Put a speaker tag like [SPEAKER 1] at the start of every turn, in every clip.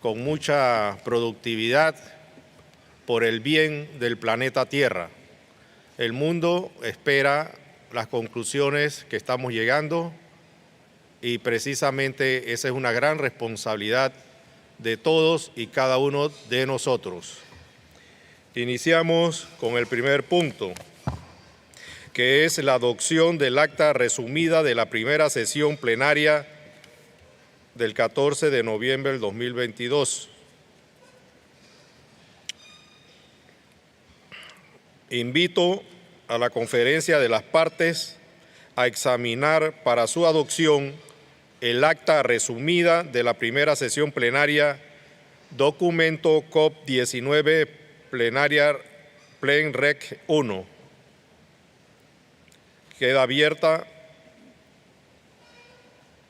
[SPEAKER 1] con mucha productividad por el bien del planeta Tierra. El mundo espera las conclusiones que estamos llegando y precisamente esa es una gran responsabilidad de todos y cada uno de nosotros. Iniciamos con el primer punto, que es la adopción del acta resumida de la primera sesión plenaria del 14 de noviembre del 2022. Invito a la conferencia de las partes a examinar para su adopción el acta resumida de la primera sesión plenaria, documento CoP19 plenaria Plen Rec 1. Queda abierta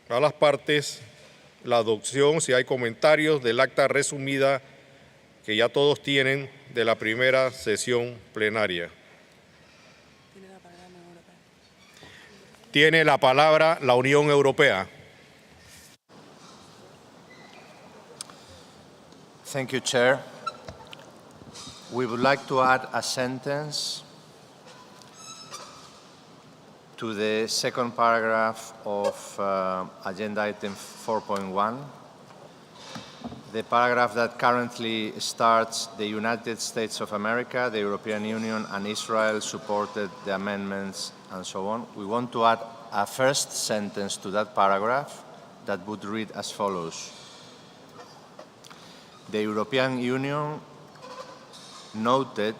[SPEAKER 1] a las partes la adopción, si hay comentarios, del acta resumida que ya todos tienen de la primera sesión plenaria. Tiene la palabra la Unión Europea.
[SPEAKER 2] Thank you, Chair. We would like to add a sentence to the second paragraph of agenda item 4.1. The paragraph that currently starts, the United States of America, the European Union and Israel supported the amendments and so on. We want to add a first sentence to that paragraph that would read as follows. The European Union noted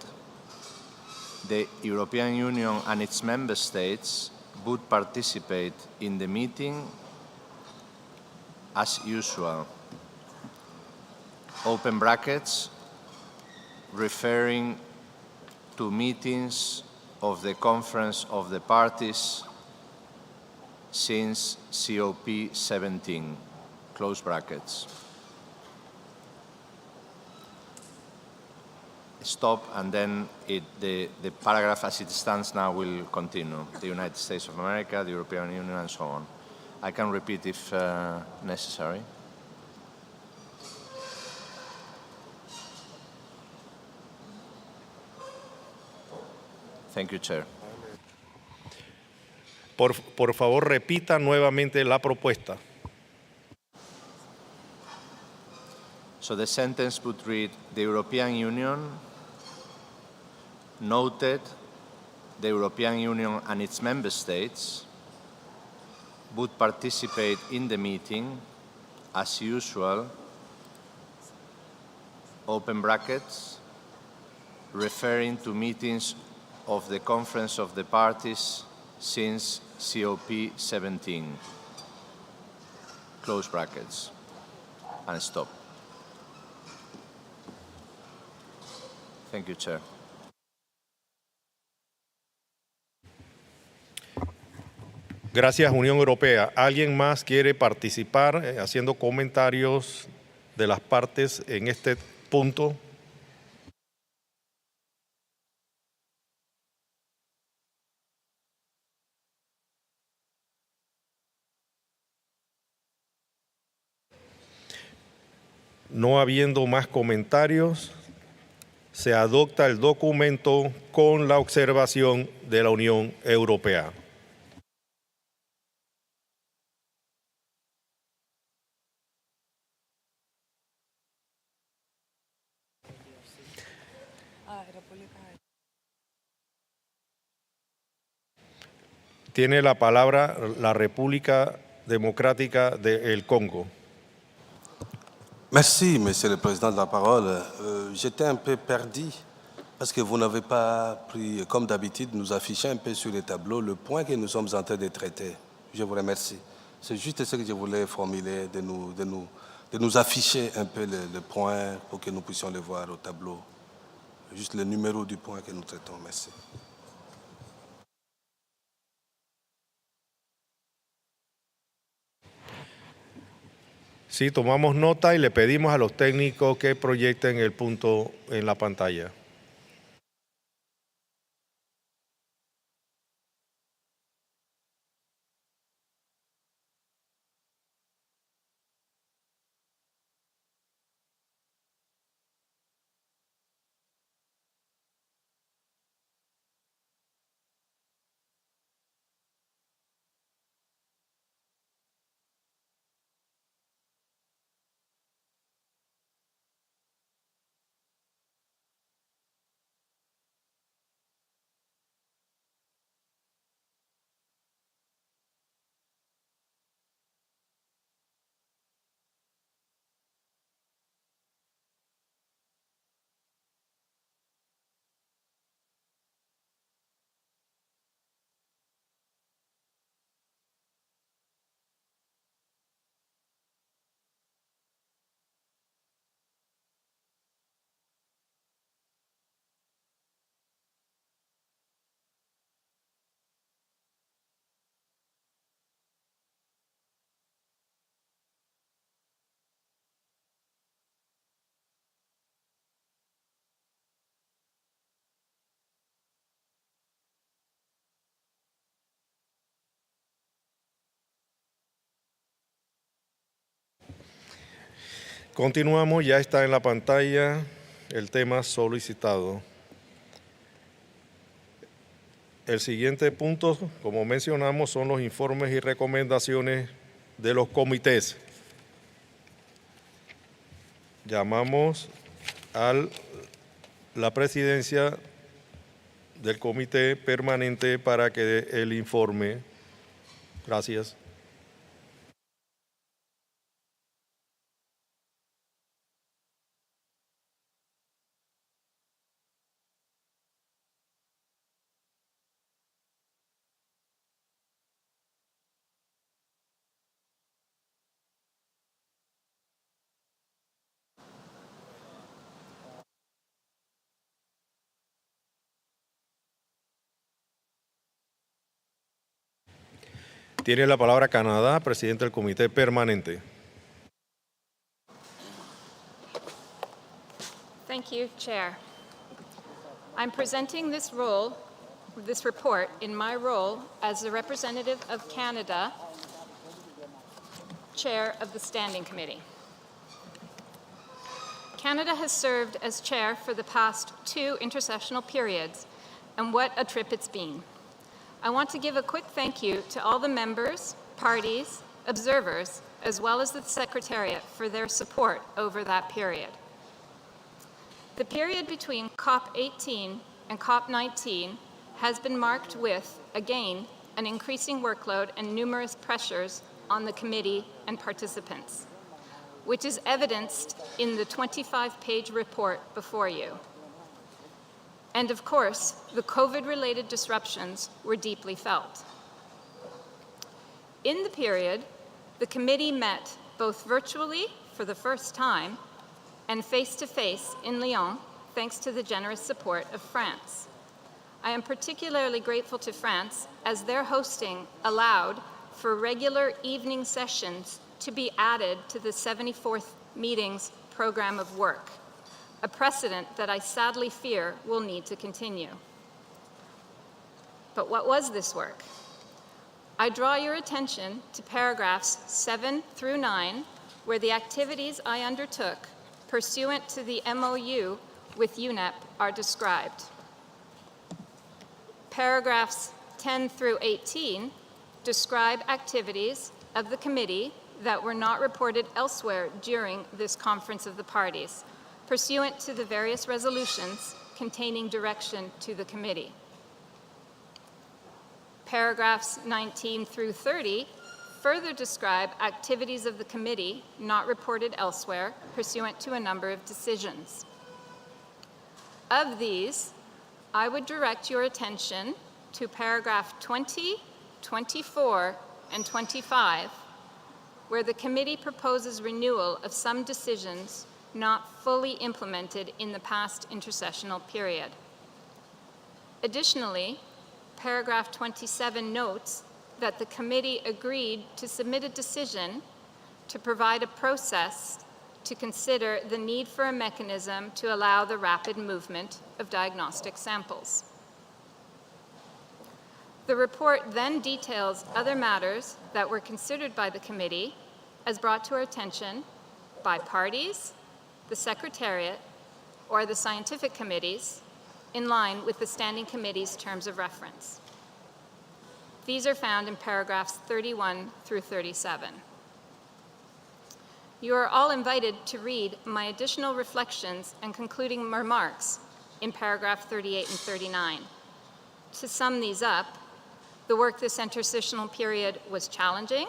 [SPEAKER 2] the European Union and its member states would participate in the meeting as usual. Open brackets, referring to meetings of the Conference of the Parties since COP19, close brackets. Stop, and then the paragraph as it stands now will continue. The United States of America, the European Union, and so on. I can repeat if necessary. Thank you, Chair.
[SPEAKER 1] Por favor, repita nuevamente la propuesta.
[SPEAKER 2] So the sentence would read, the European Union noted the European Union and its member states would participate in the meeting as usual, open brackets, referring to meetings of the Conference of the Parties since COP19, close brackets, and stop. Thank you, Chair.
[SPEAKER 1] Gracias, Unión Europea. ¿Alguien más quiere participar haciendo comentarios de las partes en este punto? No habiendo más comentarios, se adopta el documento con la observación de la Unión Europea. Tiene la palabra la República Democrática del Congo.
[SPEAKER 3] Merci, Monsieur le Président, de la parole. J'étais un peu perdu parce que vous n'avez pas pris, comme d'habitude, nous afficher un peu sur les tableaux le point que nous sommes en train de traiter. Je vous remercie. C'est juste ce que je voulais formuler, de nous afficher un peu le point pour que nous puissions le voir au tableau. Juste le numéro du point que nous traitons. Merci.
[SPEAKER 1] Sí, tomamos nota y le pedimos a los técnicos que proyecten el punto en la pantalla. Continuamos, ya está en la pantalla el tema solicitado. El siguiente punto, como mencionamos, son los informes y recomendaciones de los comités. Llamamos a la presidencia del comité permanente para que dé el informe. Gracias. Tiene la palabra Canadá, presidente del comité permanente.
[SPEAKER 4] Thank you, Chair. I'm presenting this report in my role as the representative of Canada, Chair of the Standing Committee. Canada has served as chair for the past 2 intersessional periods, and what a trip it's been. I want to give a quick thank you to all the members, parties, observers, as well as the Secretariat for their support over that period. The period between COP18 and COP19 has been marked with, again, an increasing workload and numerous pressures on the committee and participants, which is evidenced in the 25-page report before you. And of course, the COVID-related disruptions were deeply felt. In the period, the committee met both virtually for the first time and face-to-face in Lyon, thanks to the generous support of France. I am particularly grateful to France as their hosting allowed for regular evening sessions to be added to the 74th meeting's program of work, a precedent that I sadly fear will need to continue. But what was this work? I draw your attention to paragraphs 7 through 9, where the activities I undertook pursuant to the MOU with UNEP are described. Paragraphs 10 through 18 describe activities of the committee that were not reported elsewhere during this Conference of the Parties, pursuant to the various resolutions containing direction to the committee. Paragraphs 19 through 30 further describe activities of the committee not reported elsewhere, pursuant to a number of decisions. Of these, I would direct your attention to paragraph 20, 24, and 25, where the committee proposes renewal of some decisions not fully implemented in the past intersessional period. Additionally, paragraph 27 notes that the committee agreed to submit a decision to provide a process to consider the need for a mechanism to allow the rapid movement of diagnostic samples. The report then details other matters that were considered by the committee as brought to our attention by parties, the Secretariat, or the scientific committees in line with the Standing Committee's terms of reference. These are found in paragraphs 31 through 37. You are all invited to read my additional reflections and concluding remarks in paragraph 38 and 39. To sum these up, the work this intersessional period was challenging,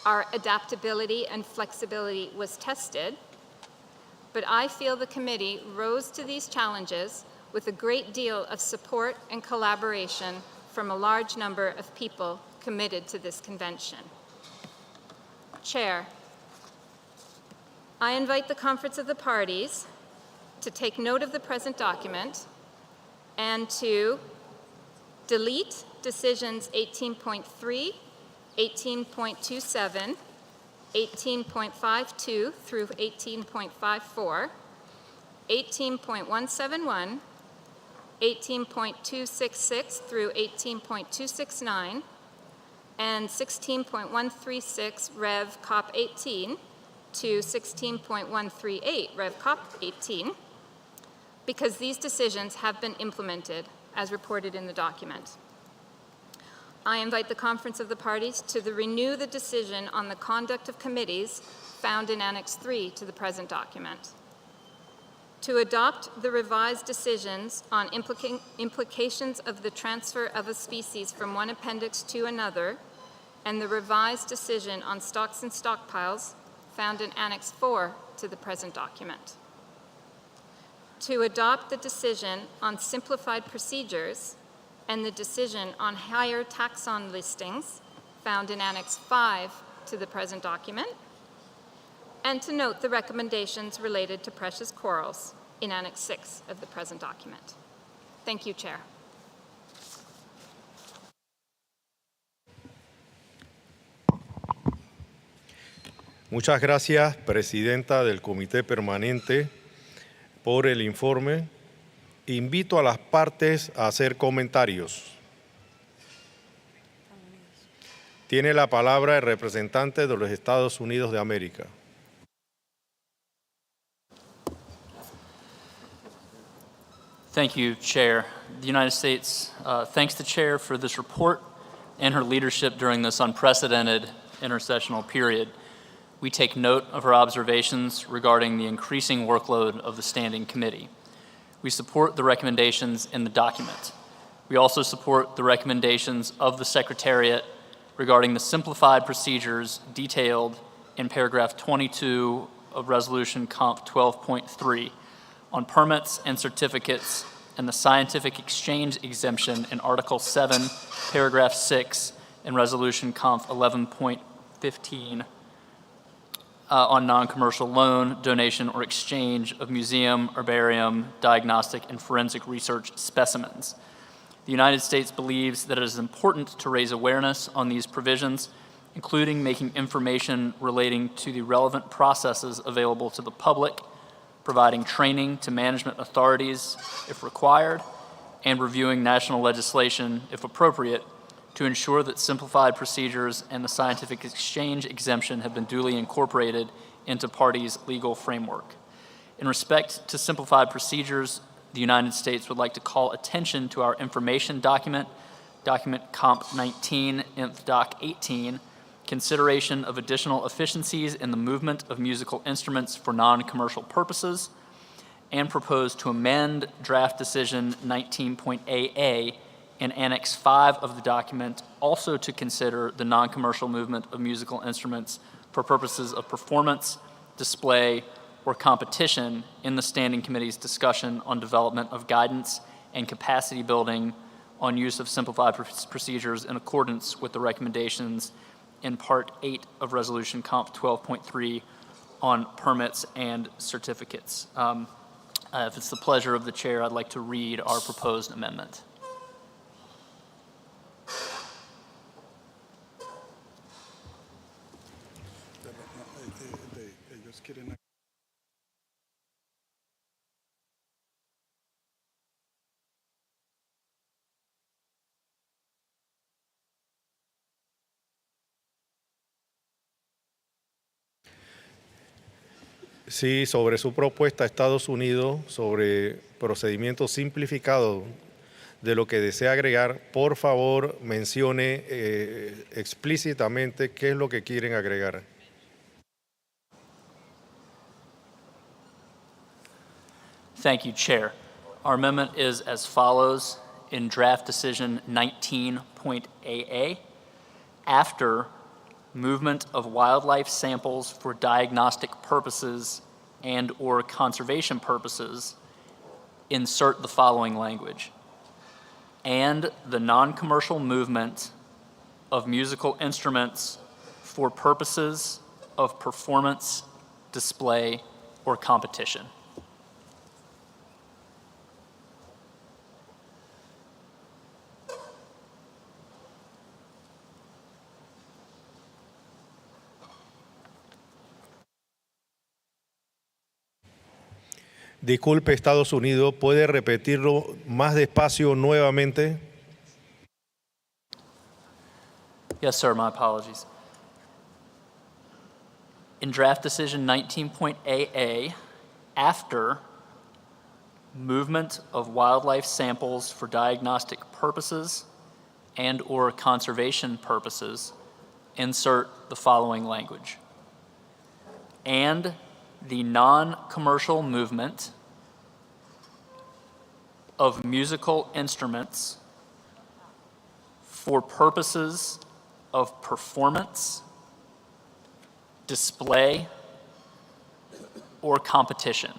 [SPEAKER 4] our adaptability and flexibility was tested, but I feel the committee rose to these challenges with a great deal of support and collaboration from a large number of people committed to this convention. Chair, I invite the Conference of the Parties to take note of the present document and to delete decisions 18.3, 18.27, 18.52 through 18.54, 18.171, 18.266 through 18.269, and 16.136 Rev. COP18, to 16.138 Rev CoP18 because these decisions have been implemented as reported in the document. I invite the Conference of the Parties to renew the decision on the conduct of committees found in Annex 3 to the present document, to adopt the revised decisions on implications of the transfer of a species from one appendix to another, and the revised decision on stocks and stockpiles found in Annex 4 to the present document, to adopt the decision on simplified procedures and the decision on higher taxon listings found in Annex 5 to the present document, and to note the recommendations related to precious corals in Annex 6 of the present document. Thank you, Chair.
[SPEAKER 1] Muchas gracias, Presidenta del Comité Permanente, por el informe. Invito a las partes a hacer comentarios. Tiene la palabra el representante de los Estados Unidos de América.
[SPEAKER 5] Thank you, Chair. The United States thanks the Chair for this report and her leadership during this unprecedented intersessional period. We take note of her observations regarding the increasing workload of the Standing Committee. We support the recommendations in the document. We also support the recommendations of the Secretariat regarding the simplified procedures detailed in paragraph 22 of Resolution COP 12.3 on permits and certificates and the scientific exchange exemption in Article 7, paragraph 6 in Resolution COP 11.15 on non-commercial loan, donation, or exchange of museum, herbarium, diagnostic, and forensic research specimens. The United States believes that it is important to raise awareness on these provisions, including making information relating to the relevant processes available to the public, providing training to management authorities if required, and reviewing national legislation if appropriate to ensure that simplified procedures and the scientific exchange exemption have been duly incorporated into parties' legal framework. In respect to simplified procedures, the United States would like to call attention to our information document, document CoP19, Inth Doc 18, consideration of additional efficiencies in the movement of musical instruments for non-commercial purposes, and propose to amend draft decision 19.AA in Annex 5 of the document also to consider the non-commercial movement of musical instruments for purposes of performance, display, or competition in the Standing Committee's discussion on development of guidance and capacity building on use of simplified procedures in accordance with the recommendations in Part 8 of Resolution COP 12.3 on permits and certificates. If it's the pleasure of the Chair, I'd like to read our proposed amendment.
[SPEAKER 1] Sí, sobre su propuesta a Estados Unidos sobre procedimiento simplificado de lo que desea agregar, por favor mencione explícitamente qué es lo que quieren agregar.
[SPEAKER 5] Thank you, Chair. Our amendment is as follows in draft decision 19.AA. After movement of wildlife samples for diagnostic purposes and or conservation purposes, insert the following language. And the non-commercial movement of musical instruments for purposes of performance, display, or competition.
[SPEAKER 1] Disculpe, Estados Unidos, ¿puede repetirlo más despacio nuevamente?
[SPEAKER 5] Yes, sir, my apologies. In draft decision 19.AA, after movement of wildlife samples for diagnostic purposes and/or conservation purposes, insert the following language. And the non-commercial movement of musical instruments for purposes of performance, display, or competition.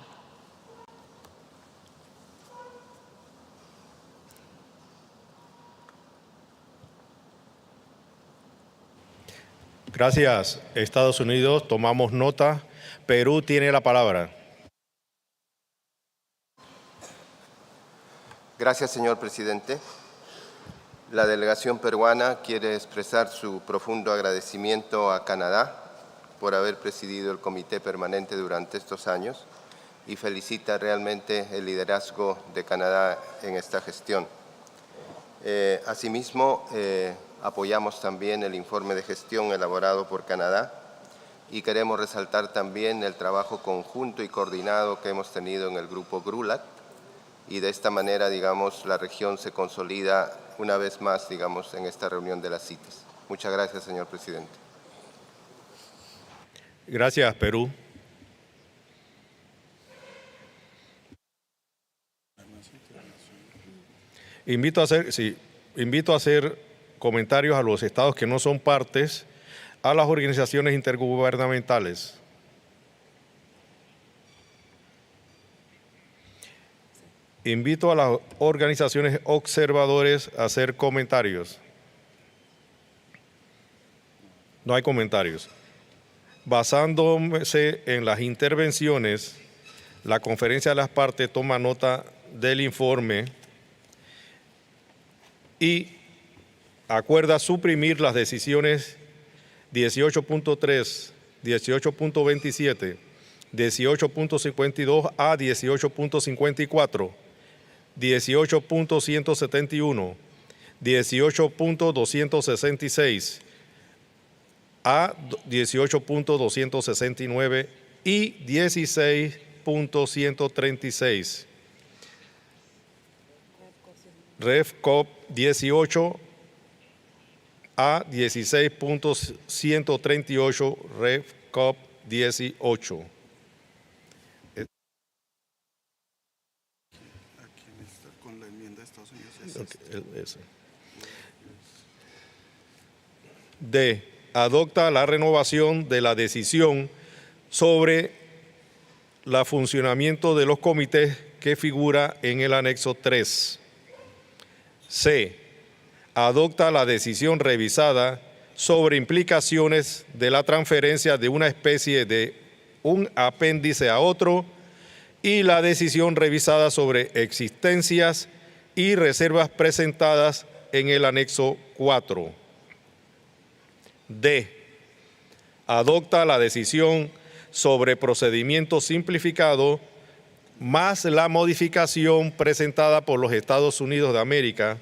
[SPEAKER 1] Gracias, Estados Unidos. Tomamos nota. Perú tiene la palabra.
[SPEAKER 6] Gracias, señor presidente. La delegación peruana quiere expresar su profundo agradecimiento a Canadá por haber presidido el Comité Permanente durante estos años y felicita realmente el liderazgo de Canadá en esta gestión. Asimismo, apoyamos también el informe de gestión elaborado por Canadá y queremos resaltar también el trabajo conjunto y coordinado que hemos tenido en el grupo GRULAC, y de esta manera, digamos, la región se consolida una vez más, digamos, en esta reunión de las CITES. Muchas gracias, señor presidente.
[SPEAKER 1] Gracias, Perú. Invito a hacer comentarios a los estados que no son partes, a las organizaciones intergubernamentales. Invito a las organizaciones observadores a hacer comentarios. No hay comentarios. Basándose en las intervenciones, la Conferencia de las Partes toma nota del informe y acuerda suprimir las decisiones 18.3, 18.27, 18.52 a 18.54, 18.171, 18.266 a 18.269 y 16.136. Ref COP 18 a 16.138, Ref COP 18.
[SPEAKER 3] Con la enmienda de Estados Unidos.
[SPEAKER 1] D. Adopta la renovación de la decisión sobre el funcionamiento de los comités que figura en el anexo 3. C. Adopta la decisión revisada sobre implicaciones de la transferencia de una especie de un apéndice a otro y la decisión revisada sobre existencias y reservas presentadas en el anexo 4. D. Adopta la decisión sobre procedimiento simplificado más la modificación presentada por los Estados Unidos de América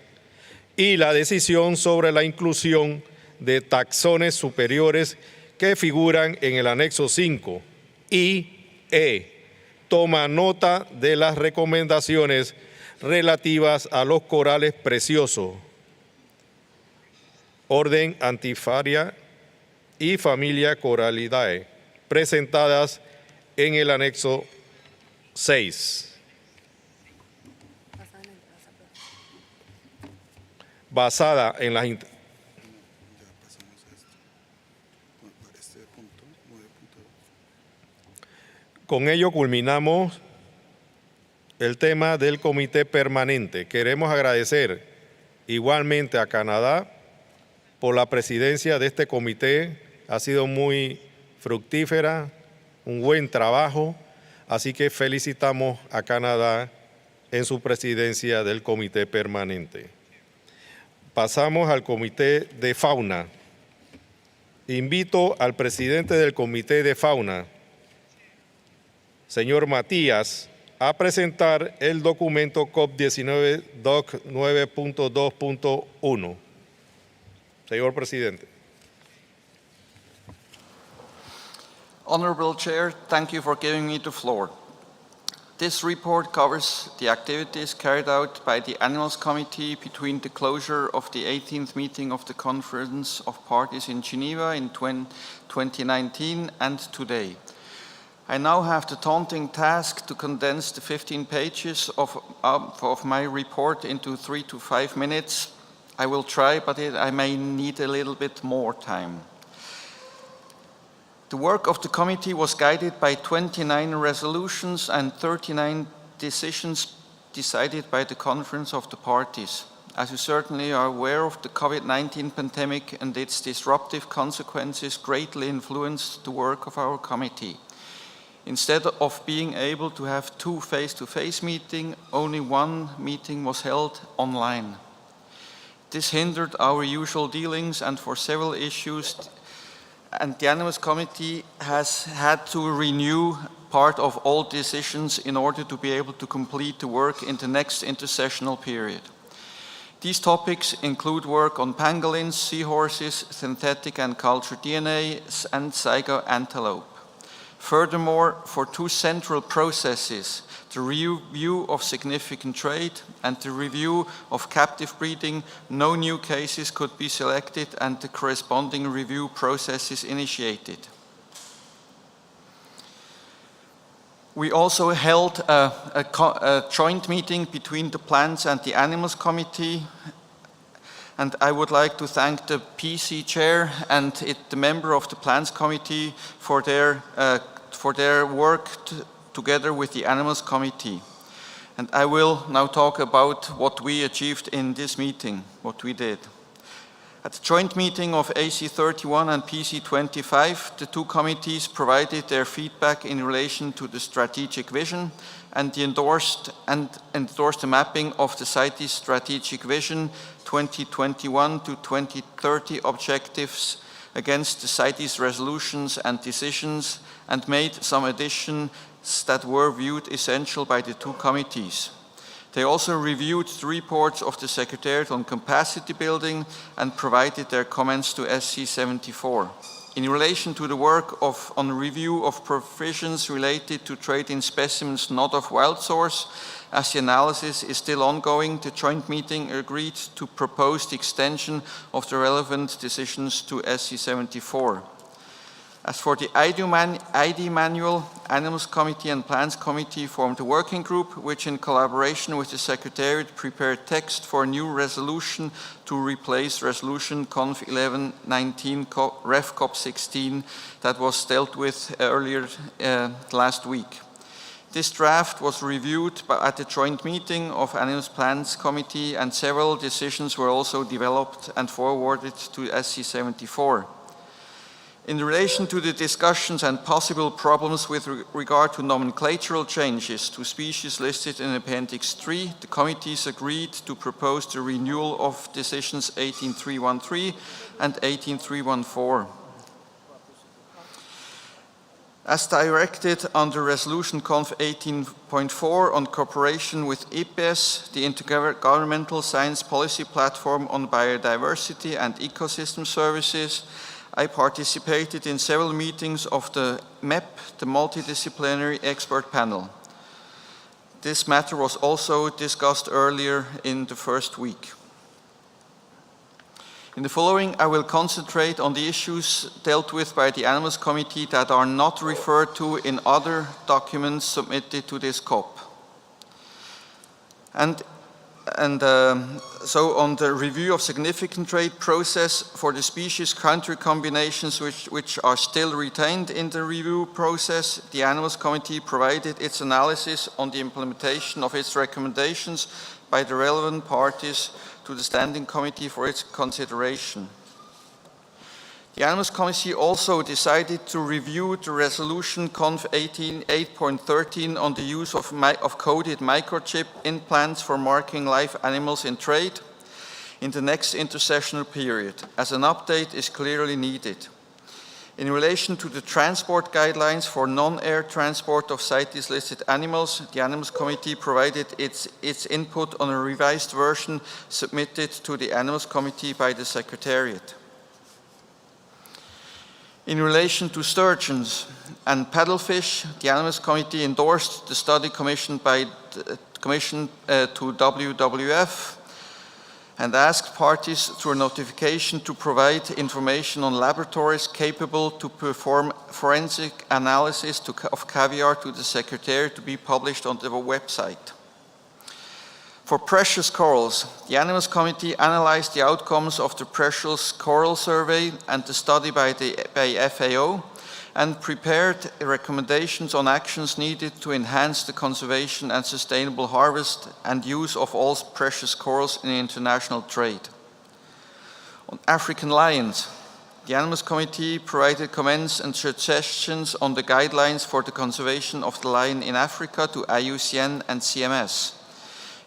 [SPEAKER 1] y la decisión sobre la inclusión de taxones superiores que figuran en el anexo 5. Y E. Toma nota de las recomendaciones relativas a los corales preciosos, orden Antifaria y familia Coralidae, presentadas en el anexo 6. Basada en las Con ello culminamos el tema del comité permanente. Queremos agradecer igualmente a Canadá por la presidencia de este comité. Ha sido muy fructífera, un buen trabajo, así que felicitamos a Canadá en su presidencia del comité permanente. Pasamos al comité de fauna. Invito al presidente del comité de fauna, señor Matías, a presentar el documento COP19 DOC 9.2.1. Señor presidente.
[SPEAKER 7] Honorable Chair, thank you for giving me the floor. This report covers the activities carried out by the Animals Committee between the closure of the 18th meeting of the Conference of Parties in Geneva in 2019 and today. I now have the daunting task to condense the 15 pages of my report into 3 to 5 minutes. I will try, but I may need a little bit more time. The work of the committee was guided by 29 resolutions and 39 decisions decided by the Conference of the Parties. As you certainly are aware of, the COVID-19 pandemic and its disruptive consequences greatly influenced the work of our committee. Instead of being able to have 2 face-to-face meetings, only 1 meeting was held online. This hindered our usual dealings, and for several issues, and the Animals Committee has had to renew part of all decisions in order to be able to complete the work in the next intersessional period. These topics include work on pangolins, seahorses, synthetic and cultured DNA, and saiga antelope. Furthermore, for 2 central processes, the review of significant trade and the review of captive breeding, no new cases could be selected and the corresponding review processes initiated. We also held a joint meeting between the Plants and the Animals Committee, and I would like to thank the PC chair and the member of the Plants Committee for their work together with the Animals Committee. And I will now talk about what we achieved in this meeting, what we did. At the joint meeting of AC31 and PC25, the 2 committees provided their feedback in relation to the strategic vision and endorsed the mapping of the CITES strategic vision 2021 to 2030 objectives against the CITES resolutions and decisions, and made some additions that were viewed essential by the 2 committees. They also reviewed the reports of the Secretariat on capacity building and provided their comments to SC74. In relation to the work on review of provisions related to trade in specimens not of wild source, as the analysis is still ongoing, the joint meeting agreed to propose the extension of the relevant decisions to SC74. As for the ID manual, Animals Committee and Plants Committee formed a working group which, in collaboration with the Secretariat, prepared text for a new resolution to replace Resolution Conf 1119 Ref COP 16 that was dealt with earlier last week. This draft was reviewed at the joint meeting of Animals Plants Committee, and several decisions were also developed and forwarded to SC74. In relation to the discussions and possible problems with regard to nomenclatural changes to species listed in Appendix 3, the committees agreed to propose the renewal of decisions 18313 and 18314. As directed under Resolution Conf 18.4 on cooperation with IPES, the Intergovernmental Science Policy Platform on Biodiversity and Ecosystem Services, I participated in several meetings of the MEP, the Multidisciplinary Expert Panel. This matter was also discussed earlier in the first week. In the following, I will concentrate on the issues dealt with by the Animals Committee that are not referred to in other documents submitted to this COP. So on the review of significant trade process for the species country combinations which are still retained in the review process, the Animals Committee provided its analysis on the implementation of its recommendations by the relevant parties to the Standing Committee for its consideration. The Animals Committee also decided to review the Resolution Conf 8.13 on the use of coded microchip implants for marking live animals in trade in the next intersessional period, as an update is clearly needed. In relation to the transport guidelines for non-air transport of CITES-listed animals, the Animals Committee provided its input on a revised version submitted to the Animals Committee by the Secretariat. In relation to sturgeons, and paddlefish, the Animals Committee endorsed the study commissioned to WWF and asked parties through a notification to provide information on laboratories capable to perform forensic analysis of caviar to the Secretariat to be published on the website. For precious corals, the Animals Committee analyzed the outcomes of the Precious Coral Survey and the study by FAO and prepared recommendations on actions needed to enhance the conservation and sustainable harvest and use of all precious corals in international trade. On African lions, the Animals Committee provided comments and suggestions on the guidelines for the conservation of the lion in Africa to IUCN and CMS.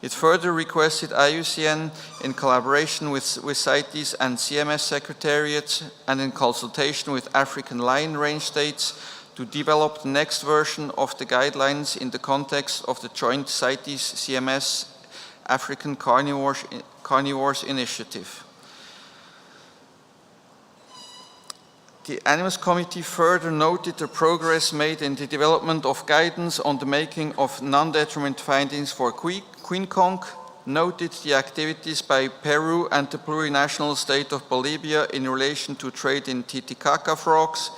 [SPEAKER 7] It further requested IUCN, in collaboration with CITES and CMS secretariats and in consultation with African lion range states, to develop the next version of the guidelines in the context of the joint CITES-CMS African Carnivores Initiative. The Animals Committee further noted the progress made in the development of guidance on the making of non-determined findings for queen conch, noted the activities by Peru and the plurinational state of Bolivia in relation to trade in Titicaca frogs,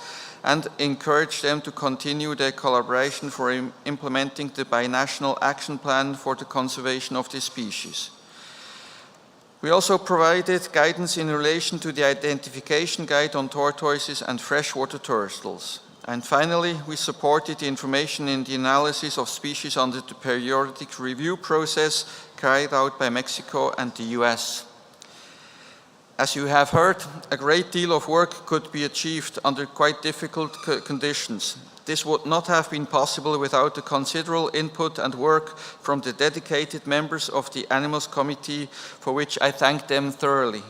[SPEAKER 7] and encouraged them to continue their collaboration for implementing the binational action plan for the conservation of this species. We also provided guidance in relation to the identification guide on tortoises and freshwater turtles. And finally, we supported the information in the analysis of species under the periodic review process carried out by Mexico and the US. As you have heard, a great deal of work could be achieved under quite difficult conditions. This would not have been possible without the considerable input and work from the dedicated members of the Animals Committee, for which I thank them thoroughly.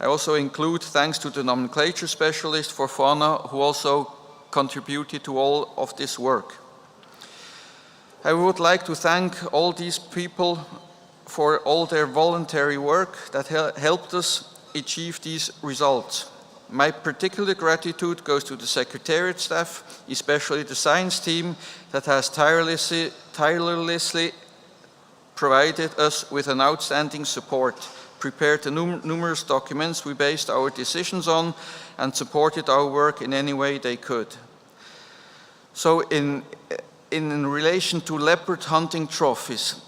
[SPEAKER 7] I also include thanks to the nomenclature specialist for fauna, who also contributed to all of this work. I would like to thank all these people for all their voluntary work that helped us achieve these results. My particular gratitude goes to the Secretariat staff, especially the science team that has tirelessly provided us with an outstanding support, prepared the numerous documents we based our decisions on, and supported our work in any way they could. So in relation to leopard hunting trophies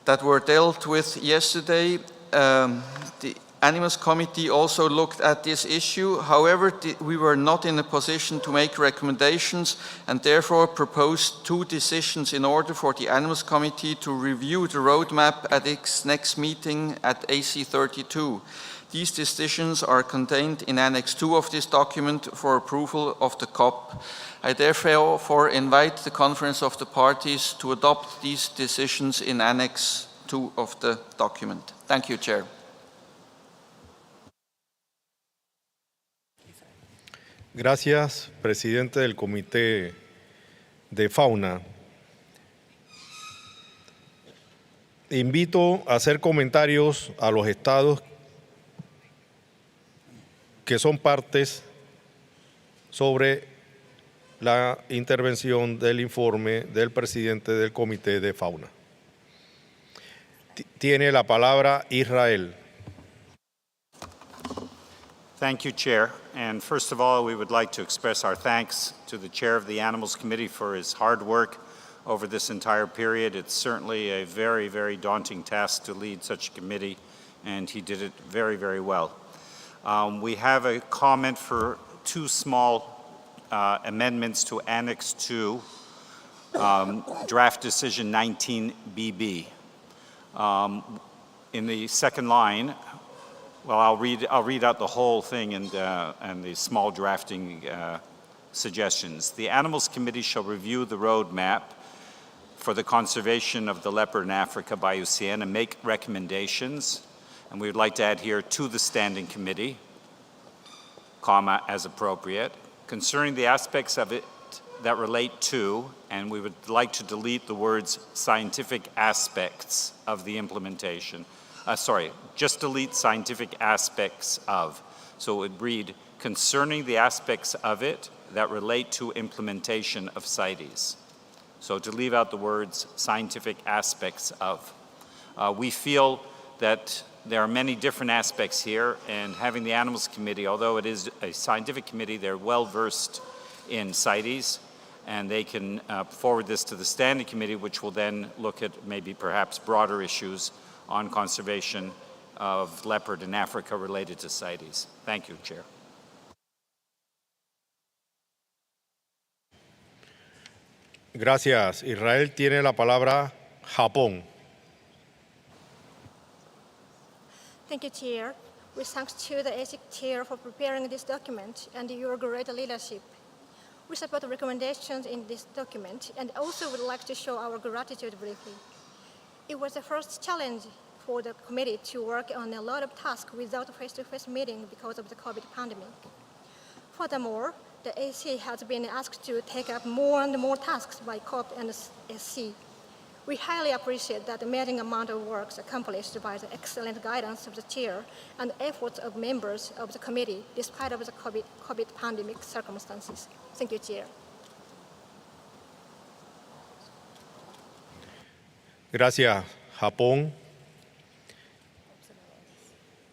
[SPEAKER 7] that were dealt with yesterday, the Animals Committee also looked at this issue. However, we were not in a position to make recommendations and therefore proposed two decisions in order for the Animals Committee to review the roadmap at its next meeting at AC32. These decisions are contained in Annex 2 of this document for approval of the COP. I therefore invite the Conference of the Parties to adopt these decisions in Annex 2 of the document. Thank you, Chair.
[SPEAKER 1] Gracias, presidente del Comité de Fauna. Invito a hacer comentarios a los estados que son partes sobre la intervención del informe del presidente del Comité de Fauna. Tiene la palabra Israel.
[SPEAKER 8] Thank you, Chair. And first of all, we would like to express our thanks to the Chair of the Animals Committee for his hard work over this entire period. It's certainly a very, very daunting task to lead such a committee, and he did it very, very well. We have a comment for two small amendments to Annex 2, Draft Decision 19BB. In the second line, well, I'll read out the whole thing and the small drafting suggestions. The Animals Committee shall review the roadmap for the conservation of the leopard in Africa by IUCN and make recommendations. And we would like to add here to the Standing Committee, comma, as appropriate, concerning the aspects of it that relate to, and we would like to delete the words scientific aspects of the implementation. Just delete scientific aspects of. So it would read, concerning the aspects of it that relate to implementation of CITES. So to leave out the words scientific aspects of. We feel that there are many different aspects here, and having the Animals Committee, although it is a scientific committee, they're well versed in CITES, and they can forward this to the Standing Committee, which will then look at maybe perhaps broader issues on conservation of leopard in Africa related to CITES. Thank you, Chair.
[SPEAKER 1] Gracias. Israel tiene la palabra Japón.
[SPEAKER 9] Thank you, Chair. With thanks to the ASIC Chair for preparing this document and your great leadership. We support the recommendations in this document and also would like to show our gratitude briefly. It was the first challenge for the committee to work on a lot of tasks without a face-to-face meeting because of the COVID pandemic. Furthermore, the AC has been asked to take up more and more tasks by COP and SC. We highly appreciate that amazing amount of work accomplished by the excellent guidance of the chair and efforts of members of the committee despite of the COVID pandemic circumstances. Thank you, Chair.
[SPEAKER 1] Gracias, Japón.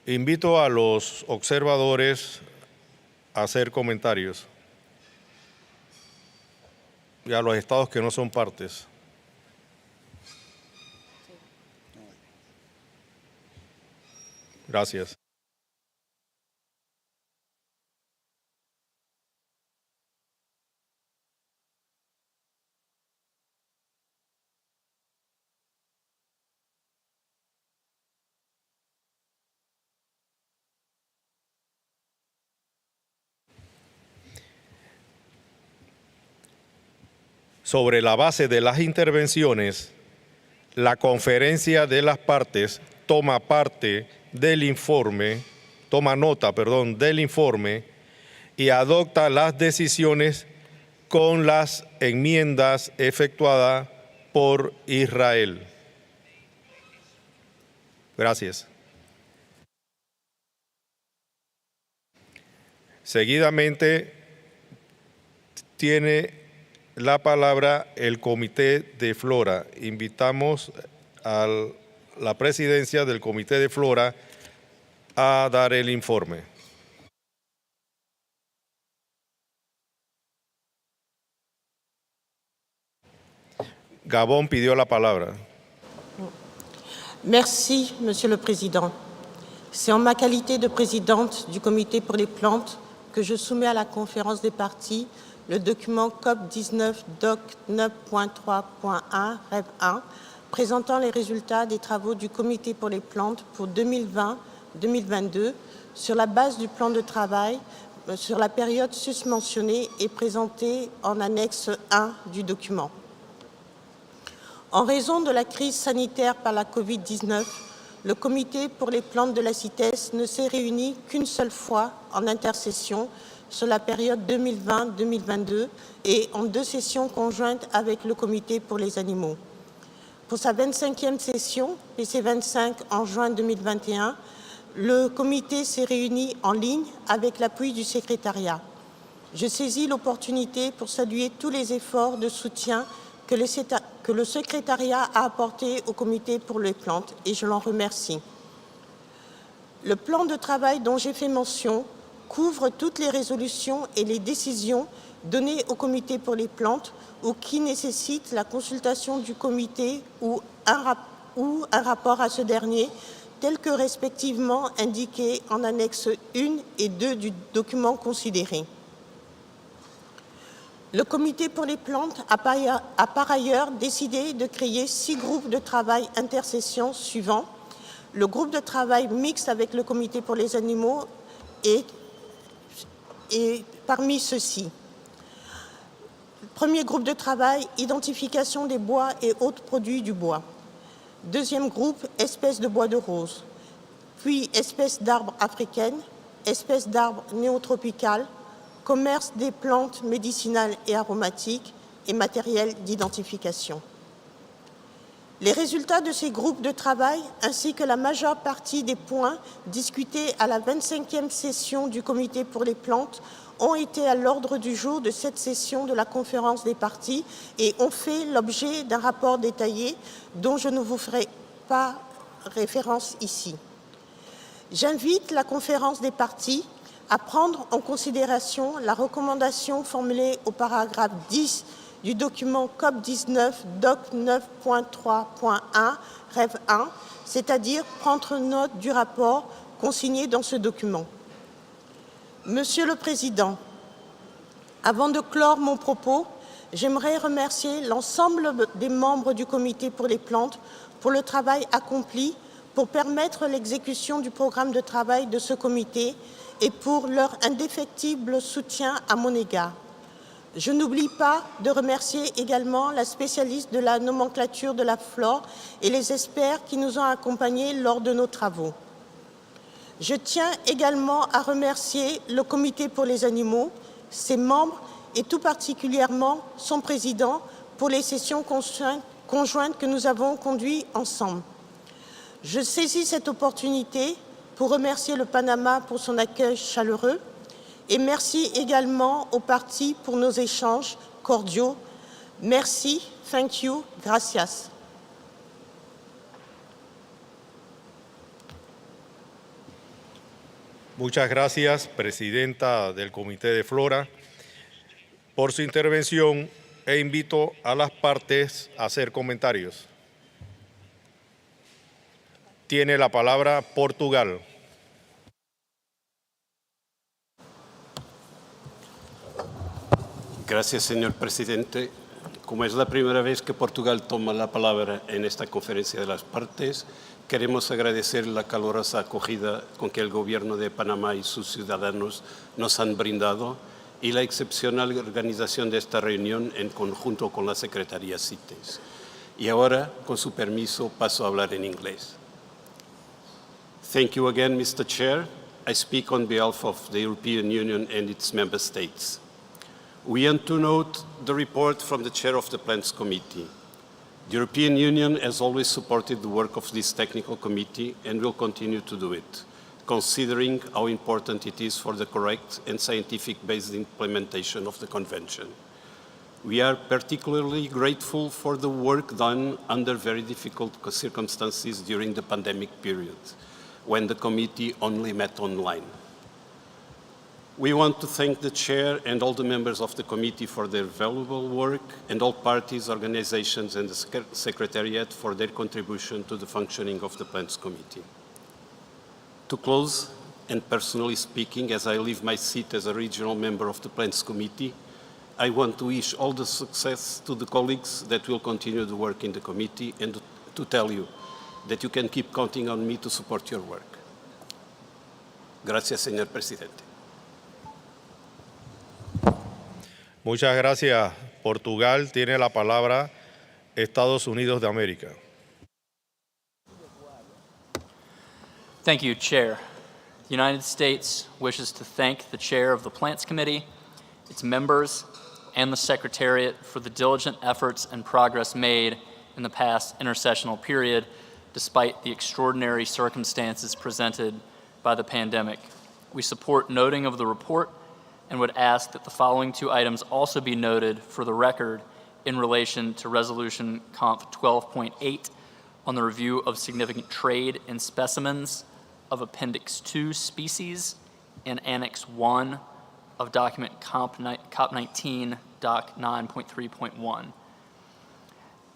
[SPEAKER 1] Invito a los observadores a hacer comentarios y a los estados que no son partes. Gracias. Sobre la base de las intervenciones, la conferencia de las partes toma nota del informe y adopta las decisiones con las enmiendas efectuadas por Israel. Gracias. Seguidamente tiene la palabra el Comité de Flora. Invitamos a la presidencia del Comité de Flora a dar el informe. Gabón pidió la palabra.
[SPEAKER 10] Merci, Monsieur le Président. C'est en ma qualité de présidente du Comité pour les plantes que je soumets à la conférence des parties le document COP19 DOC 9.3.1 REV 1 présentant les résultats des travaux du Comité pour les plantes pour 2020-2022 sur la base du plan de travail sur la période susmentionnée et présenté en annexe 1 du document. En raison de la crise sanitaire par la Covid-19, le Comité pour les plantes de la CITES ne s'est réuni qu'une seule fois en intersession sur la période 2020-2022 et en 2 sessions conjointes avec le Comité pour les animaux. Pour sa 25e session, PC25 en juin 2021, le Comité s'est réuni en ligne avec l'appui du secrétariat. Je saisis l'opportunité pour saluer tous les efforts de soutien que le secrétariat a apporté au Comité pour les plantes et je l'en remercie. Le plan de travail dont j'ai fait mention couvre toutes les résolutions et les décisions données au Comité pour les plantes ou qui nécessitent la consultation du Comité ou un rapport à ce dernier, tel que respectivement indiqué en annexe 1 et 2 du document considéré. Le Comité pour les plantes a par ailleurs décidé de créer 6 groupes de travail intersession suivants. Le groupe de travail mixte avec le Comité pour les animaux est parmi ceux-ci. Premier groupe de travail, identification des bois et autres produits du bois. Deuxième groupe, espèces de bois de rose. Puis espèces d'arbres africaines, espèces d'arbres néotropicales, commerce des plantes médicinales et aromatiques et matériel d'identification. Les résultats de ces groupes de travail, ainsi que la majeure partie des points discutés à la 25e session du Comité pour les plantes, ont été à l'ordre du jour de cette session de la conférence des parties et ont fait l'objet d'un rapport détaillé dont je ne vous ferai pas référence ici. J'invite la conférence des parties à prendre en considération la recommandation formulée au paragraphe 10 du document COP19 DOC 9.3.1 REV 1, c'est-à-dire prendre note du rapport consigné dans ce document. Monsieur le Président, avant de clore mon propos, j'aimerais remercier l'ensemble des membres du Comité pour les plantes pour le travail accompli pour permettre l'exécution du programme de travail de ce comité et pour leur indéfectible soutien à mon égard. Je n'oublie pas de remercier également la spécialiste de la nomenclature de la flore et les experts qui nous ont accompagnés lors de nos travaux. Je tiens également à remercier le Comité pour les animaux, ses membres et tout particulièrement son président pour les sessions conjointes que nous avons conduites ensemble. Je saisis cette opportunité pour remercier le Panama pour son accueil chaleureux et merci également aux parties pour nos échanges cordiaux. Merci, thank you, gracias.
[SPEAKER 1] Muchas gracias, Presidenta del Comité de Flora, por su intervención e invito a las partes a hacer comentarios. Tiene la palabra Portugal.
[SPEAKER 11] Gracias, señor presidente. Como es la primera vez que Portugal toma la palabra en esta conferencia de las partes, queremos agradecer la calurosa acogida con que el Gobierno de Panamá y sus ciudadanos nos han brindado y la excepcional organización de esta reunión en conjunto con la Secretaría CITES. Y ahora, con su permiso, paso a hablar en inglés. Thank you again, Mr. Chair. I speak on behalf of the European Union and its member states. We want to note the report from the Chair of the Plants Committee. The European Union has always supported the work of this technical committee and will continue to do it, considering how important it is for the correct and scientific-based implementation of the Convention. We are particularly grateful for the work done under very difficult circumstances during the pandemic period, when the committee only met online. We want to thank the Chair and all the members of the committee for their valuable work and all parties, organizations and the Secretariat for their contribution to the functioning of the Plants Committee. To close, and personally speaking, as I leave my seat as a regional member of the Plants Committee, I want to wish all the success to the colleagues that will continue the work in the committee and to tell you that you can keep counting on me to support your work. Gracias, señor presidente.
[SPEAKER 1] Muchas gracias, Portugal. Tiene la palabra Estados Unidos de América.
[SPEAKER 5] Thank you, Chair. The United States wishes to thank the Chair of the Plants Committee, its members, and the Secretariat for the diligent efforts and progress made in the past intersessional period, despite the extraordinary circumstances presented by the pandemic. We support noting of the report and would ask that the following two items also be noted for the record in relation to Resolution Conf 12.8 on the review of significant trade in specimens of Appendix 2 species and Annex 1 of document COP19 Doc 9.3.1.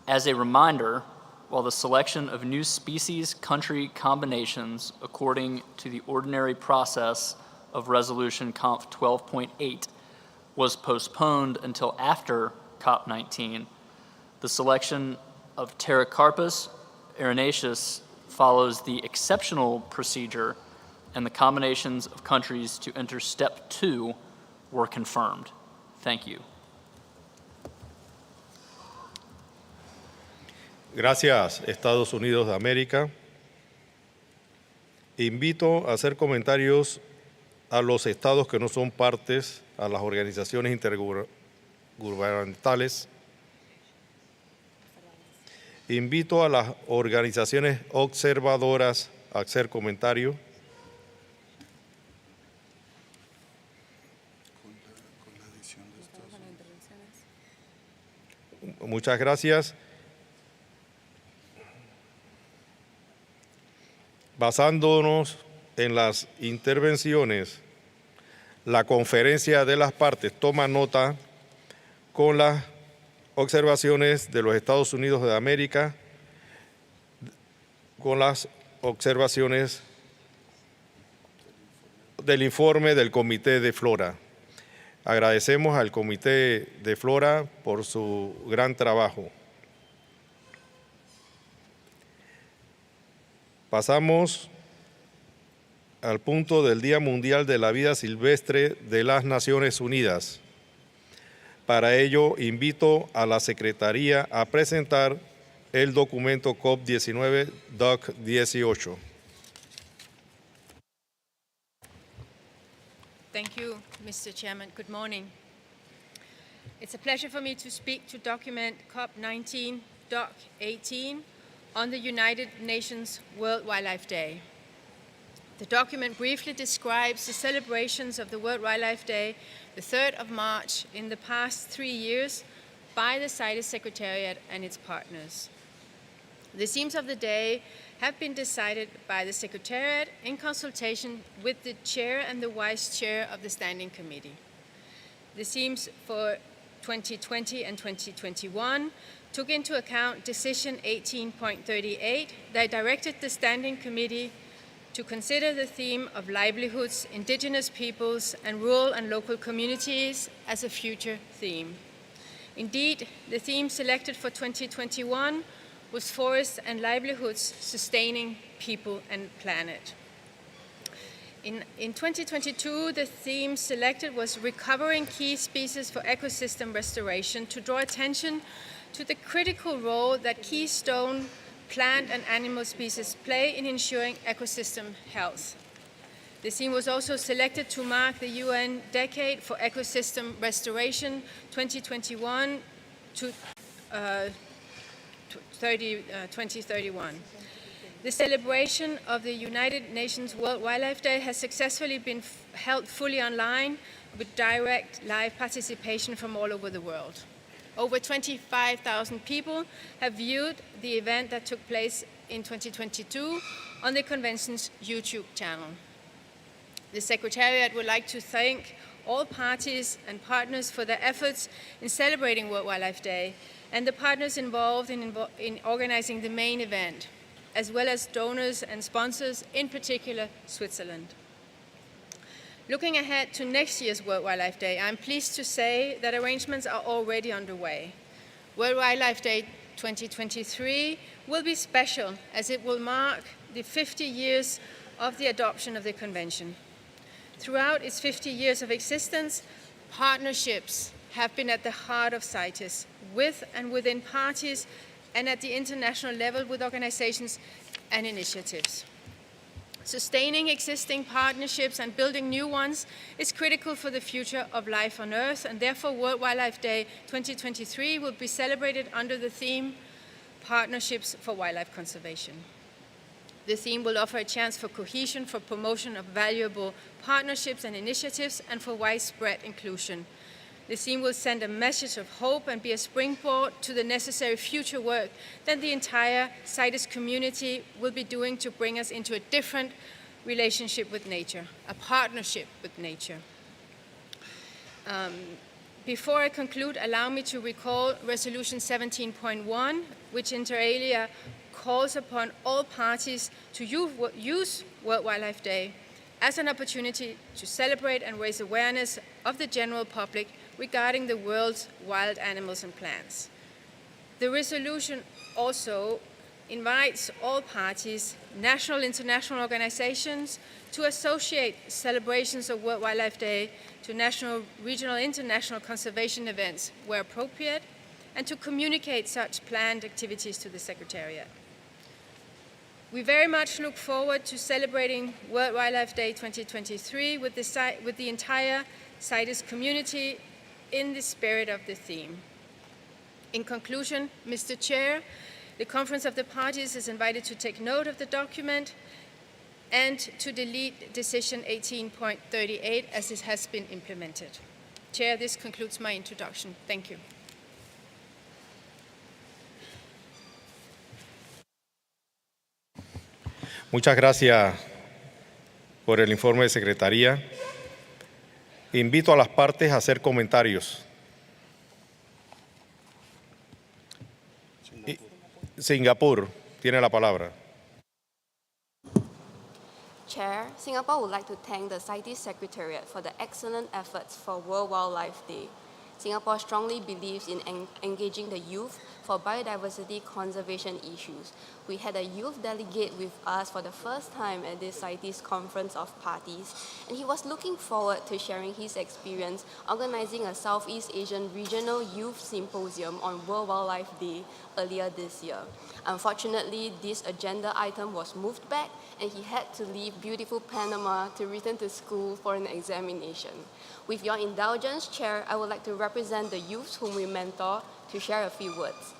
[SPEAKER 5] As a reminder, while the selection of new species country combinations according to the ordinary process of Resolution Conf 12.8 was postponed until after COP19, the selection of Pterocarpus erinaceus follows the exceptional procedure, and the combinations of countries to enter Step 2 were confirmed. Thank you.
[SPEAKER 1] Gracias, Estados Unidos de América. Invito a hacer comentarios a los estados que no son partes, a las organizaciones intergubernamentales. Invito a las organizaciones observadoras a hacer comentarios. Muchas gracias. Basándonos en las intervenciones, la conferencia de las partes toma nota con las observaciones de los Estados Unidos de América, con las observaciones del informe del Comité de Flora. Agradecemos al Comité de Flora por su gran trabajo. Pasamos al punto del Día Mundial de la Vida Silvestre de las Naciones Unidas. Para ello, invito a la Secretaría a presentar el documento COP19 DOC 18.
[SPEAKER 12] Thank you, Mr. Chairman. Good morning. It's a pleasure for me to speak to document COP19 DOC 18 on the United Nations World Wildlife Day. The document briefly describes the celebrations of the World Wildlife Day, the 3rd of March, in the past 3 years by the CITES Secretariat and its partners. The themes of the day have been decided by the Secretariat in consultation with the Chair and the Vice Chair of the Standing Committee. The themes for 2020 and 2021 took into account Decision 18.38 that directed the Standing Committee to consider the theme of livelihoods, indigenous peoples, and rural and local communities as a future theme. Indeed, the theme selected for 2021 was Forests and Livelihoods, Sustaining People and Planet. In 2022, the theme selected was Recovering Key Species for Ecosystem Restoration, to draw attention to the critical role that keystone plant and animal species play in ensuring ecosystem health. The theme was also selected to mark the UN Decade for Ecosystem Restoration 2021 to 2031. The celebration of the United Nations World Wildlife Day has successfully been held fully online with direct live participation from all over the world. Over 25,000 people have viewed the event that took place in 2022 on the convention's YouTube channel. The Secretariat would like to thank all parties and partners for their efforts in celebrating World Wildlife Day, and the partners involved in organizing the main event, as well as donors and sponsors, in particular Switzerland. Looking ahead to next year's World Wildlife Day, I'm pleased to say that arrangements are already underway. World Wildlife Day 2023 will be special, as it will mark the 50 years of the adoption of the Convention. Throughout its 50 years of existence, partnerships have been at the heart of CITES, with and within parties, and at the international level with organizations and initiatives. Sustaining existing partnerships and building new ones is critical for the future of life on Earth, and therefore World Wildlife Day 2023 will be celebrated under the theme Partnerships for Wildlife Conservation. The theme will offer a chance for cohesion, for promotion of valuable partnerships and initiatives, and for widespread inclusion. The theme will send a message of hope and be a springboard to the necessary future work that the entire CITES community will be doing to bring us into a different relationship with nature, a partnership with nature. Before I conclude, allow me to recall Resolution 17.1, which inter alia calls upon all parties to use World Wildlife Day as an opportunity to celebrate and raise awareness of the general public regarding the world's wild animals and plants. The resolution also invites all parties, national, international organizations, to associate celebrations of World Wildlife Day to national, regional, international conservation events where appropriate, and to communicate such planned activities to the Secretariat. We very much look forward to celebrating World Wildlife Day 2023 with the entire CITES community in the spirit of the theme. In conclusion, Mr. Chair, the Conference of the Parties is invited to take note of the document and to delete Decision 18.38 as it has been implemented. Chair, this concludes my introduction. Thank you.
[SPEAKER 1] Muchas gracias por el informe de Secretaría. Invito a las partes a hacer comentarios. Singapur tiene la palabra.
[SPEAKER 13] Chair, Singapore would like to thank the CITES Secretariat for the excellent efforts for World Wildlife Day. Singapore strongly believes in engaging the youth for biodiversity conservation issues. We had a youth delegate with us for the first time at this CITES Conference of Parties, and he was looking forward to sharing his experience organizing a Southeast Asian Regional Youth Symposium on World Wildlife Day earlier this year. Unfortunately, this agenda item was moved back, and he had to leave beautiful Panama to return to school for an examination. With your indulgence, Chair, I would like to represent the youths whom we mentor to share a few words.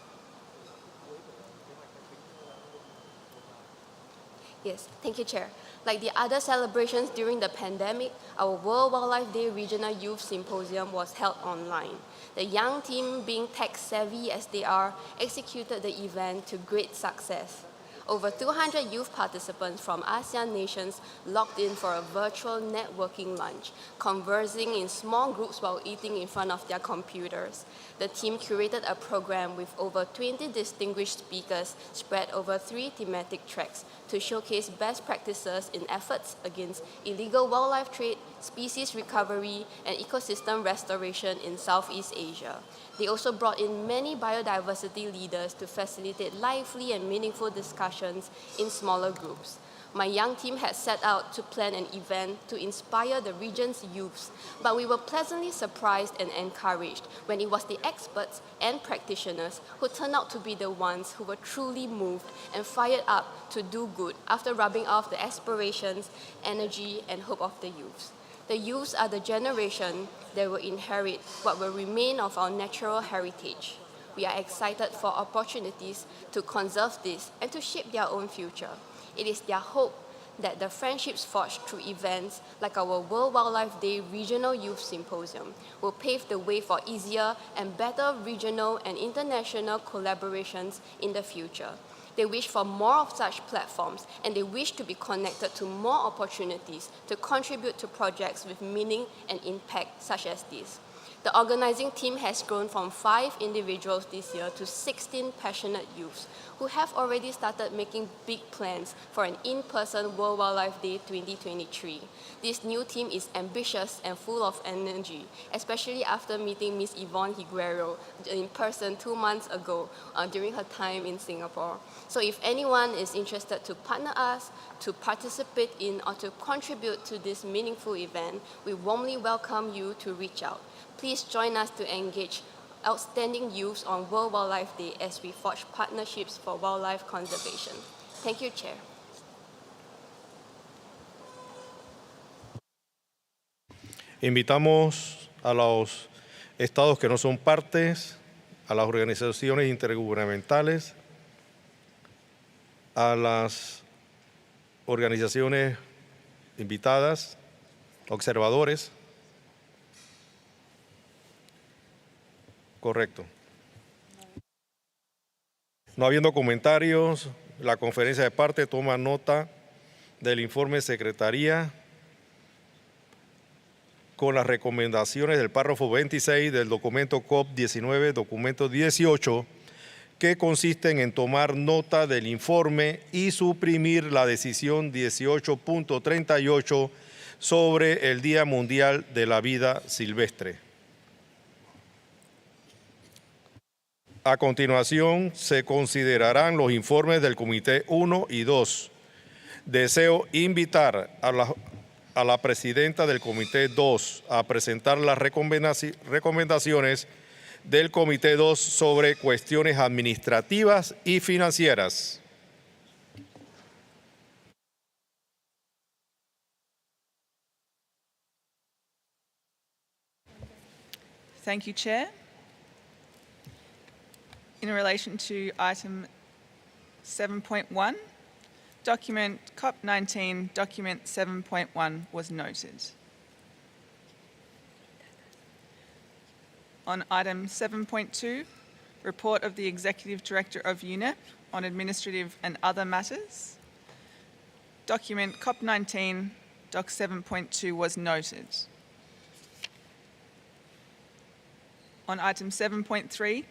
[SPEAKER 13] Yes, thank you, Chair. Like the other celebrations during the pandemic, our World Wildlife Day Regional Youth Symposium was held online. The young team, being tech-savvy as they are, executed the event to great success. Over 200 youth participants from ASEAN nations logged in for a virtual networking lunch, conversing in small groups while eating in front of their computers. The team curated a program with over 20 distinguished speakers spread over 3 thematic tracks to showcase best practices in efforts against illegal wildlife trade, species recovery, and ecosystem restoration in Southeast Asia. They also brought in many biodiversity leaders to facilitate lively and meaningful discussions in smaller groups. My young team had set out to plan an event to inspire the region's youths, but we were pleasantly surprised and encouraged when it was the experts and practitioners who turned out to be the ones who were truly moved and fired up to do good after rubbing off the aspirations, energy, and hope of the youths. The youths are the generation that will inherit what will remain of our natural heritage. We are excited for opportunities to conserve this and to shape their own future. It is their hope that the friendships forged through events like our World Wildlife Day Regional Youth Symposium will pave the way for easier and better regional and international collaborations in the future. They wish for more of such platforms, and they wish to be connected to more opportunities to contribute to projects with meaning and impact such as this. The organizing team has grown from 5 individuals this year to 16 passionate youths who have already started making big plans for an in-person World Wildlife Day 2023. This new team is ambitious and full of energy, especially after meeting Ms. Yvonne Higuero in person 2 months ago during her time in Singapore. So if anyone is interested to partner us, to participate in or to contribute to this meaningful event, we warmly welcome you to reach out. Please join us to engage outstanding youths on World Wildlife Day as we forge partnerships for wildlife conservation. Thank you, Chair.
[SPEAKER 1] Invitamos a los estados que no son partes, a las organizaciones intergubernamentales, a las organizaciones invitadas, observadores. Correcto. No habiendo comentarios, la conferencia de parte toma nota del informe de Secretaría con las recomendaciones del párrafo 26 del documento COP19, documento 18, que consisten en tomar nota del informe y suprimir la decisión 18.38 sobre el Día Mundial de la Vida Silvestre. A continuación, se considerarán los informes del Comité 1 y 2. Deseo invitar a la presidenta del Comité 2 a presentar las recomendaciones del Comité 2 sobre cuestiones administrativas y financieras.
[SPEAKER 14] Thank you, Chair. In relation to item 7.1, document CoP19, document 7.1 was noted. On item 7.2, report of the Executive Director of UNEP on administrative and other matters. document COP19, Doc 7.2 was noted. On item 7.3,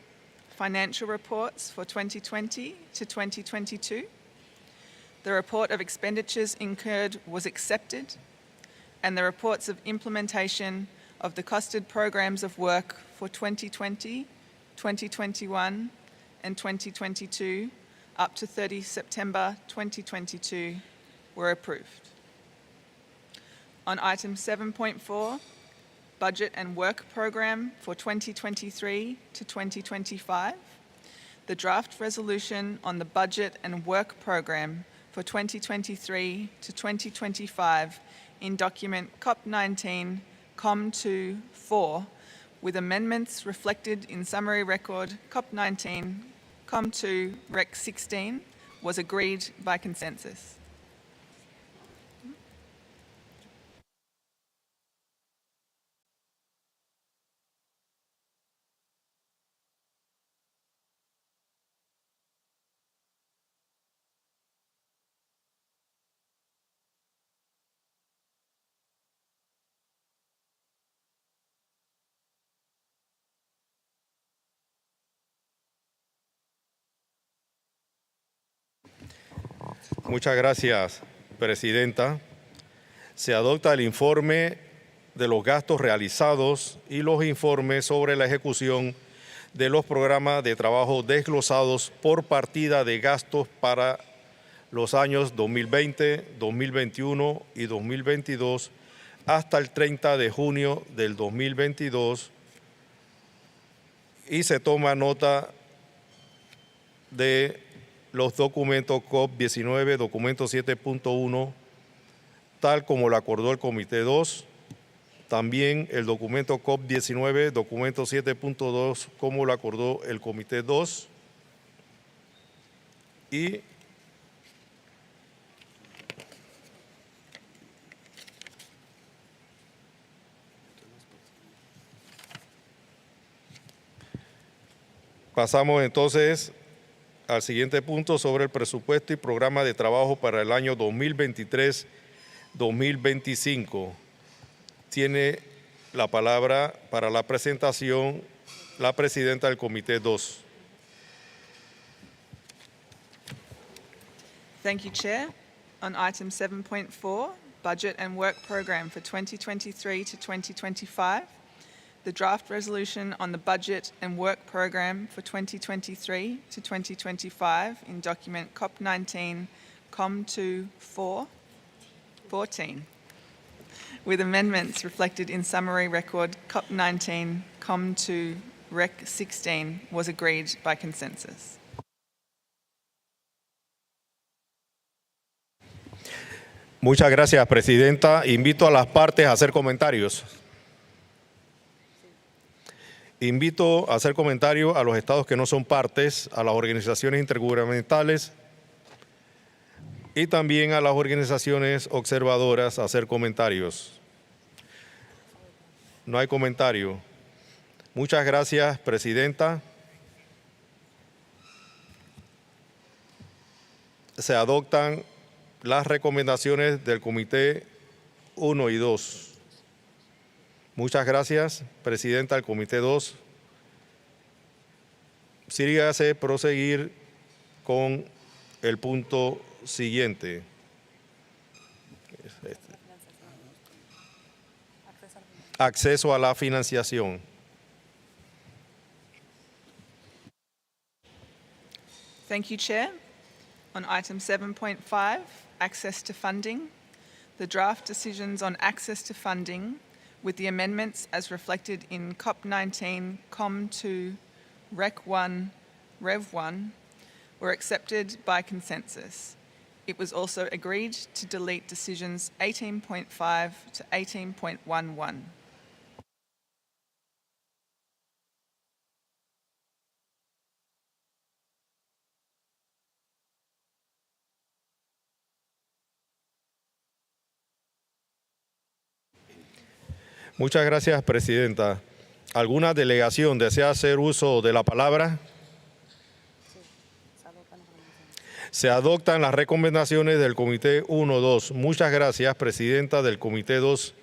[SPEAKER 14] financial reports for 2020 to 2022, the report of expenditures incurred was accepted, and the reports of implementation of the costed programs of work for 2020, 2021, and 2022 up to 30 September 2022 were approved. On item 7.4, Budget and Work Program for 2023 to 2025, the draft resolution on the Budget and Work Program for 2023 to 2025 in document COP19 COM2-4 with amendments reflected in summary record COP19 COM2 Rec 16 was agreed by consensus.
[SPEAKER 1] Muchas gracias, Presidenta. Se adopta el informe de los gastos realizados y los informes sobre la ejecución de los programas de trabajo desglosados por partida de gastos para los años 2020, 2021 y 2022 hasta el 30 de junio del 2022 y se toma nota de los documentos COP19, documento 7.1, tal como lo acordó el Comité 2, también el documento COP19, documento 7.2, como lo acordó el Comité 2, y pasamos entonces al siguiente punto sobre el presupuesto y programa de trabajo para el año 2023-2025. Tiene la palabra para la presentación la presidenta del Comité 2.
[SPEAKER 14] Thank you, Chair. On item 7.4, Budget and Work Program for 2023 to 2025, the draft resolution on the Budget and Work Program for 2023 to 2025 in document COP19 COM2-4, 14, with amendments reflected in summary record COP19 COM2 Rec 16 was agreed by consensus.
[SPEAKER 1] Muchas gracias, Presidenta. Invito a las partes a hacer comentarios. Invito a hacer comentarios a los estados que no son partes, a las organizaciones intergubernamentales y también a las organizaciones observadoras a hacer comentarios. No hay comentario. Muchas gracias, Presidenta. Se adoptan las recomendaciones del Comité 1 y 2. Muchas gracias, Presidenta del Comité 2. Sígase proseguir con el punto siguiente. Acceso a la financiación.
[SPEAKER 14] Thank you, Chair. On item 7.5, access to funding, the draft decisions on access to funding with the amendments as reflected in COP19 COM2 Rec 1 Rev 1 were accepted by consensus. It was also agreed to delete decisions 18.5 to 18.11.
[SPEAKER 1] Muchas gracias, Presidenta. ¿Alguna delegación desea hacer uso de la palabra? Se adoptan las recomendaciones del Comité 1-2. Muchas gracias, Presidenta del Comité 2.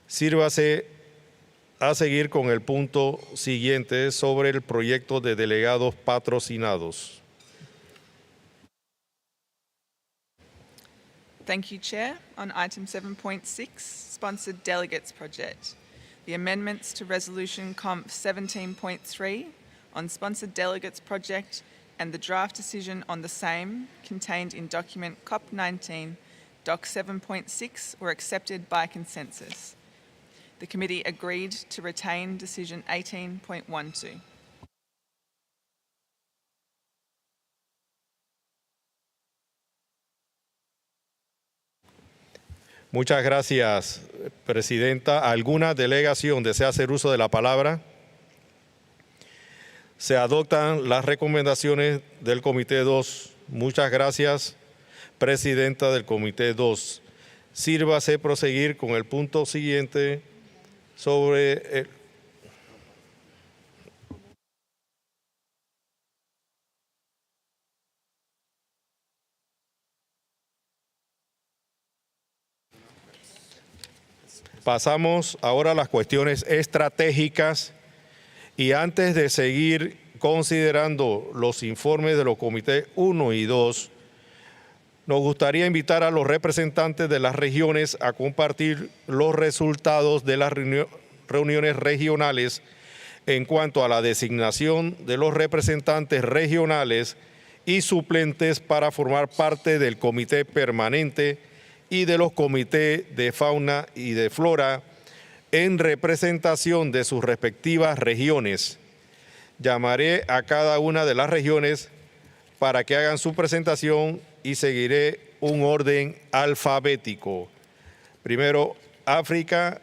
[SPEAKER 1] Sírvase a seguir con el punto siguiente sobre el proyecto de delegados patrocinados.
[SPEAKER 14] Thank you, Chair. On item 7.6, Sponsored Delegates Project, the amendments to Resolution COMP 17.3 on Sponsored Delegates Project and the draft decision on the same contained in document CoP19, Doc 7.6 were accepted by consensus. The committee agreed to retain decision 18.12.
[SPEAKER 1] Muchas gracias, Presidenta. ¿Alguna delegación desea hacer uso de la palabra? Se adoptan las recomendaciones del Comité 2. Muchas gracias, Presidenta del Comité 2. Sírvase proseguir con el punto siguiente sobre el... Pasamos ahora a las cuestiones estratégicas y antes de seguir considerando los informes de los comités 1 y 2, nos gustaría invitar a los representantes de las regiones a compartir los resultados de las reuniones regionales en cuanto a la designación de los representantes regionales y suplentes para formar parte del comité permanente y de los comités de fauna y de flora en representación de sus respectivas regiones. Llamaré a cada una de las regiones para que hagan su presentación y seguiré un orden alfabético. Primero, África.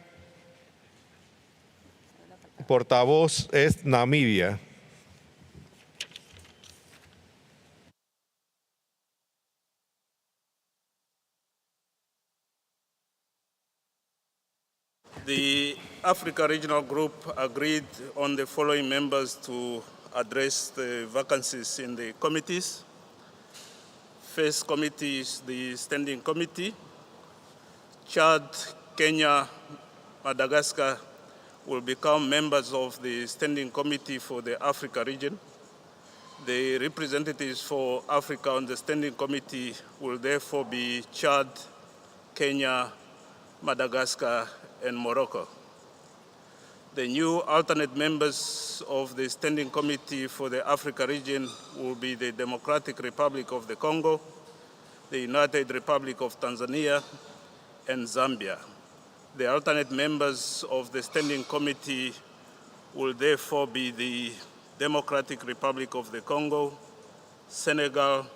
[SPEAKER 1] Portavoz es Namibia.
[SPEAKER 15] The Africa Regional Group agreed on the following members to address the vacancies in the committees. First committee is the Standing Committee. Chad, Kenya, Madagascar will become members of the Standing Committee for the Africa region. The representatives for Africa on the Standing Committee will therefore be Chad, Kenya, Madagascar, and Morocco. The new alternate members of the Standing Committee for the Africa region will be the Democratic Republic of the Congo, the United Republic of Tanzania, and Zambia. The alternate members of the Standing Committee will therefore be the Democratic Republic of the Congo, Senegal,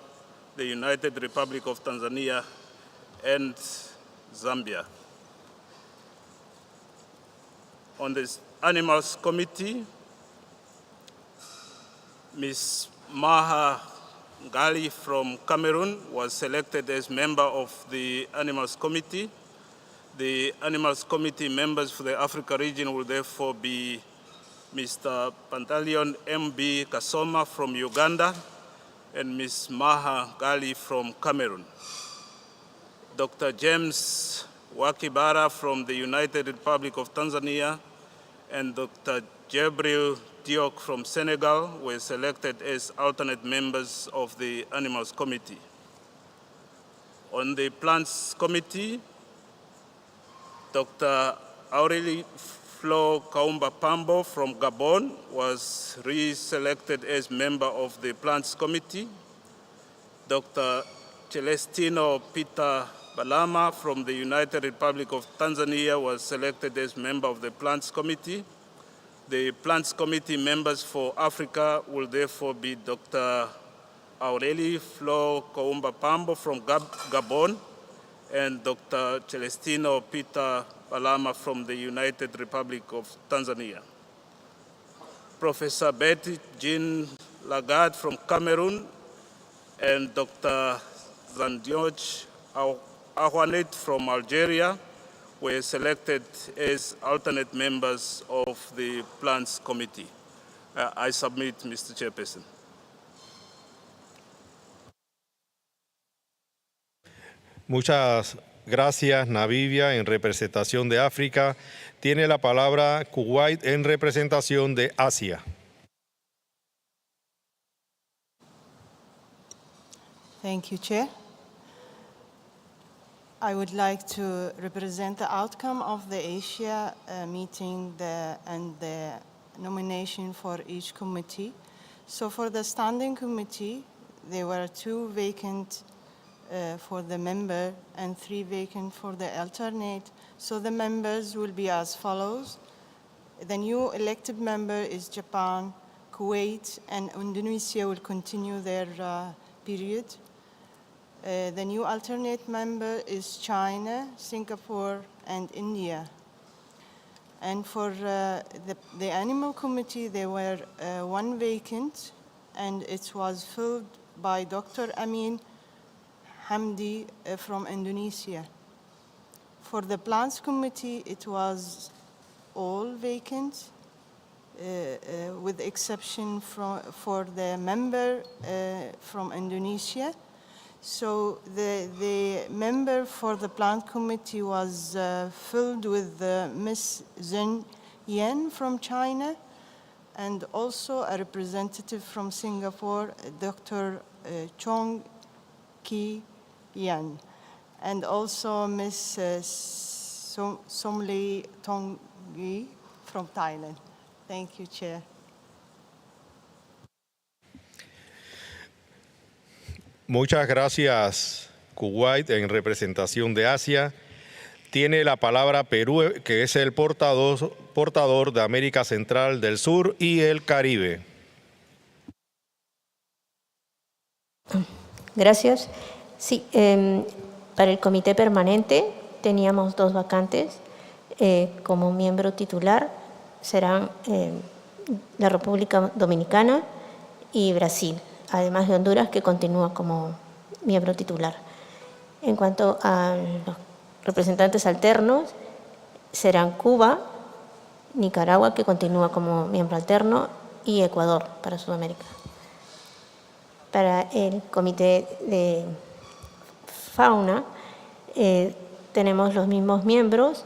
[SPEAKER 15] the United Republic of Tanzania, and Zambia. On the Animals Committee, Ms. Maha Gali from Cameroon was selected as member of the Animals Committee. The Animals Committee members for the Africa region will therefore be Mr. Pantaleon M.B. Kasoma from Uganda and Ms. Maha Gali from Cameroon. Dr. James Wakibara from the United Republic of Tanzania and Dr. Jebril Diok from Senegal were selected as alternate members of the Animals Committee. On the Plants Committee, Dr. Aurélie Flo Kaumba Pambo from Gabon was re-selected as member of the Plants Committee. Dr. Celestino Peter Balama from the United Republic of Tanzania was selected as member of the Plants Committee. The Plants Committee members for Africa will therefore be Dr. Aurélie Flo Kaumba Pambo from Gabon and Dr. Celestino Peter Balama from the United Republic of Tanzania. Professor Betty Jean Lagarde from Cameroon and Dr. Zandioj Ahwanet from Algeria were selected as alternate members of the Plants Committee. I submit, Mr. Chairperson.
[SPEAKER 1] Muchas gracias, Namibia, en representación de África. Tiene la palabra Kuwait en representación de Asia.
[SPEAKER 10] Thank you, Chair. I would like to represent the outcome of the Asia meeting and the nomination for each committee. So for the standing committee, there were 2 vacant for the member and 3 vacant for the alternate. So the members will be as follows. The new elected member is Japan, Kuwait, and Indonesia will continue their period. The new alternate member is China, Singapore, and India. And for the animal committee, there were 1 vacant, and it was filled by Dr. Amin Hamdi from Indonesia. For the plants committee, it was all vacant, with exception for the member from Indonesia. So the member for the plant committee was filled with Ms. Zhen Yan from China, and also a representative from Singapore, Dr. Chong Ki Yan, and also Ms. Somli Tongyi from Thailand. Thank you, Chair.
[SPEAKER 1] Muchas gracias, Kuwait, en representación de Asia. Tiene la palabra Perú, que es el portador de América Central, del Sur y el Caribe.
[SPEAKER 16] Gracias. Sí, para el comité permanente teníamos 2 vacantes. Como miembro titular serán la República Dominicana y Brasil, además de Honduras, que continúa como miembro titular. En cuanto a los representantes alternos, serán Cuba, Nicaragua, que continúa como miembro alterno, y Ecuador para Sudamérica. Para el comité de fauna tenemos los mismos miembros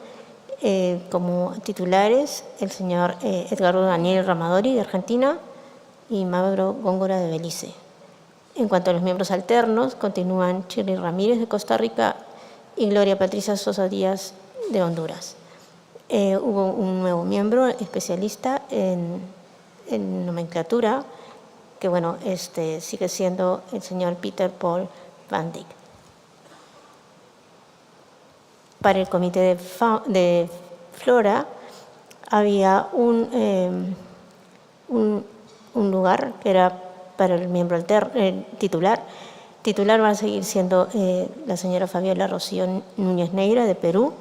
[SPEAKER 16] como titulares, el señor Edgardo Daniel Ramadori de Argentina y Mauro Góngora de Belice. En cuanto a los miembros alternos, continúan Shirley Ramírez de Costa Rica y Gloria Patricia Sosa Díaz de Honduras. Hubo un nuevo miembro especialista en nomenclatura, que bueno, sigue siendo el señor Peter Paul Van Dijk. Para el comité de flora había un lugar que era para el miembro titular. Titular va a seguir siendo la señora Fabiola Rocío Núñez Neira de Perú,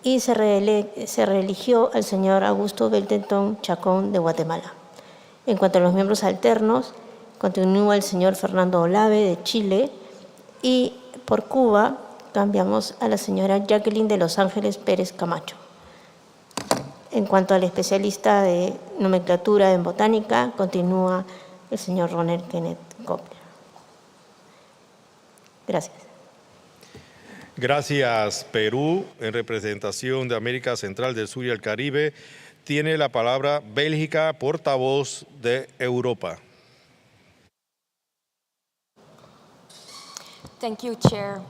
[SPEAKER 16] y se reeligió al señor Augusto Beltetón Chacón de Guatemala. En cuanto a los miembros alternos, continúa el señor Fernando Olave de Chile, y por Cuba cambiamos a la señora Jacqueline de Los Ángeles Pérez Camacho. En cuanto al especialista de nomenclatura en botánica, continúa el señor Ronald Kenneth Kopner. Gracias.
[SPEAKER 1] Gracias, Perú, en representación de América Central, del Sur y el Caribe. Tiene la palabra Bélgica, portavoz de Europa.
[SPEAKER 13] Thank you, Chair.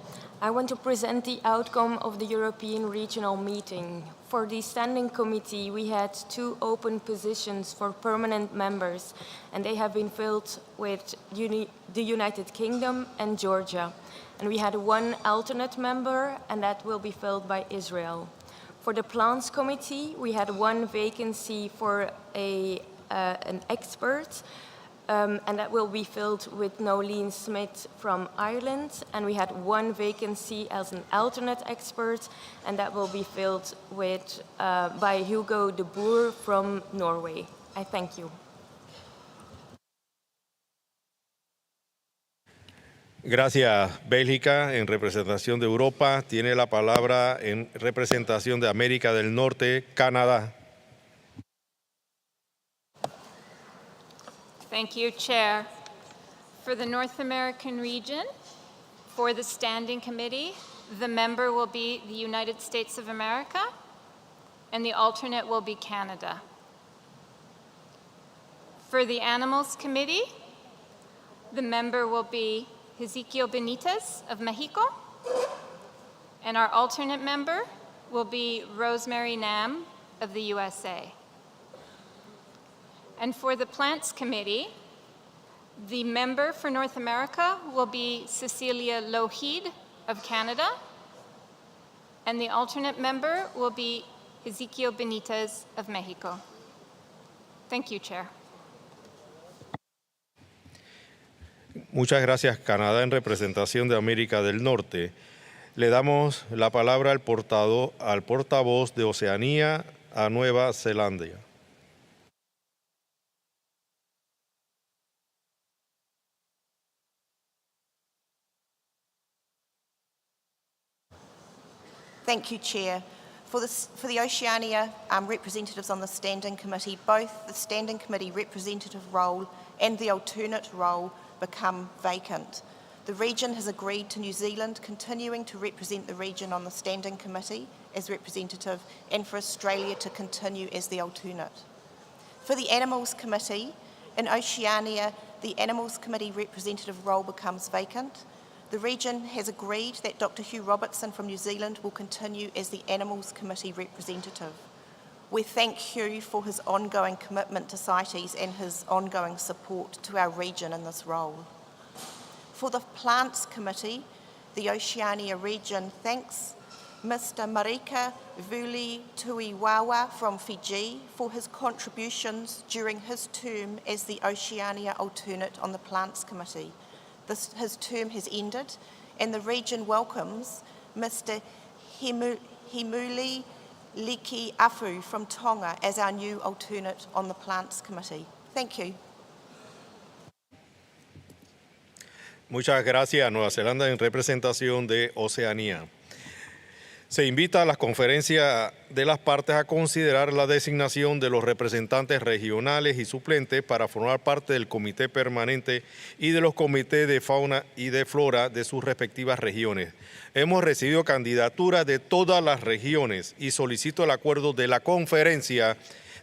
[SPEAKER 13] I want to present the outcome of the European Regional Meeting. For the Standing Committee, we had 2 open positions for permanent members, and they have been filled with the United Kingdom and Georgia. And we had 1 alternate member, and that will be filled by Israel. For the Plants Committee, we had 1 vacancy for an expert, and that will be filled with Nolene Smith from Ireland. And we had 1 vacancy as an alternate expert, and that will be filled with, by Hugo de Boer from Norway. I thank you.
[SPEAKER 1] Gracias, Bélgica, en representación de Europa. Tiene la palabra en representación de América del Norte, Canadá.
[SPEAKER 4] Thank you, Chair. For the North American region, for the Standing Committee, the member will be the United States of America, and the alternate will be Canada. For the Animals Committee, the member will be Ezequiel Benitez of Mexico, and our alternate member will be Rosemary Nam of the USA. And for the Plants Committee, the member for North America will be Cecilia Lougheed of Canada, and the alternate member will be Ezequiel Benitez of Mexico. Thank you, Chair.
[SPEAKER 1] Muchas gracias, Canadá, en representación de América del Norte. Le damos la palabra al portavoz de Oceanía a Nueva Zelanda.
[SPEAKER 17] Thank you, Chair. For the Oceania representatives on the Standing Committee, both the Standing Committee representative role and the alternate role become vacant. The region has agreed to New Zealand continuing to represent the region on the Standing Committee as representative, and for Australia to continue as the alternate. For the Animals Committee, in Oceania, the Animals Committee representative role becomes vacant. The region has agreed that Dr. Hugh Robertson from New Zealand will continue as the Animals Committee representative. We thank Hugh for his ongoing commitment to CITES and his ongoing support to our region in this role. For the Plants Committee, the Oceania region thanks Mr. Marika Vuli Tuiwawa from Fiji for his contributions during his term as the Oceania alternate on the Plants Committee. His term has ended, and the region welcomes Mr. Himuli Liki Afu from Tonga as our new alternate on the Plants Committee. Thank you.
[SPEAKER 1] Muchas gracias, Nueva Zelanda, en representación de Oceanía. Se invita a las conferencias de las partes a considerar la designación de los representantes regionales y suplentes para formar parte del comité permanente y de los comités de fauna y de flora de sus respectivas regiones. Hemos recibido candidaturas de todas las regiones y solicito el acuerdo de la conferencia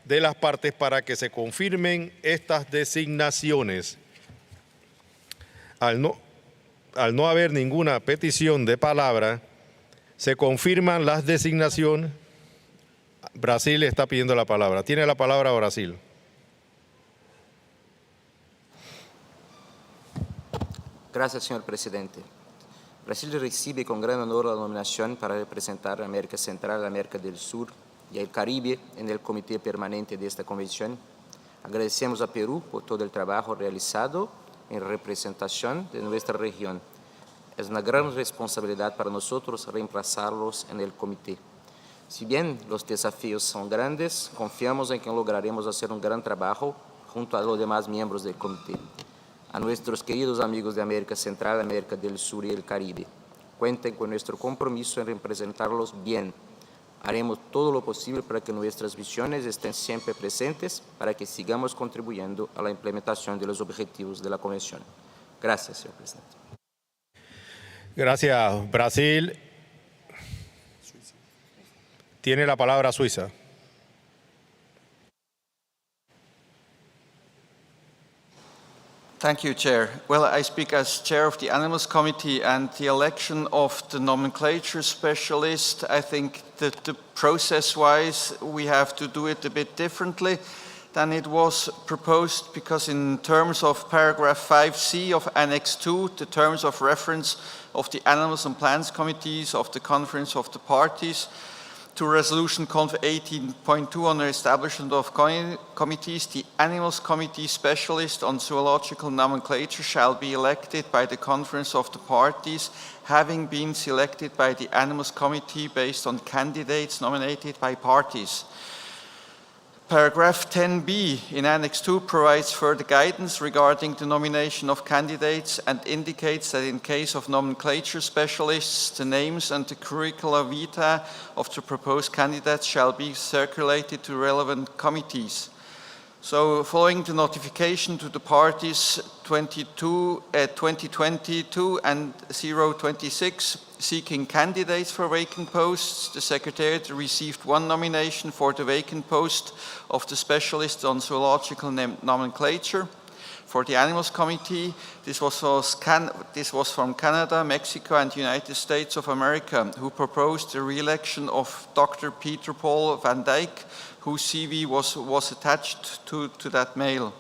[SPEAKER 1] de las partes para que se confirmen estas designaciones. Al no haber ninguna petición de palabra, se confirman las designaciones. Brasil está pidiendo la palabra. Tiene la palabra Brasil.
[SPEAKER 18] Gracias, señor presidente. Brasil recibe con gran honor la nominación para representar a América Central, América del Sur y el Caribe en el comité permanente de esta convención. Agradecemos a Perú por todo el trabajo realizado en representación de nuestra región. Es una gran responsabilidad para nosotros reemplazarlos en el comité. Si bien los desafíos son grandes, confiamos en que lograremos hacer un gran trabajo junto a los demás miembros del comité. A nuestros queridos amigos de América Central, América del Sur y el Caribe, cuenten con nuestro compromiso en representarlos bien. Haremos todo lo posible para que nuestras visiones estén siempre presentes, para que sigamos contribuyendo a la implementación de los objetivos de la Convención. Gracias, señor presidente.
[SPEAKER 1] Gracias, Brasil. Tiene la palabra Suiza.
[SPEAKER 7] Thank you, Chair. Well, I speak as Chair of the Animals Committee, and the election of the nomenclature specialist, I think that the process-wise we have to do it a bit differently than it was proposed, because in terms of paragraph 5C of Annex 2, the terms of reference of the Animals and Plants Committees of the Conference of the Parties, to Resolution Conf 18.2 on the establishment of committees, the Animals Committee Specialist on Zoological Nomenclature shall be elected by the Conference of the Parties, having been selected by the Animals Committee based on candidates nominated by parties. Paragraph 10b in Annex 2 provides further guidance regarding the nomination of candidates and indicates that in case of nomenclature specialists, the names and the curricula vitae of the proposed candidates shall be circulated to relevant committees. So following the notification to the parties 2022 and 026 seeking candidates for vacant posts, the Secretariat received one nomination for the vacant post of the Specialist on Zoological Nomenclature. For the Animals Committee, this was from Canada, Mexico, and United States of America, who proposed the re-election of Dr. Peter Paul Van Dyke, whose CV was attached to that mail.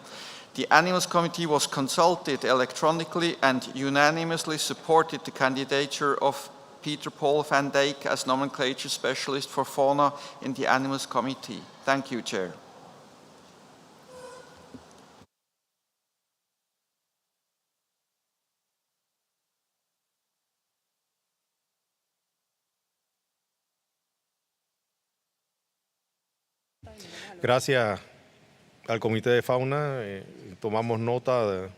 [SPEAKER 7] The Animals Committee was consulted electronically and unanimously supported the candidature of Peter Paul Van Dyke as nomenclature specialist for fauna in the Animals Committee. Thank you, Chair.
[SPEAKER 1] Gracias al Comité de Fauna, tomamos nota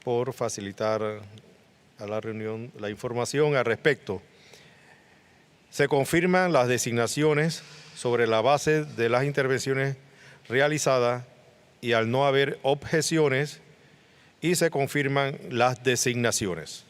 [SPEAKER 1] por facilitar a la reunión la información al respecto. Se confirman las designaciones sobre la base de las intervenciones realizadas y al no haber objeciones, y se confirman las designaciones.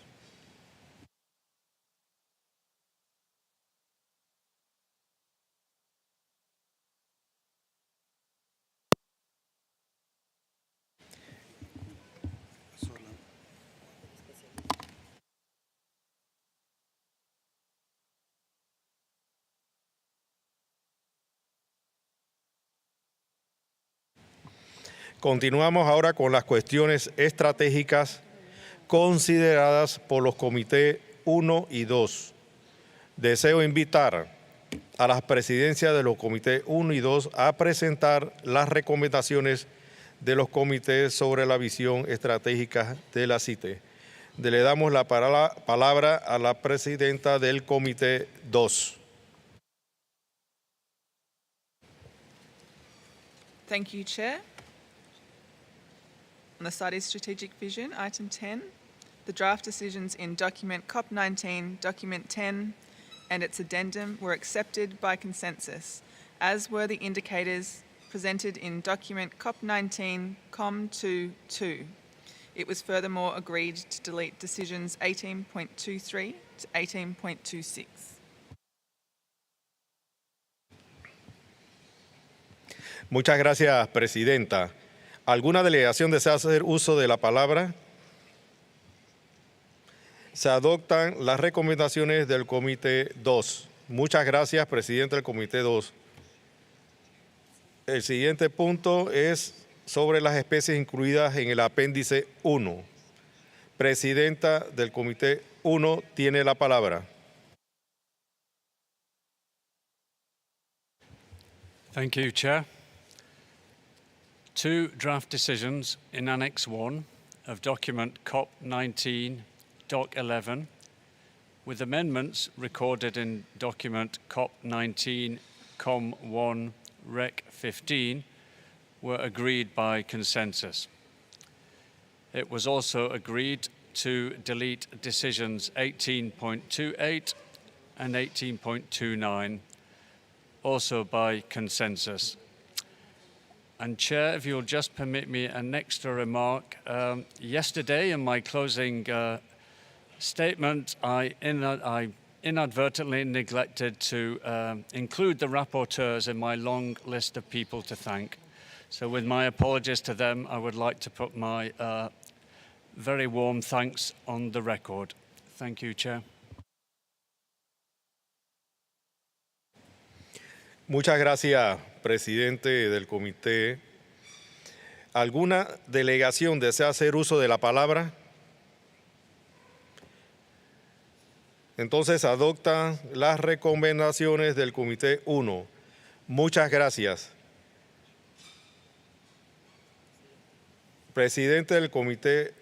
[SPEAKER 1] Continuamos ahora con las cuestiones estratégicas consideradas por los comités 1 y 2. Deseo invitar a las presidencias de los comités 1 y 2 a presentar las recomendaciones de los comités sobre la visión estratégica de la CITES. Le damos la palabra a la presidenta del comité 2.
[SPEAKER 14] Thank you, Chair. On the CITES Strategic Vision, Item 10, the draft decisions in Document CoP19, Document 10, and its addendum were accepted by consensus, as were the indicators presented in Document CoP19, COM22. It was furthermore agreed to delete decisions 18.23 to 18.26.
[SPEAKER 1] Muchas gracias, Presidenta. ¿Alguna delegación desea hacer uso de la palabra? Se adoptan las recomendaciones del Comité 2. Muchas gracias, Presidente del Comité 2. El siguiente punto es sobre las especies incluidas en el apéndice 1. Presidenta del Comité 1 tiene la palabra.
[SPEAKER 19] Thank you, Chair. 2 draft decisions in Annex 1 of document COP19, Doc 11, with amendments recorded in document COP19, COM1, Rec 15, were agreed by consensus. It was also agreed to delete decisions 18.28 and 18.29, also by consensus. And Chair, if you'll just permit me an extra remark. Yesterday in my closing statement, I inadvertently neglected to include the rapporteurs in my long list of people to thank. So with my apologies to them, I would like to put my very warm thanks on the record. Thank you, Chair.
[SPEAKER 1] Muchas gracias, Presidente del Comité. ¿Alguna delegación desea hacer uso de la palabra? Entonces adopta las recomendaciones del Comité 1. Muchas gracias. Presidente del Comité,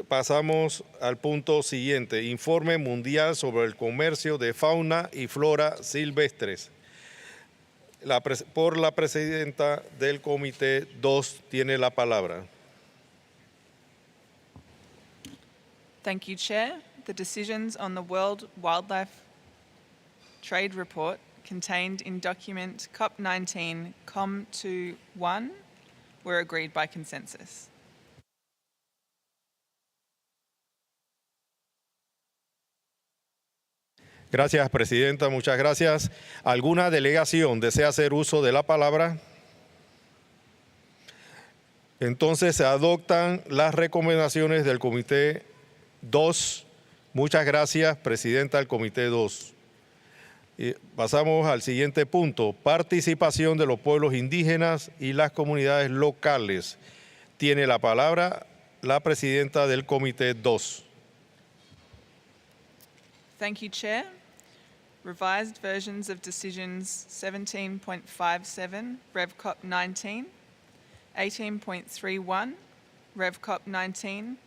[SPEAKER 1] pasamos al punto siguiente. Informe mundial sobre el comercio de fauna y flora silvestres. Por la presidenta del Comité 2 tiene la palabra.
[SPEAKER 14] Thank you, Chair. The decisions on the World Wildlife Trade Report contained in document COP19 COM21 were agreed by consensus.
[SPEAKER 1] Gracias, Presidenta. Muchas gracias. ¿Alguna delegación desea hacer uso de la palabra? Entonces se adoptan las recomendaciones del Comité 2. Muchas gracias, Presidenta del Comité 2. Y pasamos al siguiente punto. Participación de los pueblos indígenas y las comunidades locales. Tiene la palabra la Presidenta del Comité 2.
[SPEAKER 14] Thank you, Chair. Revised versions of decisions 17.57, Rev COP 19, 18.31, Rev COP 19,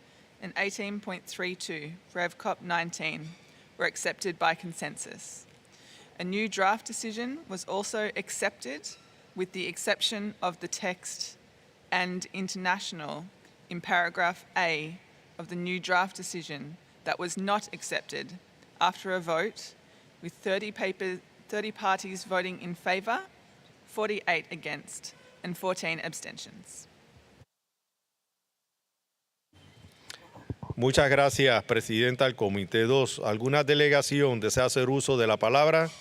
[SPEAKER 14] and 18.32, Rev COP 19, were accepted by consensus. A new draft decision was also accepted with the exception of the text "and international" in paragraph A of the new draft decision that was not accepted after a vote with 30 parties voting in favour, 48 against, and 14 abstentions.
[SPEAKER 1] Muchas gracias, Presidenta del Comité 2. ¿Alguna delegación desea hacer uso de la palabra?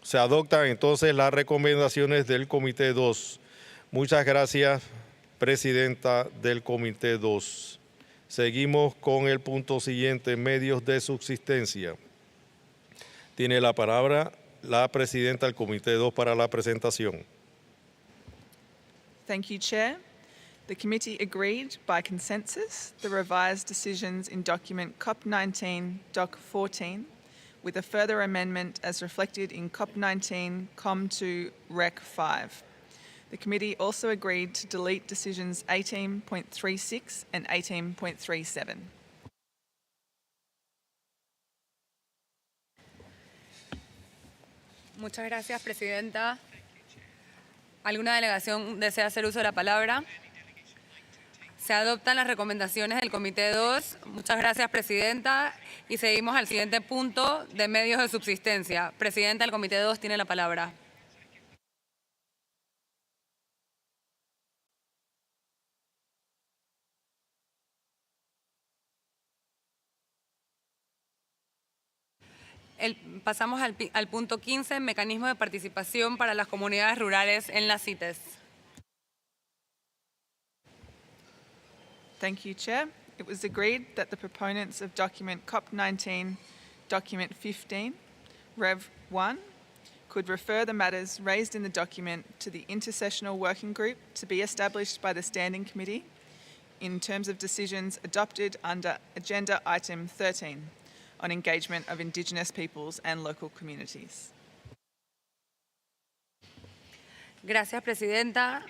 [SPEAKER 1] Se adoptan entonces las recomendaciones del Comité 2. Muchas gracias, Presidenta del Comité 2. Seguimos con el punto siguiente, medios de subsistencia. Tiene la palabra la Presidenta del Comité 2 para la presentación.
[SPEAKER 14] Thank you, Chair. The committee agreed by consensus the revised decisions in document COP19 Doc 14 with a further amendment as reflected in COP19 COM2 Rec 5. The committee also agreed to delete decisions 18.36 and 18.37.
[SPEAKER 20] Muchas gracias, Presidenta. ¿Alguna delegación desea hacer uso de la palabra? Se adoptan las recomendaciones del Comité 2. Muchas gracias, Presidenta. Y seguimos al siguiente punto de medios de subsistencia. Presidenta del Comité 2 tiene la palabra. Pasamos al punto 15, mecanismo de participación para las comunidades rurales en las CITES.
[SPEAKER 14] Thank you, Chair. It was agreed that the proponents of document COP19, document 15, Rev 1, could refer the matters raised in the document to the intersessional working group to be established by the Standing Committee in terms of decisions adopted under Agenda Item 13 on engagement of Indigenous peoples and local communities.
[SPEAKER 20] Gracias, Presidenta.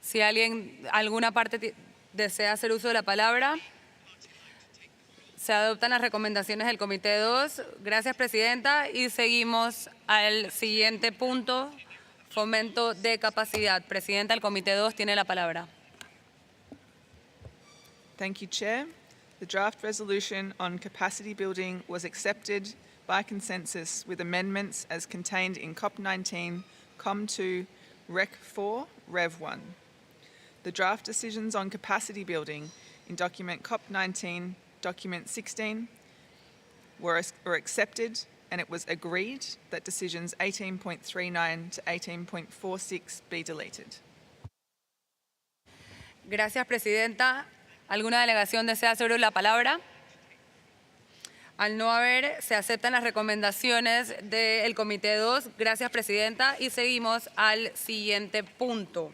[SPEAKER 20] Si alguna parte desea hacer uso de la palabra, se adoptan las recomendaciones del Comité 2. Gracias, Presidenta. Y seguimos al siguiente punto, fomento de capacidad. Presidenta del Comité 2 tiene la palabra.
[SPEAKER 14] Thank you, Chair. The draft resolution on capacity building was accepted by consensus with amendments as contained in COP19 COM2 Rec 4 Rev 1. The draft decisions on capacity building in document COP19 document 16 were accepted, and it was agreed that decisions 18.39 to 18.46 be deleted.
[SPEAKER 20] Gracias, Presidenta. ¿Alguna delegación desea hacer la palabra? Al no haber, se aceptan las recomendaciones del Comité 2. Gracias, Presidenta. Y seguimos al siguiente punto.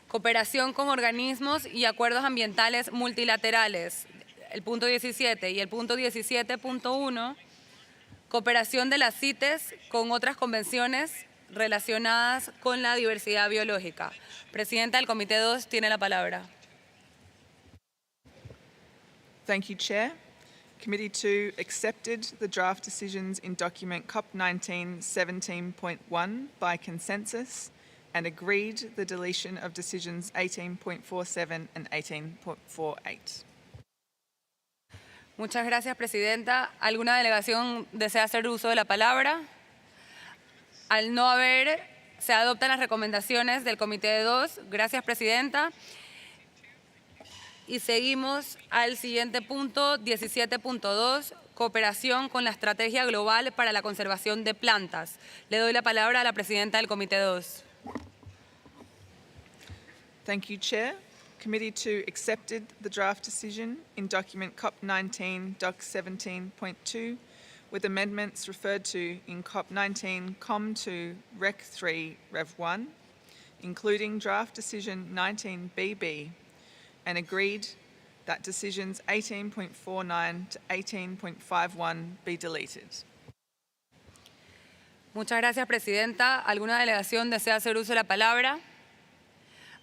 [SPEAKER 20] Cooperación con organismos y acuerdos ambientales multilaterales. El punto 17 y el punto 17.1. Cooperación de las CITES con otras convenciones relacionadas con la diversidad biológica. Presidenta del Comité 2 tiene la palabra.
[SPEAKER 14] Thank you, Chair. Committee 2 accepted the draft decisions in document COP19 17.1 by consensus and agreed the deletion of decisions 18.47 and 18.48.
[SPEAKER 20] Muchas gracias, Presidenta. ¿Alguna delegación desea hacer uso de la palabra? Al no haber, se adoptan las recomendaciones del Comité de 2. Gracias, Presidenta. Y seguimos al siguiente punto, 17.2, cooperación con la Estrategia Global para la Conservación de Plantas. Le doy la palabra a la Presidenta del Comité 2.
[SPEAKER 14] Thank you, Chair. Committee 2 accepted the draft decision in document CoP19 Doc 17.2 with amendments referred to in CoP19 COM2 Rec 3 Rev 1, including draft decision 19BB, and agreed that decisions 18.49 to 18.51 be deleted.
[SPEAKER 20] Muchas gracias, Presidenta. ¿Alguna delegación desea hacer uso de la palabra?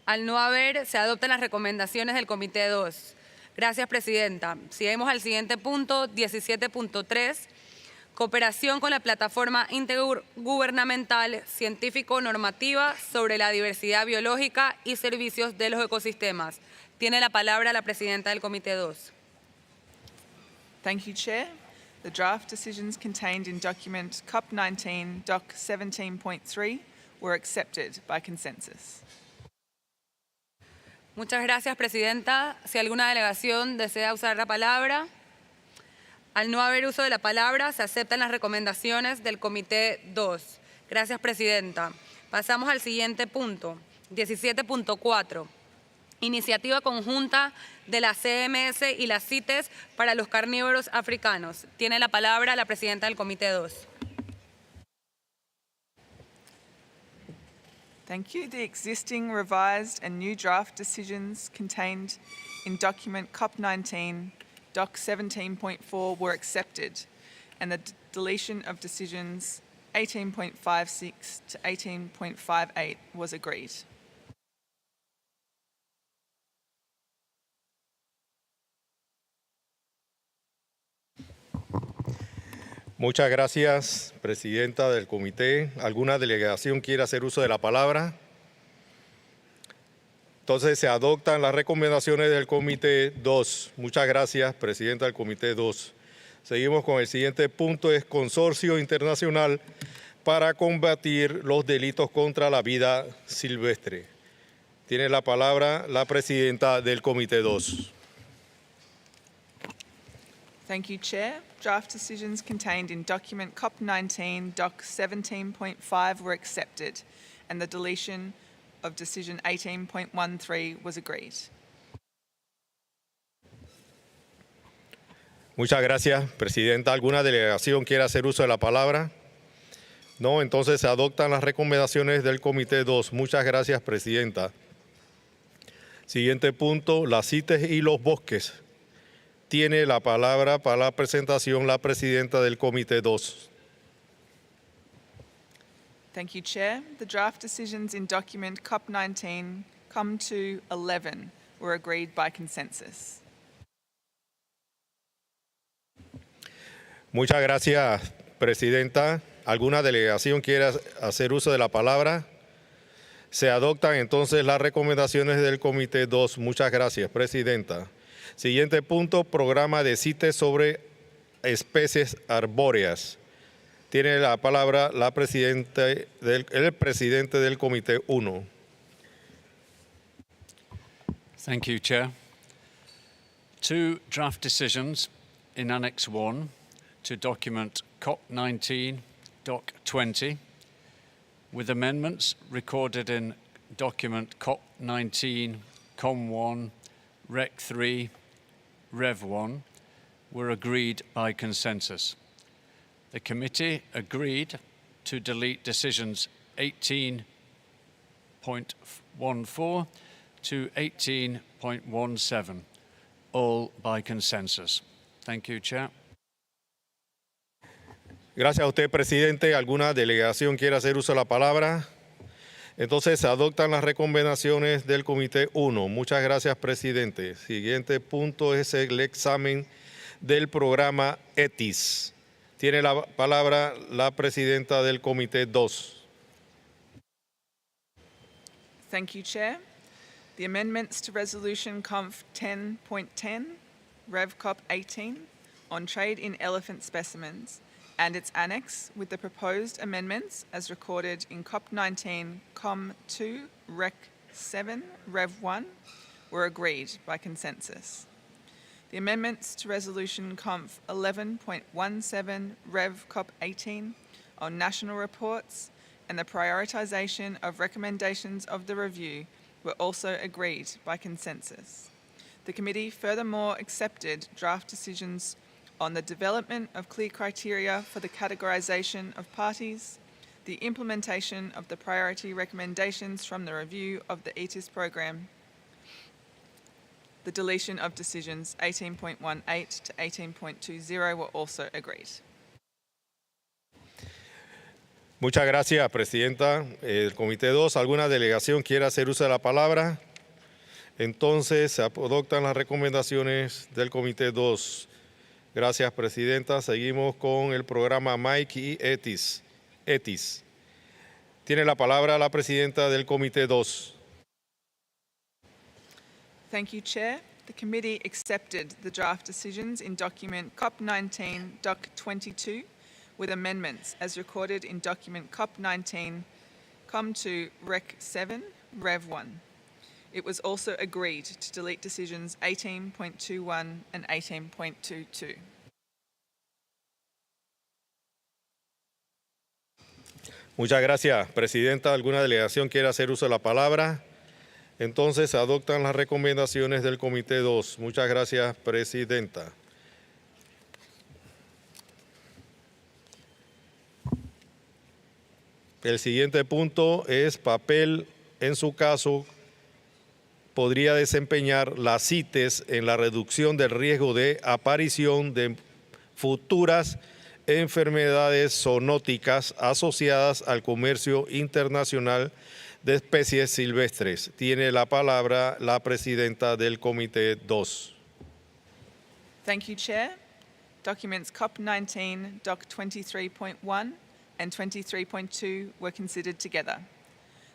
[SPEAKER 20] Al no haber, se adoptan las recomendaciones del Comité 2. Gracias, Presidenta. Seguimos al siguiente punto, 17.3, cooperación con la Plataforma Intergubernamental Científico-Normativa sobre la Diversidad Biológica y Servicios de los Ecosistemas. Tiene la palabra la Presidenta del Comité 2.
[SPEAKER 14] Thank you, Chair. The draft decisions contained in document CoP19 Doc 17.3 were accepted by consensus.
[SPEAKER 20] Muchas gracias, Presidenta. Si alguna delegación desea usar la palabra. Al no haber uso de la palabra, se aceptan las recomendaciones del Comité 2. Gracias, Presidenta. Pasamos al siguiente punto, 17.4. Iniciativa conjunta de la CMS y las CITES para los carnívoros africanos. Tiene la palabra la Presidenta del Comité 2.
[SPEAKER 14] Thank you. The existing, revised and new draft decisions contained in document CoP19 Doc 17.4 were accepted, and the deletion of decisions 18.56 to 18.58 was agreed.
[SPEAKER 1] Muchas gracias, Presidenta del Comité. ¿Alguna delegación quiere hacer uso de la palabra? Entonces se adoptan las recomendaciones del Comité 2. Muchas gracias, Presidenta del Comité 2. Seguimos con el siguiente punto, es Consorcio Internacional para combatir los delitos contra la vida silvestre. Tiene la palabra la Presidenta del Comité 2.
[SPEAKER 14] Thank you, Chair. Draft decisions contained in document CoP19 Doc 17.5 were accepted, and the deletion of decision 18.13 was agreed.
[SPEAKER 1] Muchas gracias, Presidenta. ¿Alguna delegación quiere hacer uso de la palabra? No, entonces se adoptan las recomendaciones del Comité 2. Muchas gracias, Presidenta. Siguiente punto, las CITES y los bosques. Tiene la palabra para la presentación la Presidenta del Comité 2.
[SPEAKER 14] Thank you, Chair. The draft decisions in document CoP19 COM2 11 were agreed by consensus.
[SPEAKER 1] Muchas gracias, Presidenta. ¿Alguna delegación quiere hacer uso de la palabra? Se adoptan entonces las recomendaciones del Comité 2. Muchas gracias, Presidenta. Siguiente punto, programa de CITES sobre especies arbóreas. Tiene la palabra el presidente del Comité 1.
[SPEAKER 19] Thank you, Chair. 2 draft decisions in Annex 1 to document CoP19 Doc 20 with amendments recorded in document CoP19 COM1 Rec 3 Rev 1 were agreed by consensus. The committee agreed to delete decisions 18.14 to 18.17, all by consensus. Thank you, Chair.
[SPEAKER 1] Gracias a usted, Presidente. ¿Alguna delegación quiere hacer uso de la palabra? Entonces se adoptan las recomendaciones del Comité 1. Muchas gracias, Presidente. Siguiente punto es el examen del programa CITES. Tiene la palabra la Presidenta del Comité 2.
[SPEAKER 14] Thank you, Chair. The amendments to Resolution Conf 10.10, Rev COP 18, on trade in elephant specimens and its annex with the proposed amendments as recorded in COP19 COM2 Rec 7 Rev 1 were agreed by consensus. The amendments to Resolution Conf 11.17 Rev COP18 on national reports and the prioritisation of recommendations of the review were also agreed by consensus. The committee furthermore accepted draft decisions on the development of clear criteria for the categorisation of parties, the implementation of the priority recommendations from the review of the CITES program, the deletion of decisions 18.18 to 18.20 were also agreed.
[SPEAKER 1] Muchas gracias, Presidenta. El Comité 2, ¿alguna delegación quiere hacer uso de la palabra? Entonces, se adoptan las recomendaciones del Comité 2. Gracias, Presidenta. Seguimos con el programa MIC y CITES. Tiene la palabra la Presidenta del Comité 2.
[SPEAKER 14] Thank you, Chair. The committee accepted the draft decisions in document COP19 Doc 22 with amendments as recorded in document COP19 COM2 Rec 7 Rev 1. It was also agreed to delete decisions 18.21 and 18.22.
[SPEAKER 1] Muchas gracias, Presidenta. ¿Alguna delegación quiere hacer uso de la palabra? Entonces, se adoptan las recomendaciones del Comité 2. Muchas gracias, Presidenta. El siguiente punto es papel, en su caso, podría desempeñar las CITES en la reducción del riesgo de aparición de futuras enfermedades zoonóticas asociadas al comercio internacional de especies silvestres. Tiene la palabra la Presidenta del Comité 2.
[SPEAKER 14] Thank you, Chair. Documents COP19 Doc 23.1 and 23.2 were considered together.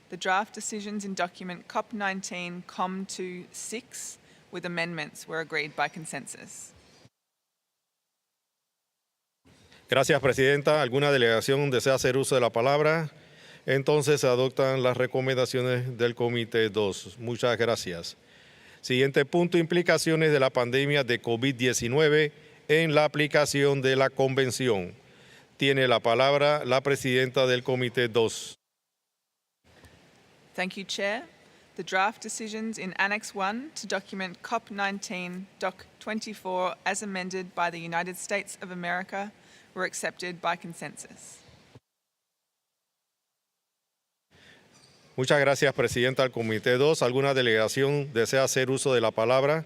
[SPEAKER 14] The draft decisions in document COP19 COM2 6 with amendments were agreed by consensus.
[SPEAKER 1] Gracias, Presidenta. ¿Alguna delegación desea hacer uso de la palabra? Entonces se adoptan las recomendaciones del Comité 2. Muchas gracias. Siguiente punto, implicaciones de la pandemia de COVID-19 en la aplicación de la Convención. Tiene la palabra la Presidenta del Comité 2.
[SPEAKER 14] Thank you, Chair. The draft decisions in Annex 1 to document COP19 Doc 24 as amended by the United States of America were accepted by consensus.
[SPEAKER 1] Muchas gracias, Presidenta del Comité 2. ¿Alguna delegación desea hacer uso de la palabra?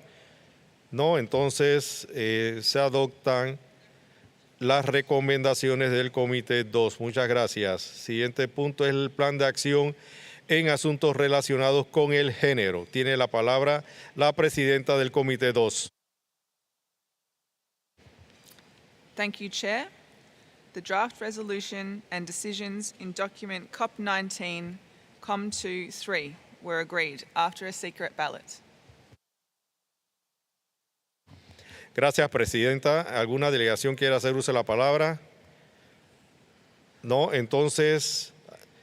[SPEAKER 1] No, entonces se adoptan las recomendaciones del Comité 2. Muchas gracias. Siguiente punto es el plan de acción en asuntos relacionados con el género. Tiene la palabra la Presidenta del Comité 2.
[SPEAKER 14] Thank you, Chair. The draft resolution and decisions in document COP19 COM2 3 were agreed after a secret ballot.
[SPEAKER 1] Gracias, Presidenta. ¿Alguna delegación quiere hacer uso de la palabra? No, entonces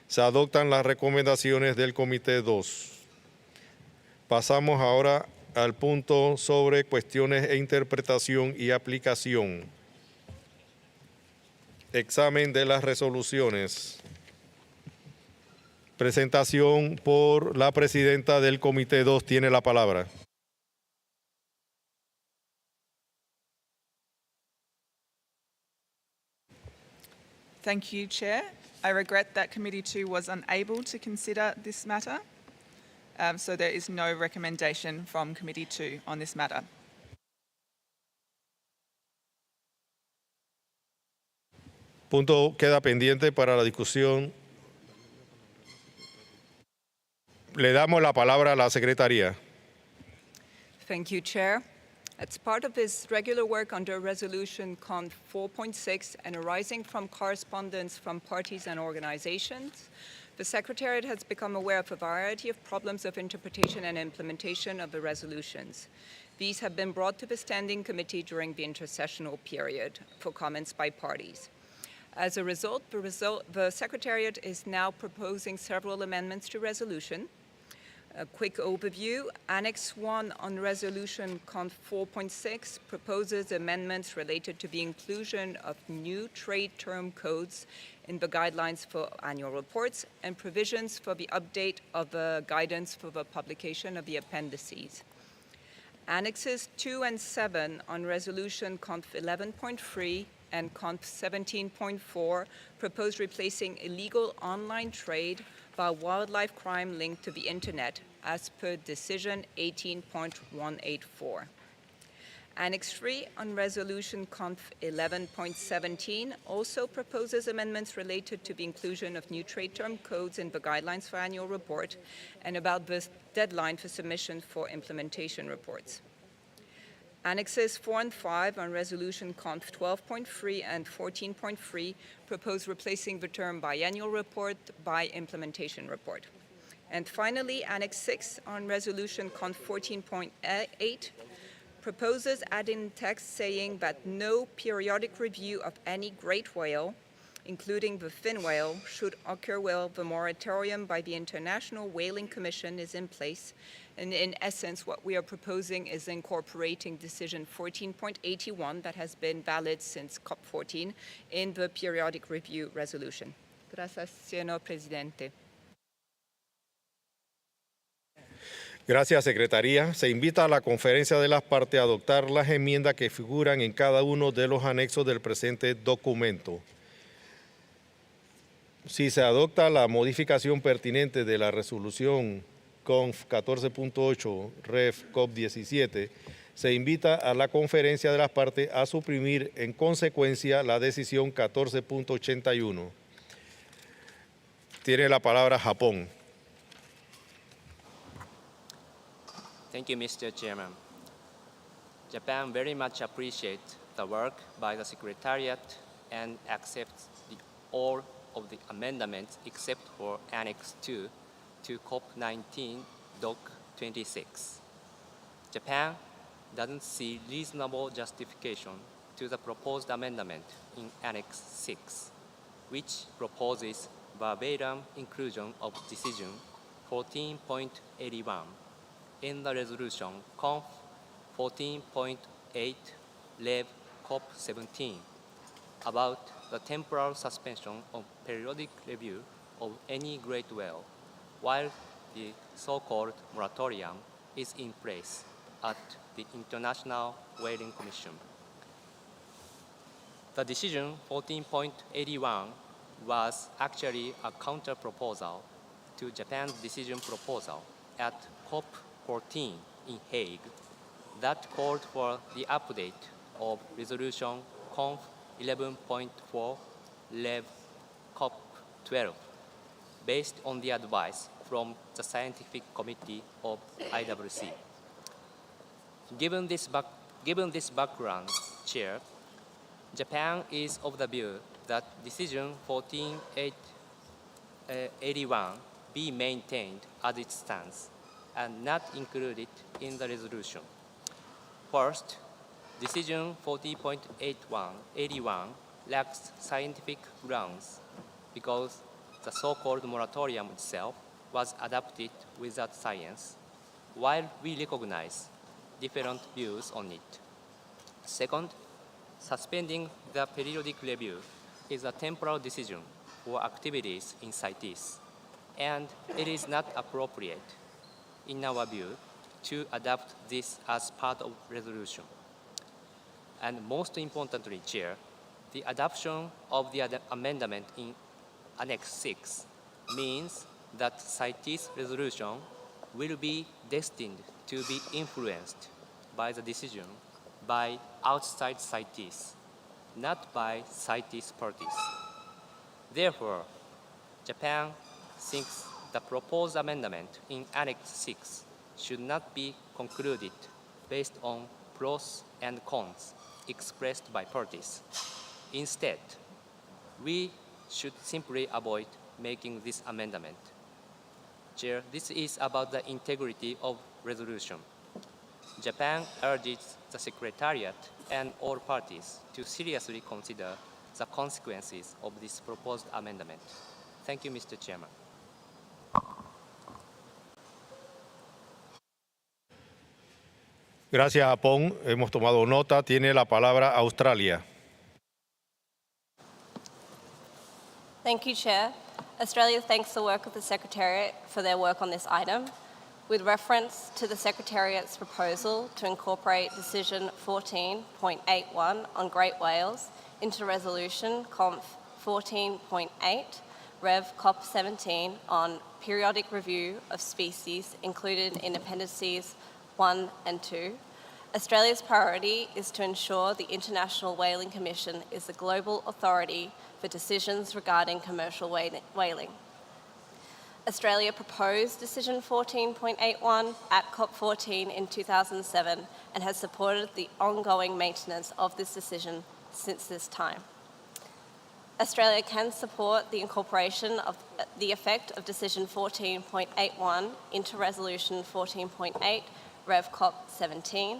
[SPEAKER 1] se adoptan las recomendaciones del Comité 2. Pasamos ahora al punto sobre cuestiones e interpretación y aplicación. Examen de las resoluciones. Presentación por la Presidenta del Comité 2. Tiene la palabra.
[SPEAKER 14] Thank you, Chair. I regret that Committee 2 was unable to consider this matter, so there is no recommendation from Committee 2 on this matter.
[SPEAKER 1] Punto queda pendiente para la discusión. Le damos la palabra a la Secretaría.
[SPEAKER 21] Thank you, Chair. As part of his regular work under Resolution CON 4.6 and arising from correspondence from parties and organizations, The Secretariat has become aware of a variety of problems of interpretation and implementation of the resolutions. These have been brought to the Standing Committee during the intersessional period for comments by parties. As a result, the Secretariat is now proposing several amendments to resolution. A quick overview, Annex 1 on Resolution Conf 4.6 proposes amendments related to the inclusion of new trade term codes in the guidelines for annual reports and provisions for the update of the guidance for the publication of the appendices. Annexes 2 and 7 on Resolution Conf 11.3 and Conf 17.4 propose replacing illegal online trade by wildlife crime linked to the Internet as per Decision 18.184. Annex 3 on Resolution Conf 11.17 also proposes amendments related to the inclusion of new trade term codes in the guidelines for annual report and about the deadline for submission for implementation reports. Annexes 4 and 5 on Resolution Conf 12.3 and 14.3 propose replacing the term biannual report by implementation report. And finally, Annex 6 on Resolution Conf 14.8 proposes adding text saying that no periodic review of any great whale, including the fin whale, should occur while the moratorium by the International Whaling Commission is in place. And in essence, what we are proposing is incorporating Decision 14.81 that has been valid since COP14 in the periodic review resolution. Gracias, señor presidente.
[SPEAKER 1] Gracias, Secretaría. Se invita a la conferencia de las partes a adoptar las enmiendas que figuran en cada uno de los anexos del presente documento. Si se adopta la modificación pertinente de la resolución Conf 14.8 Ref COP17, se invita a la conferencia de las partes a suprimir en consecuencia la decisión 14.81. Tiene la palabra Japón.
[SPEAKER 2] Thank you, Mr. Chairman. Japan very much appreciates the work by the Secretariat and accepts all of the amendments except for Annex 2 to COP19 Doc 26. Japan doesn't see reasonable justification to the proposed amendment in Annex 6, which proposes verbatim inclusion of Decision 14.81 in the resolution Conf 14.8 Rev COP17 about the temporal suspension of periodic review of any great whale while the so-called moratorium is in place at the International Whaling Commission. The decision 14.81 was actually a counter-proposal to Japan's decision proposal at COP14 in Hague that called for the update of resolution Conf 11.4 Rev COP12 based on the advice from the Scientific Committee of IWC. Given this background, Chair, Japan is of the view that Decision 14.81 be maintained as it stands and not included in the resolution. First, Decision 40.81 lacks scientific grounds because the so-called moratorium itself was adopted without science, while we recognize different views on it. Second, suspending the periodic review is a temporal decision for activities in CITES, and it is not appropriate, in our view, to adopt this as part of resolution. And most importantly, Chair, the adoption of the amendment in Annex 6 means that CITES resolution will be destined to be influenced by the decision by outside CITES, not by CITES parties. Therefore, Japan thinks the proposed amendment in Annex 6 should not be concluded based on pros and cons expressed by parties. Instead, we should simply avoid making this amendment. Chair, this is about the integrity of resolution. Japan urges the Secretariat and all parties to seriously consider the consequences of this proposed amendment. Thank you, Mr. Chairman.
[SPEAKER 1] Gracias, Japón. Hemos tomado nota. Tiene la palabra Australia.
[SPEAKER 6] Thank you, Chair. Australia thanks the work of the Secretariat for their work on this item. With reference to the Secretariat's proposal to incorporate Decision 14.81 on Great Whales into Resolution Conf 14.8, Rev CoP19 on periodic review of species included in Appendices 1 and 2, Australia's priority is to ensure the International Whaling Commission is the global authority for decisions regarding commercial whaling. Australia proposed Decision 14.81 at COP14 in 2007 and has supported the ongoing maintenance of this decision since this time. Australia can support the incorporation of the effect of Decision 14.81 into Resolution 14.8 Rev CoP17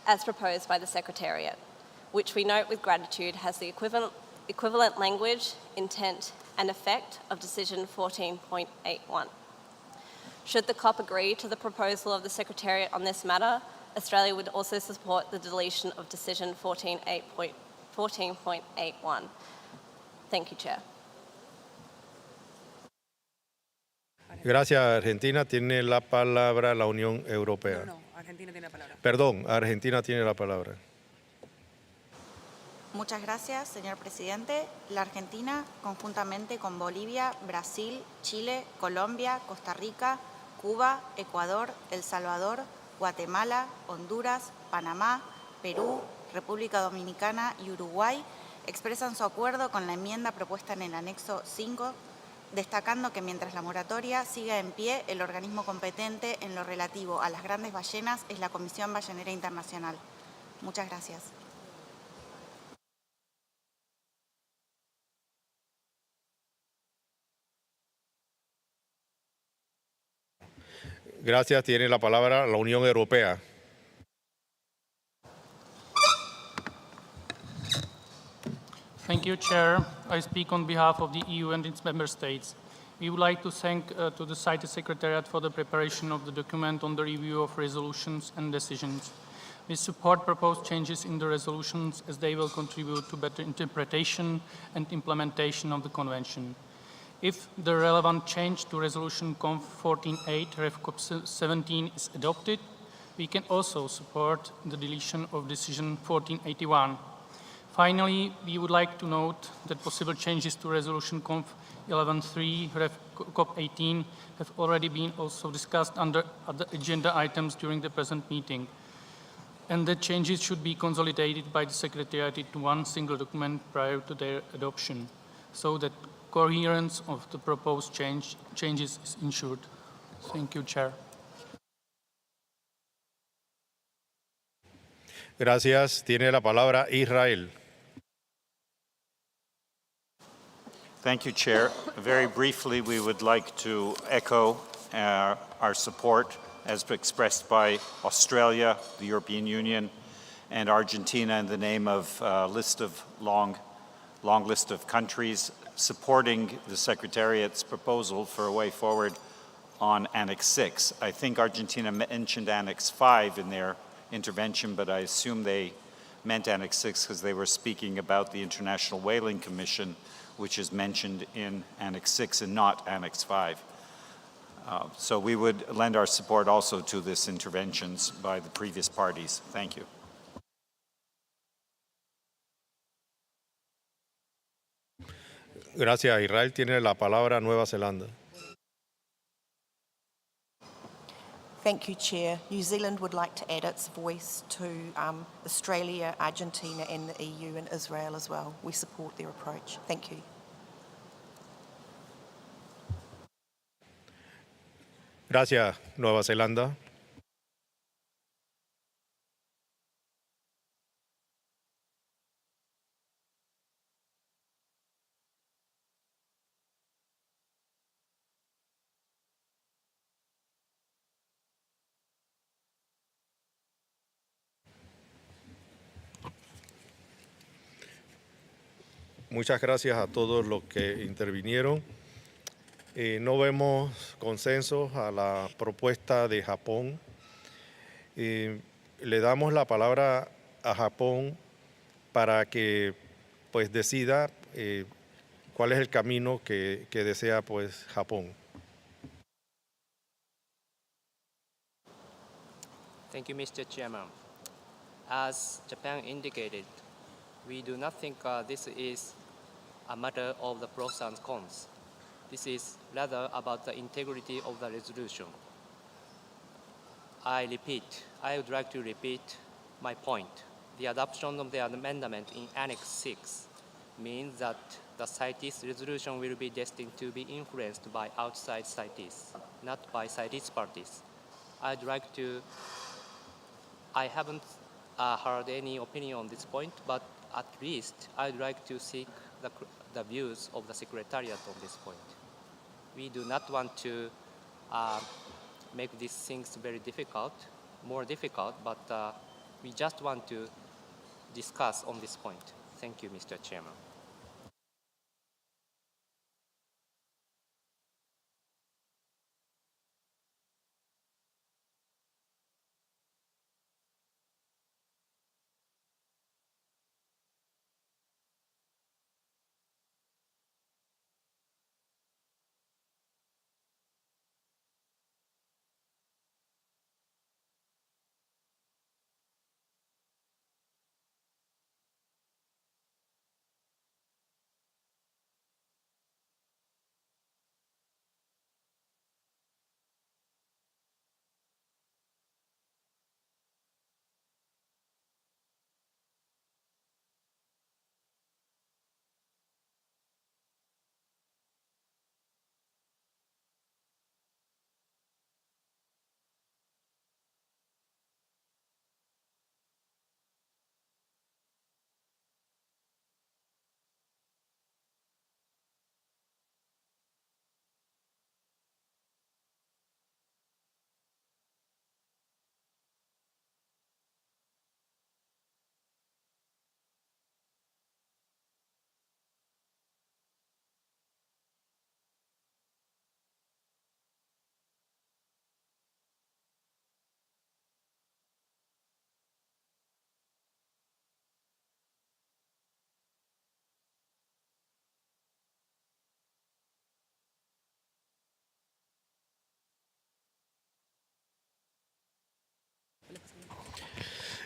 [SPEAKER 6] as proposed by the Secretariat, which we note with gratitude has the equivalent language, intent and effect of Decision 14.81. Should the COP agree to the proposal of the Secretariat on this matter, Australia would also support the deletion of Decision 14.81. Thank you, Chair.
[SPEAKER 1] Gracias, Argentina. Tiene la palabra la Unión Europea.
[SPEAKER 20] Argentina tiene la palabra.
[SPEAKER 1] Perdón, Argentina tiene la palabra.
[SPEAKER 22] Muchas gracias, señor presidente. La Argentina, conjuntamente con Bolivia, Brasil, Chile, Colombia, Costa Rica, Cuba, Ecuador, El Salvador, Guatemala, Honduras, Panamá, Perú, República Dominicana y Uruguay, expresan su acuerdo con la enmienda propuesta en el anexo 5, destacando que mientras la moratoria siga en pie, el organismo competente en lo relativo a las grandes ballenas es la Comisión Ballenera Internacional. Muchas gracias.
[SPEAKER 1] Gracias. Tiene la palabra la Unión Europea.
[SPEAKER 23] Thank you, Chair. I speak on behalf of the EU and its member states. We would like to thank to the CITES Secretariat for the preparation of the document on the review of resolutions and decisions. We support proposed changes in the resolutions as they will contribute to better interpretation and implementation of the Convention. If the relevant change to Resolution Conf 14.8 Rev COP 17 is adopted, we can also support the deletion of Decision 1481. Finally, we would like to note that possible changes to Resolution Conf 11.3 Rev COP 18 have already been also discussed under other agenda items during the present meeting, and that changes should be consolidated by the Secretariat into one single document prior to their adoption, so that coherence of the proposed changes is ensured. Thank you, Chair.
[SPEAKER 1] Gracias. Tiene la palabra Israel.
[SPEAKER 8] Thank you, Chair. Very briefly, we would like to echo our support as expressed by Australia, the European Union, and Argentina in the name of a long list of countries supporting the Secretariat's proposal for a way forward on Annex 6. I think Argentina mentioned Annex 5 in their intervention, but I assume they meant Annex 6 because they were speaking about the International Whaling Commission, which is mentioned in Annex 6 and not Annex 5. So we would lend our support also to this interventions by the previous parties. Thank you.
[SPEAKER 1] Gracias, Israel. Tiene la palabra Nueva Zelanda.
[SPEAKER 17] Thank you, Chair. New Zealand would like to add its voice to Australia, Argentina and the EU and Israel as well. We support their approach. Thank you.
[SPEAKER 1] Gracias, Nueva Zelanda. muchas gracias a todos los que intervinieron. No vemos consenso a la propuesta de Japón. Le damos la palabra a Japón para que pues decida cuál es el camino que desea pues Japón.
[SPEAKER 2] Thank you, Mr. Chairman. As Japan indicated, we do not think this is a matter of the pros and cons. This is rather about the integrity of the resolution. I would like to repeat my point. The adoption of the amendment in Annex 6 means that the CITES resolution will be destined to be influenced by outside CITES, not by CITES parties. I haven't heard any opinion on this point, but at least I'd like to seek the views of the Secretariat on this point. We do not want to make these things more difficult, but we just want to discuss on this point. Thank you, Mr. Chairman.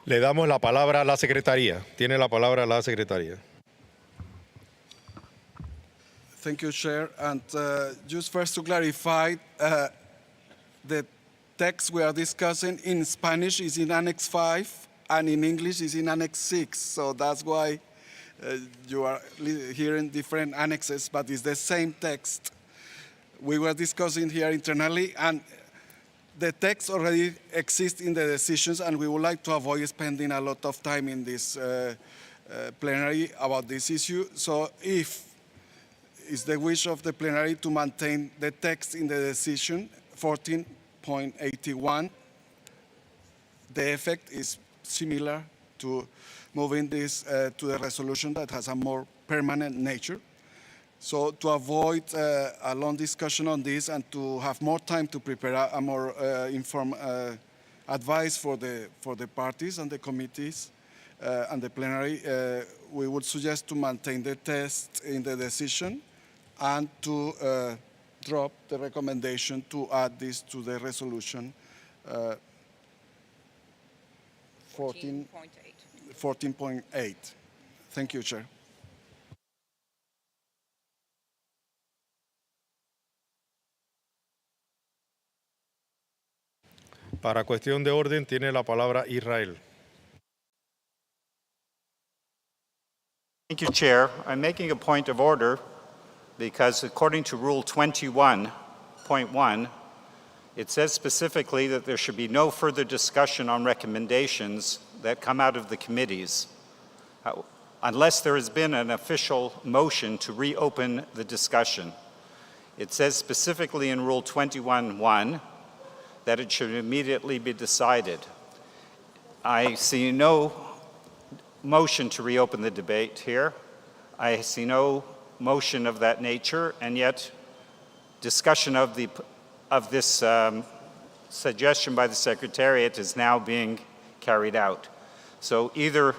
[SPEAKER 1] Le damos la palabra a la Secretaría. Tiene la palabra la Secretaría.
[SPEAKER 3] Thank you, Chair. And just first to clarify, the text we are discussing in Spanish is in Annex 5 and in English is in Annex 6. So that's why you are hearing different annexes, but it's the same text. We were discussing here internally, and the text already exists in the decisions, and we would like to avoid spending a lot of time in this plenary about this issue. So if it's the wish of the plenary to maintain the text in the decision 14.81, the effect is similar to moving this to the resolution that has a more permanent nature. So to avoid a long discussion on this and to have more time to prepare a more informed advice for the parties and the committees and the plenary, we would suggest to maintain the text in the decision and to drop the recommendation to add this to the resolution 14.8. Thank you, Chair.
[SPEAKER 1] Para cuestión de orden tiene la palabra Israel.
[SPEAKER 8] Thank you, Chair. I'm making a point of order because according to Rule 21.1, it says specifically that there should be no further discussion on recommendations that come out of the committees unless there has been an official motion to reopen the discussion. It says specifically in Rule 21.1 that it should immediately be decided. I see no motion to reopen the debate here. I see no motion of that nature, and yet discussion of this suggestion by the Secretariat is now being carried out. So either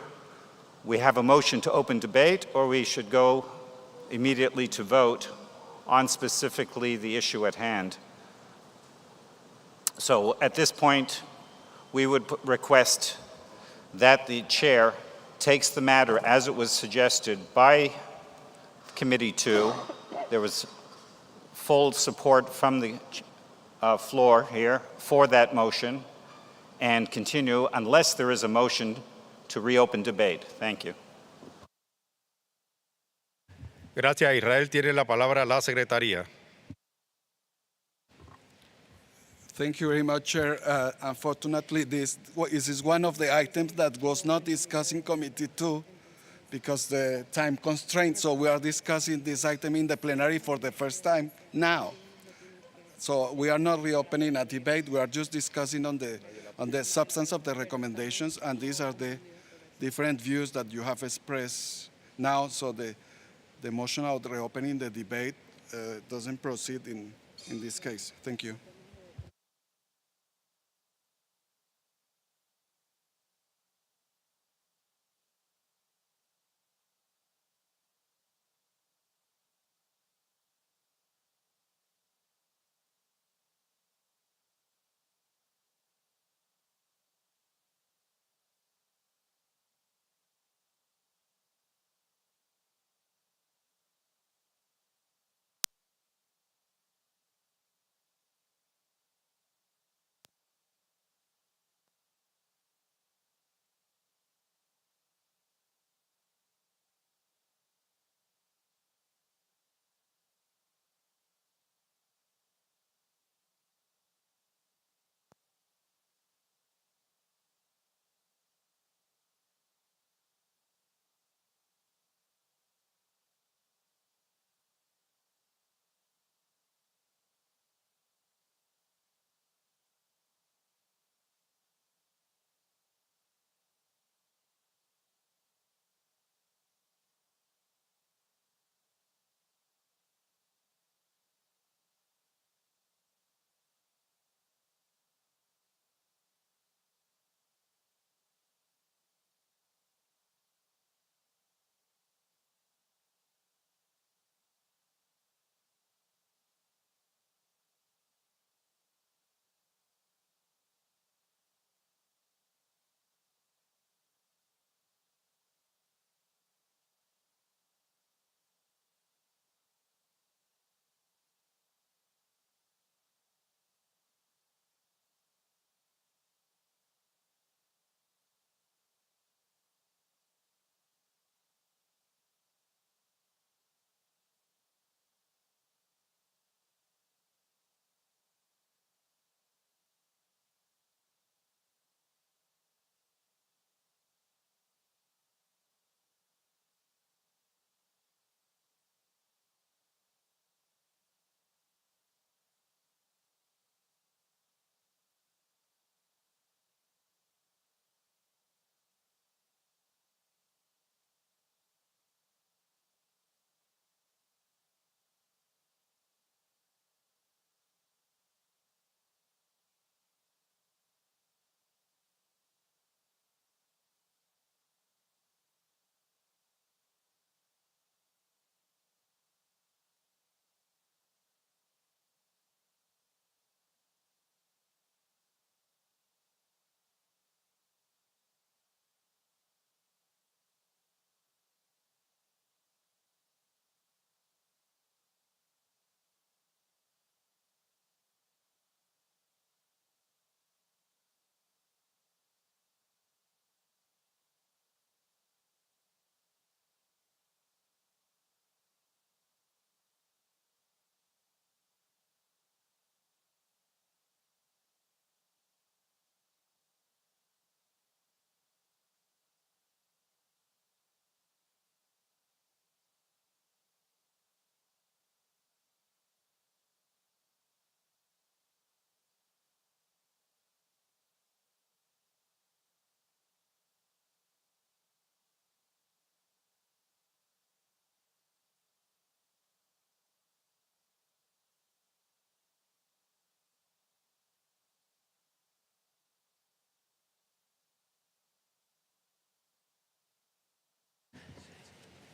[SPEAKER 8] we have a motion to open debate, or we should go immediately to vote on specifically the issue at hand. So at this point, we would request that the chair takes the matter as it was suggested by Committee 2. There was full support from the floor here for that motion, and continue unless there is a motion to reopen debate. Thank you.
[SPEAKER 1] Gracias, Israel. Tiene la palabra la Secretaría.
[SPEAKER 3] Thank you very much, Chair. Unfortunately, this is one of the items that was not discussed in Committee 2 because the time constraint. So we are discussing this item in the plenary for the first time now. So we are not reopening a debate. We are just discussing on the substance of the recommendations, and these are the different views that you have expressed now. So the motion of reopening the debate doesn't proceed in this case. Thank you.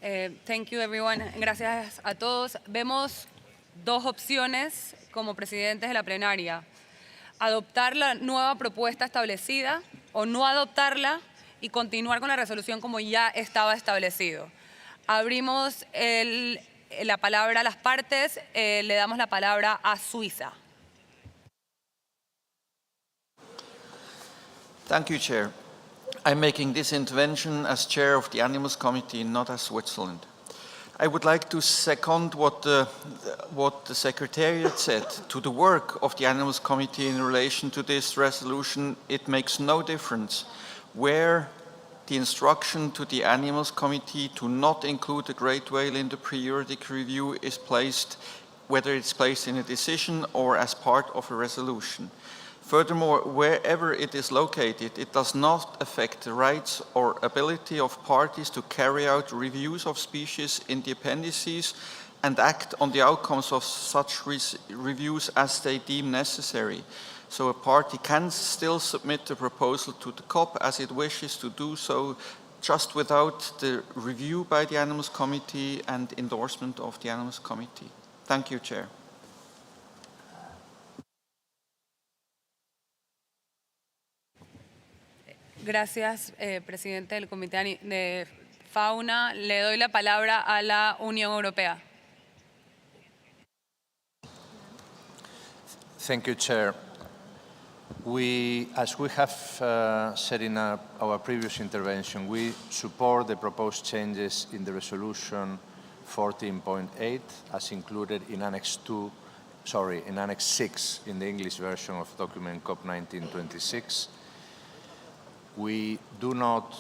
[SPEAKER 20] Thank you, everyone. Gracias a todos. Vemos dos opciones como presidentes de la plenaria. Adoptar la nueva propuesta establecida o no adoptarla y continuar con la resolución como ya estaba establecido. Abrimos la palabra a las partes. Le damos la palabra a Suiza.
[SPEAKER 7] Thank you, Chair. I'm making this intervention as Chair of the Animals Committee, not as Switzerland. I would like to second what the Secretariat said. To the work of the Animals Committee in relation to this resolution, it makes no difference where the instruction to the Animals Committee to not include the great whale in the periodic review is placed, whether it's placed in a decision or as part of a resolution. Furthermore, wherever it is located, it does not affect the rights or ability of parties to carry out reviews of species in the appendices and act on the outcomes of such reviews as they deem necessary. So a party can still submit a proposal to the COP as it wishes to do so, just without the review by the Animals Committee and endorsement of the Animals Committee. Thank you, Chair.
[SPEAKER 20] Gracias, presidente del Comité de Fauna. Le doy la palabra a la Unión Europea.
[SPEAKER 5] Thank you, Chair. As we have said in our previous intervention, we support the proposed changes in the resolution 14.8 as included in Annex 6 in the English version of document CoP19-26. We do not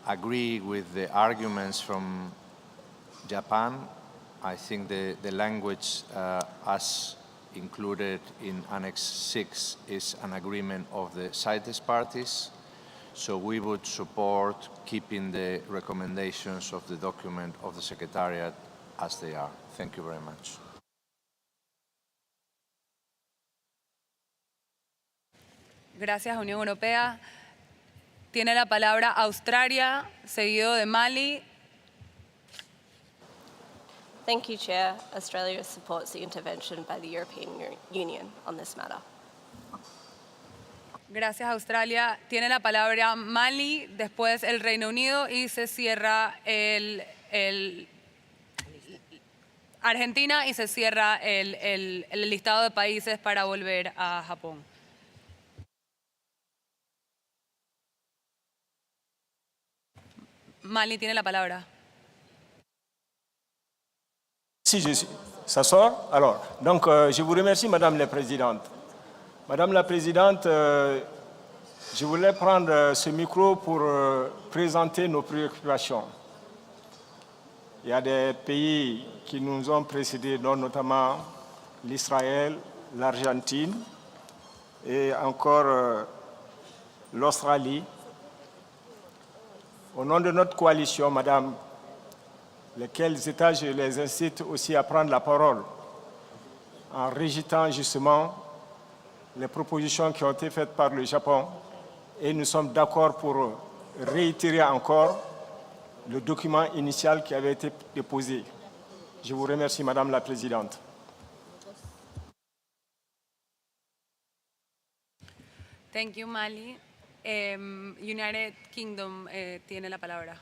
[SPEAKER 5] agree with the arguments from Japan. I think the language as included in Annex 6 is an agreement of the CITES parties. So we would support keeping the recommendations of the document of the Secretariat as they are. Thank you very much.
[SPEAKER 20] Gracias, Unión Europea. Tiene la palabra Australia, seguido de Mali.
[SPEAKER 6] Thank you, Chair. Australia supports the intervention by the European Union on this matter.
[SPEAKER 20] Gracias, Australia. Tiene la palabra Mali, después el Reino Unido y se cierra Argentina y se cierra el listado de países para volver a Japón. Mali tiene la palabra.
[SPEAKER 9] Si, ça sort. Alors, donc, je vous remercie, Madame la Présidente. Madame la Présidente, je voulais prendre ce micro pour présenter nos préoccupations. Il y a des pays qui nous ont précédés, dont notamment l'Israël, l'Argentine et encore l'Australie. Au nom de notre coalition, Madame, lesquels États je les incite aussi à prendre la parole en rejetant justement les propositions qui ont été faites par le Japon. Et nous sommes d'accord pour réitérer encore le document initial qui avait été déposé. Je vous remercie, Madame la Présidente.
[SPEAKER 20] Thank you, Mali. United Kingdom tiene la palabra.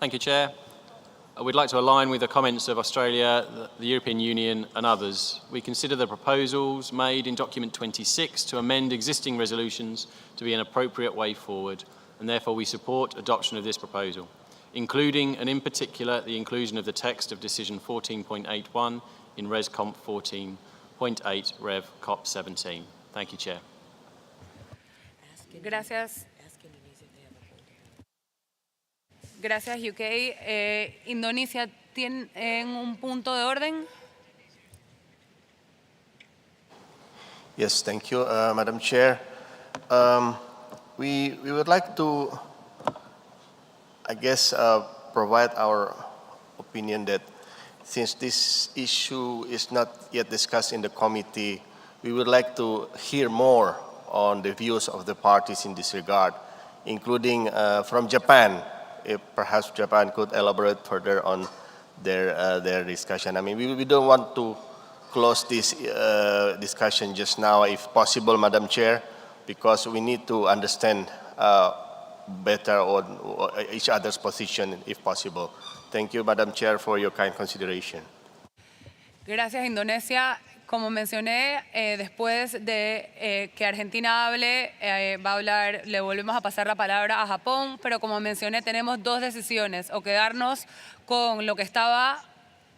[SPEAKER 11] Thank you, Chair. We'd like to align with the comments of Australia, the European Union and others. We consider the proposals made in document 26 to amend existing resolutions to be an appropriate way forward, and therefore we support adoption of this proposal, including and in particular the inclusion of the text of decision 14.81 in Res Comp 14.8 Rev COP 17. Thank you, Chair.
[SPEAKER 20] Gracias. Gracias, UK. Indonesia, ¿tienen un punto de orden?
[SPEAKER 24] Yes, thank you, Madam Chair. We would like to, I guess, provide our opinion that since this issue is not yet discussed in the committee, we would like to hear more on the views of the parties in this regard. including from Japan. If perhaps Japan could elaborate further on their discussion. I mean, we don't want to close this discussion just now, if possible, Madam Chair, because we need to understand better on each other's position, if possible. Thank you, Madam Chair, for your kind consideration.
[SPEAKER 20] Gracias, Indonesia. Como mencioné, después de que Argentina hable, va a hablar, le volvemos a pasar la palabra a Japón, pero como mencioné, tenemos dos decisiones, o quedarnos con lo que estaba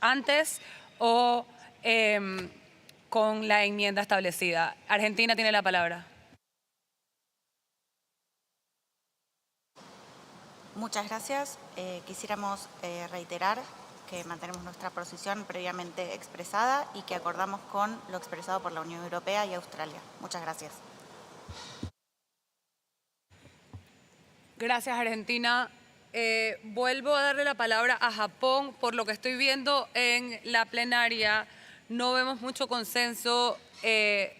[SPEAKER 20] antes o con la enmienda establecida. Argentina tiene la palabra.
[SPEAKER 22] Muchas gracias. Quisiéramos reiterar que mantenemos nuestra posición previamente expresada y que acordamos con lo expresado por la Unión Europea y Australia. Muchas gracias.
[SPEAKER 20] Gracias, Argentina. Vuelvo a darle la palabra a Japón. Por lo que estoy viendo en la plenaria, no vemos mucho consenso,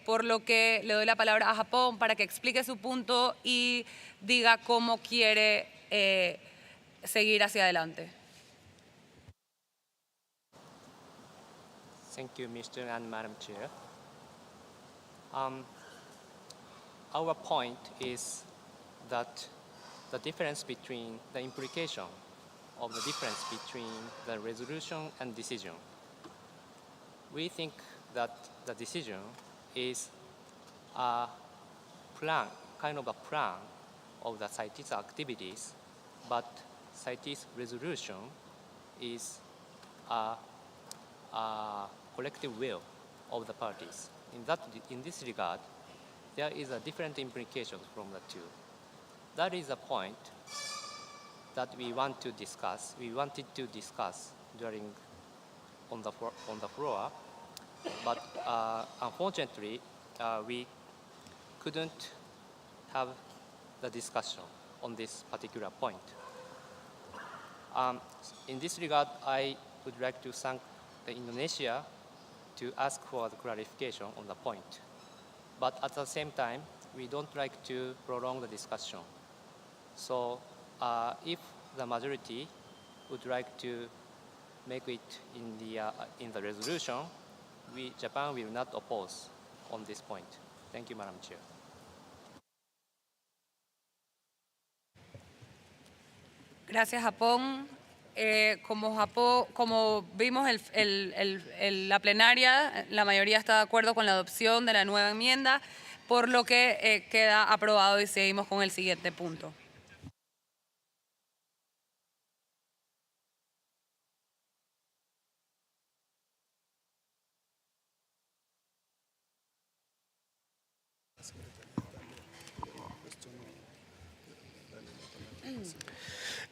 [SPEAKER 20] por lo que le doy la palabra a Japón para que explique su punto y diga cómo quiere seguir hacia adelante.
[SPEAKER 2] Thank you, Mr. and Madam Chair. Our point is that the difference between the implication of the difference between the resolution and decision. We think that the decision is a plan, kind of a plan of the CITES activities, but CITES resolution is a collective will of the parties. In this regard, there is a different implication from the two. That is a point that we want to discuss. We wanted to discuss on the floor, but unfortunately, we couldn't have the discussion on this particular point. In this regard, I would like to thank Indonesia to ask for the clarification on the point. But at the same time, we don't like to prolong the discussion. So if the majority would like to make it in the resolution, Japan will not oppose on this point. Thank you, Madam Chair.
[SPEAKER 20] Gracias, Japón. Como vimos la plenaria, la mayoría está de acuerdo con la adopción de la nueva enmienda, por lo que queda aprobado y seguimos con el siguiente punto.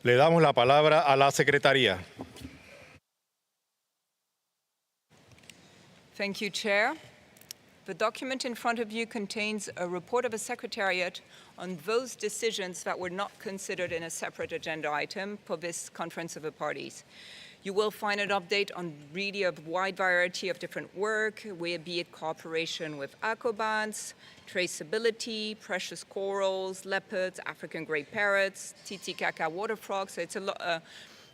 [SPEAKER 1] Le damos la palabra a la Secretaría.
[SPEAKER 21] Thank you, Chair. The document in front of you contains a report of a secretariat on those decisions that were not considered in a separate agenda item for this Conference of the Parties. You will find an update on really a wide variety of different work, be it cooperation with aquabans, traceability, precious corals, leopards, African grey parrots, Titicaca water frogs. So it's a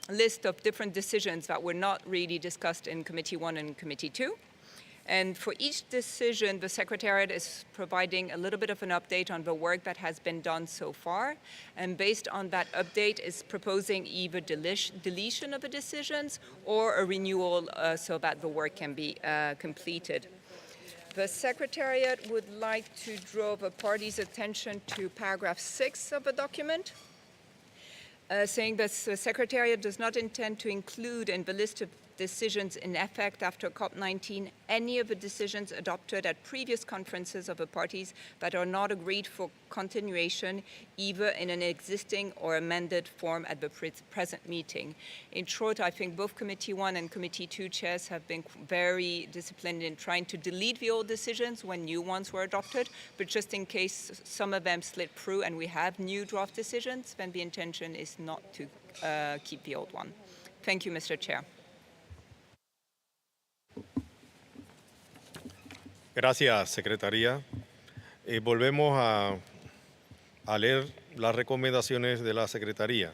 [SPEAKER 21] list of different decisions that were not really discussed in Committee 1 and Committee 2. And for each decision, the Secretariat is providing a little bit of an update on the work that has been done so far. And based on that update, is proposing either deletion of the decisions or a renewal so that the work can be completed. The Secretariat would like to draw the party's attention to paragraph 6 of the document, saying that the Secretariat does not intend to include in the list of decisions in effect after COP19 any of the decisions adopted at previous conferences of the parties that are not agreed for continuation, either in an existing or amended form at the present meeting. In short, I think both Committee 1 and Committee 2 chairs have been very disciplined in trying to delete the old decisions when new ones were adopted, but just in case some of them slip through and we have new draft decisions, then the intention is not to keep the old one. Thank you, Mr. Chair.
[SPEAKER 1] Gracias, Secretaría. Volvemos a leer las recomendaciones de la Secretaría.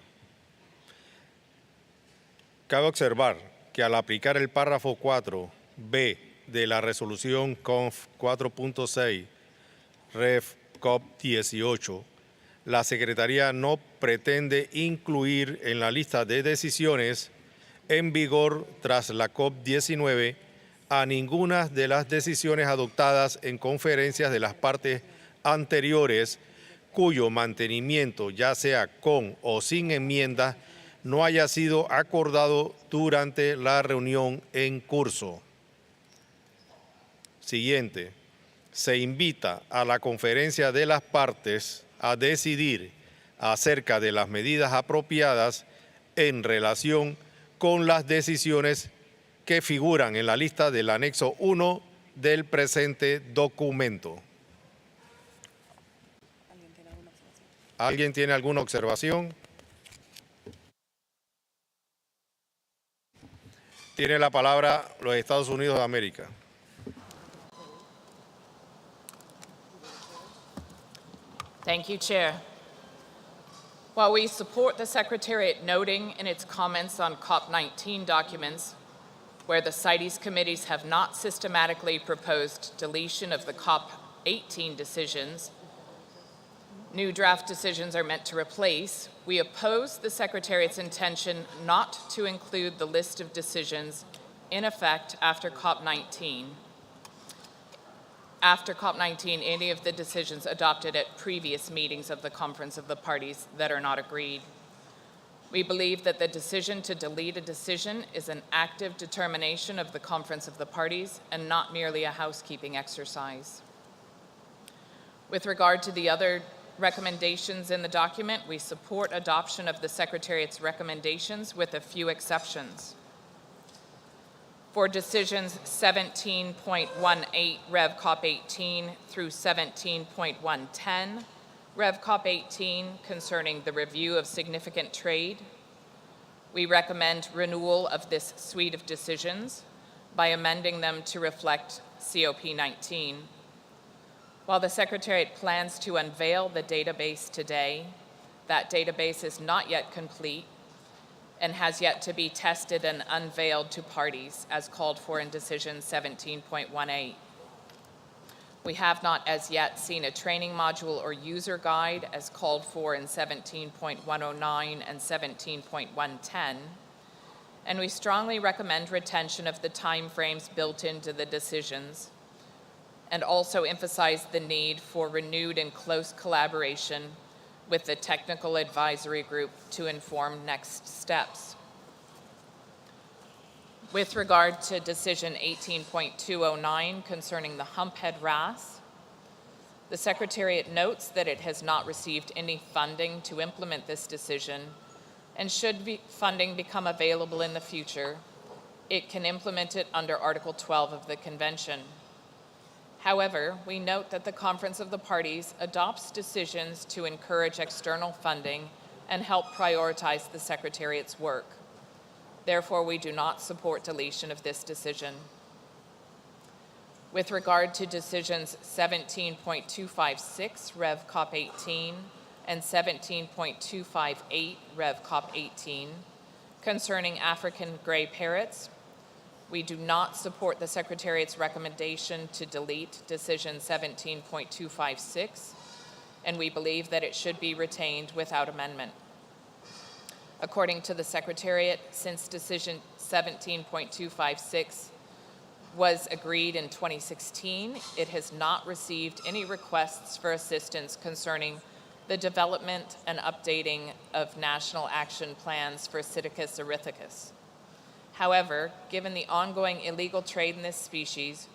[SPEAKER 1] Cabe observar que al aplicar el párrafo 4b de la resolución CONF 4.6 Ref COP18, la Secretaría no pretende incluir en la lista de decisiones en vigor tras la COP19 a ninguna de las decisiones adoptadas en conferencias de las partes anteriores cuyo mantenimiento, ya sea con o sin enmiendas, no haya sido acordado durante la reunión en curso. Siguiente. Se invita a la conferencia de las partes a decidir acerca de las medidas apropiadas en relación con las decisiones que figuran en la lista del anexo 1 del presente documento. ¿Alguien tiene alguna observación? Tiene la palabra los Estados Unidos de América.
[SPEAKER 10] Thank you, Chair. While we support the Secretariat noting in its comments on COP19 documents where the CITES committees have not systematically proposed deletion of the COP18 decisions, new draft decisions are meant to replace, we oppose the Secretariat's intention not to include the list of decisions in effect after COP19. After COP19, any of the decisions adopted at previous meetings of the Conference of the Parties that are not agreed. We believe that the decision to delete a decision is an active determination of the Conference of the Parties and not merely a housekeeping exercise. With regard to the other recommendations in the document, we support adoption of the Secretariat's recommendations with a few exceptions. For decisions 17.18 Rev COP 18 through 17.110 Rev COP 18 concerning the review of significant trade, we recommend renewal of this suite of decisions by amending them to reflect COP19. While the Secretariat plans to unveil the database today, that database is not yet complete and has yet to be tested and unveiled to parties as called for in Decision 17.18. We have not as yet seen a training module or user guide as called for in 17.109 and 17.110, and we strongly recommend retention of the timeframes built into the decisions and also emphasize the need for renewed and close collaboration with the Technical Advisory Group to inform next steps. With regard to Decision 18.209 concerning the humphead wrasse, the Secretariat notes that it has not received any funding to implement this decision, and should funding become available in the future, it can implement it under Article 12 of the Convention. However, we note that the Conference of the Parties adopts decisions to encourage external funding and help prioritize the Secretariat's work. Therefore, we do not support deletion of this decision. With regard to decisions 17.256 Rev COP 18 and 17.258 Rev COP 18 concerning African gray parrots, we do not support the Secretariat's recommendation to delete Decision 17.256, and we believe that it should be retained without amendment. According to the Secretariat, since Decision 17.256 was agreed in 2016, it has not received any requests for assistance concerning the development and updating of national action plans for Psittacus erythicus. However, given the ongoing illegal trade in this species,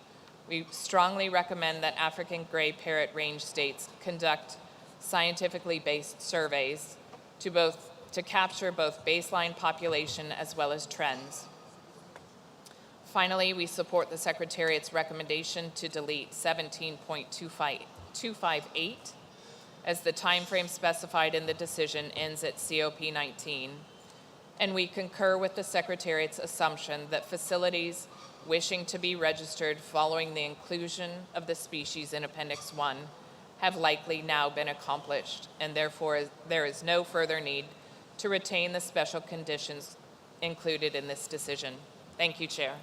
[SPEAKER 10] we strongly recommend that African gray parrot range states conduct scientifically based surveys to capture both baseline population as well as trends. Finally, we support the Secretariat's recommendation to delete 17.258 as the timeframe specified in the decision ends at COP19. And we concur with the Secretariat's assumption that facilities wishing to be registered following the inclusion of the species in Appendix 1 have likely now been accomplished, and therefore there is no further need to retain the special conditions included in this decision. Thank you, Chair.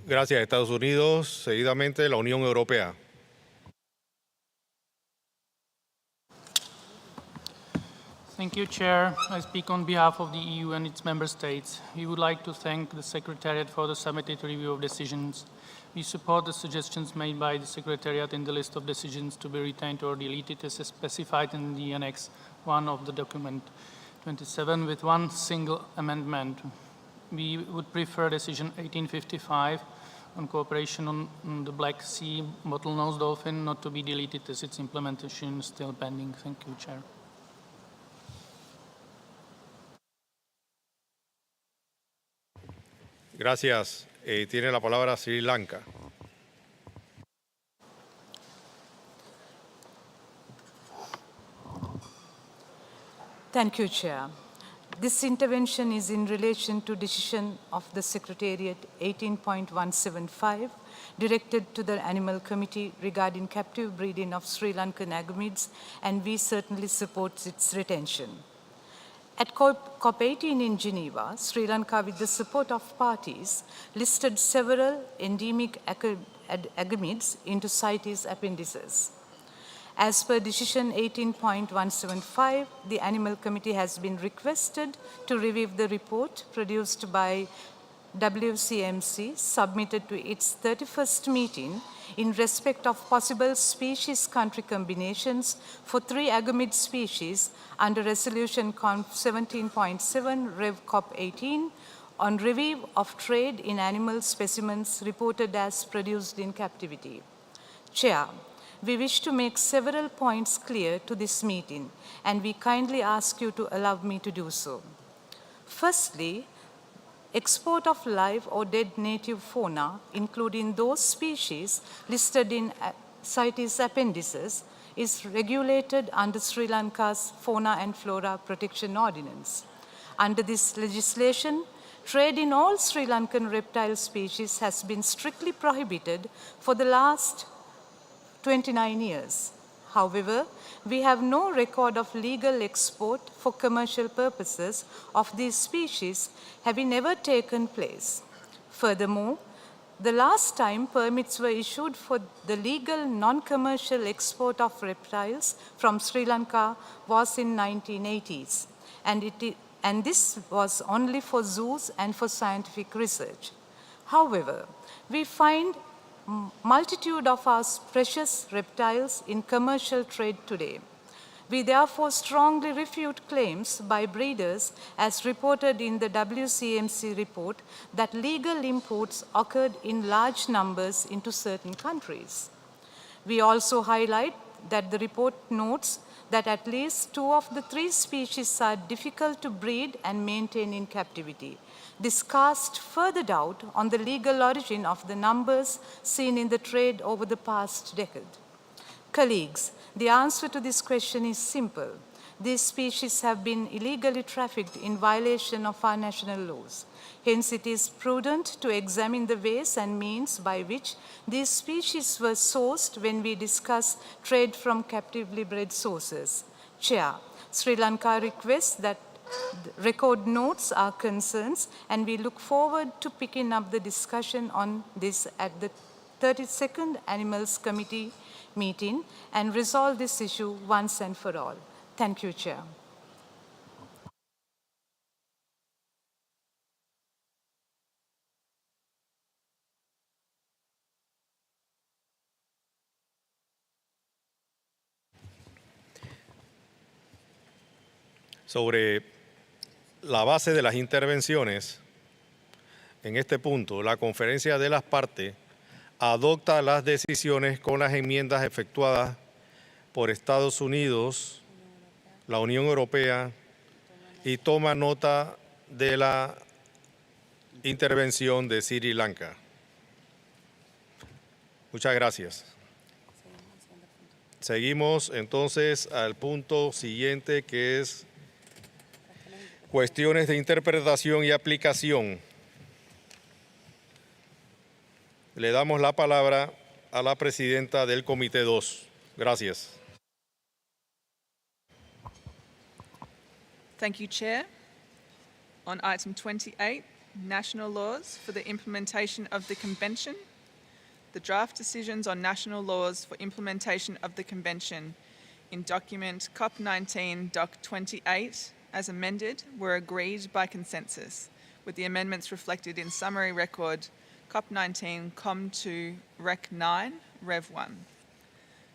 [SPEAKER 1] Gracias, Estados Unidos. Seguidamente, la Unión Europea.
[SPEAKER 23] Thank you, Chair. I speak on behalf of the EU and its member states. We would like to thank the Secretariat for the submitted review of decisions. We support the suggestions made by the Secretariat in the list of decisions to be retained or deleted as specified in the Annex 1 of the document 27 with one single amendment. We would prefer decision 1855 on cooperation on the Black Sea bottlenose dolphin not to be deleted as its implementation is still pending. Thank you, Chair.
[SPEAKER 1] Gracias. Tiene la palabra Sri Lanka.
[SPEAKER 12] Thank you, Chair. This intervention is in relation to decision of the Secretariat 18.175 directed to the Animal Committee regarding captive breeding of Sri Lankan agamids, and we certainly support its retention. At COP18 in Geneva, Sri Lanka, with the support of parties, listed several endemic agamids into CITES appendices. As per decision 18.175, the Animal Committee has been requested to review the report produced by WCMC submitted to its 31st meeting in respect of possible species-country combinations for 3 agamid species under Resolution Conf 17.7 Rev COP 18 on review of trade in animal specimens reported as produced in captivity. Chair, we wish to make several points clear to this meeting, and we kindly ask you to allow me to do so. Firstly, export of live or dead native fauna, including those species listed in CITES appendices, is regulated under Sri Lanka's Fauna and Flora Protection Ordinance. Under this legislation, trade in all Sri Lankan reptile species has been strictly prohibited for the last 29 years. However, we have no record of legal export for commercial purposes of these species having ever taken place. Furthermore, the last time permits were issued for the legal non-commercial export of reptiles from Sri Lanka was in 1980s, and this was only for zoos and for scientific research. However, we find multitude of our precious reptiles in commercial trade today. We therefore strongly refute claims by breeders as reported in the WCMC report that legal imports occurred in large numbers into certain countries. We also highlight that the report notes that at least 2 of the 3 species are difficult to breed and maintain in captivity. This casts further doubt on the legal origin of the numbers seen in the trade over the past decade. Colleagues, the answer to this question is simple. These species have been illegally trafficked in violation of our national laws. Hence, it is prudent to examine the ways and means by which these species were sourced when we discuss trade from captively bred sources. Chair, Sri Lanka requests that record notes our concerns, and we look forward to picking up the discussion on this at the 32nd Animals Committee meeting and resolve this issue once and for all. Thank you, Chair.
[SPEAKER 1] Sobre la base de las intervenciones, en este punto, la Conferencia de las Partes adopta las decisiones con las enmiendas efectuadas por Estados Unidos, la Unión Europea, y toma nota de la intervención de Sri Lanka. Muchas gracias. Seguimos entonces al punto siguiente, que es cuestiones de interpretación y aplicación. Le damos la palabra a la presidenta del Comité 2. Gracias.
[SPEAKER 14] Thank you, Chair. On item 28, national laws for the implementation of the Convention. The draft decisions on national laws for implementation of the Convention in document CoP19 Doc 28 as amended were agreed by consensus, with the amendments reflected in summary record CoP19 Com2 Rec 9 Rev 1.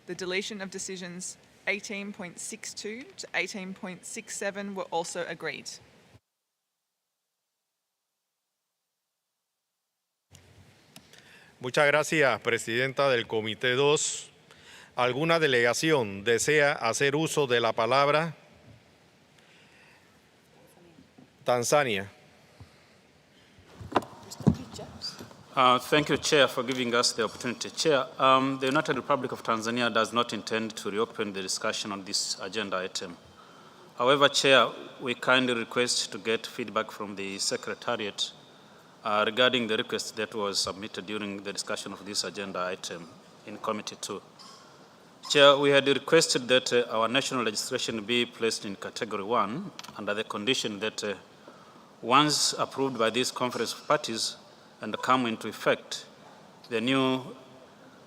[SPEAKER 14] The deletion of decisions 18.62 to 18.67 were also agreed.
[SPEAKER 1] Muchas gracias, presidenta del Comité 2. ¿Alguna delegación desea hacer uso de la palabra? Tanzania.
[SPEAKER 4] Thank you, Chair, for giving us the opportunity. Chair, the United Republic of Tanzania does not intend to reopen the discussion on this agenda item. However, Chair, we kindly request to get feedback from the Secretariat regarding the request that was submitted during the discussion of this agenda item in Committee 2. Chair, we had requested that our national legislation be placed in Category 1 under the condition that once approved by this Conference of Parties and come into effect, the new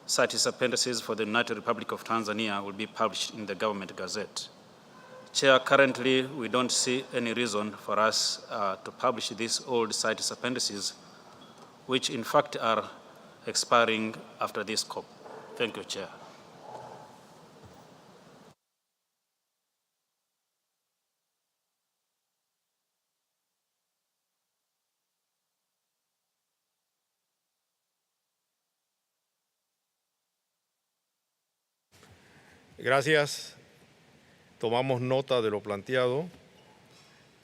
[SPEAKER 4] CITES appendices for the United Republic of Tanzania will be published in the Government Gazette. Chair, currently we don't see any reason for us to publish these old CITES appendices, which in fact are expiring after this COP. Thank you, Chair.
[SPEAKER 1] Gracias. Tomamos nota de lo planteado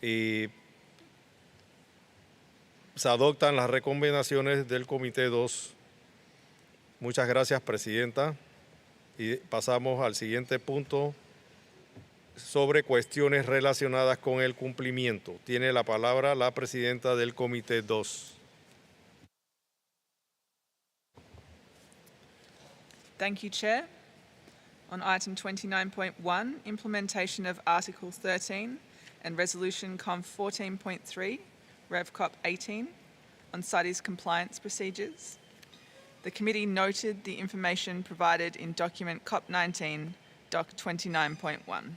[SPEAKER 1] y se adoptan las recomendaciones del Comité 2. Muchas gracias, presidenta. Y pasamos al siguiente punto sobre cuestiones relacionadas con el cumplimiento. Tiene la palabra la presidenta del Comité 2.
[SPEAKER 14] Thank you, Chair. On item 29.1, implementation of Article 13 and Resolution Conf 14.3, Rev Cop 18, on CITES compliance procedures. The committee noted the information provided in document COP19, Doc 29.1.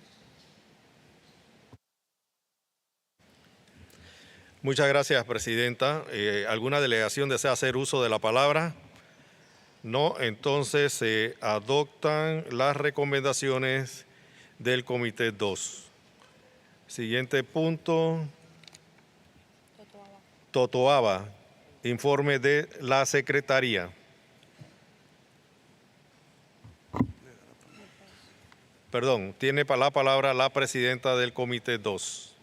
[SPEAKER 1] Muchas gracias, presidenta. ¿Alguna delegación desea hacer uso de la palabra? No, entonces se adoptan las recomendaciones del Comité 2. Siguiente punto. Totoaba, informe de la Secretaría. Perdón, tiene la palabra la presidenta del Comité 2.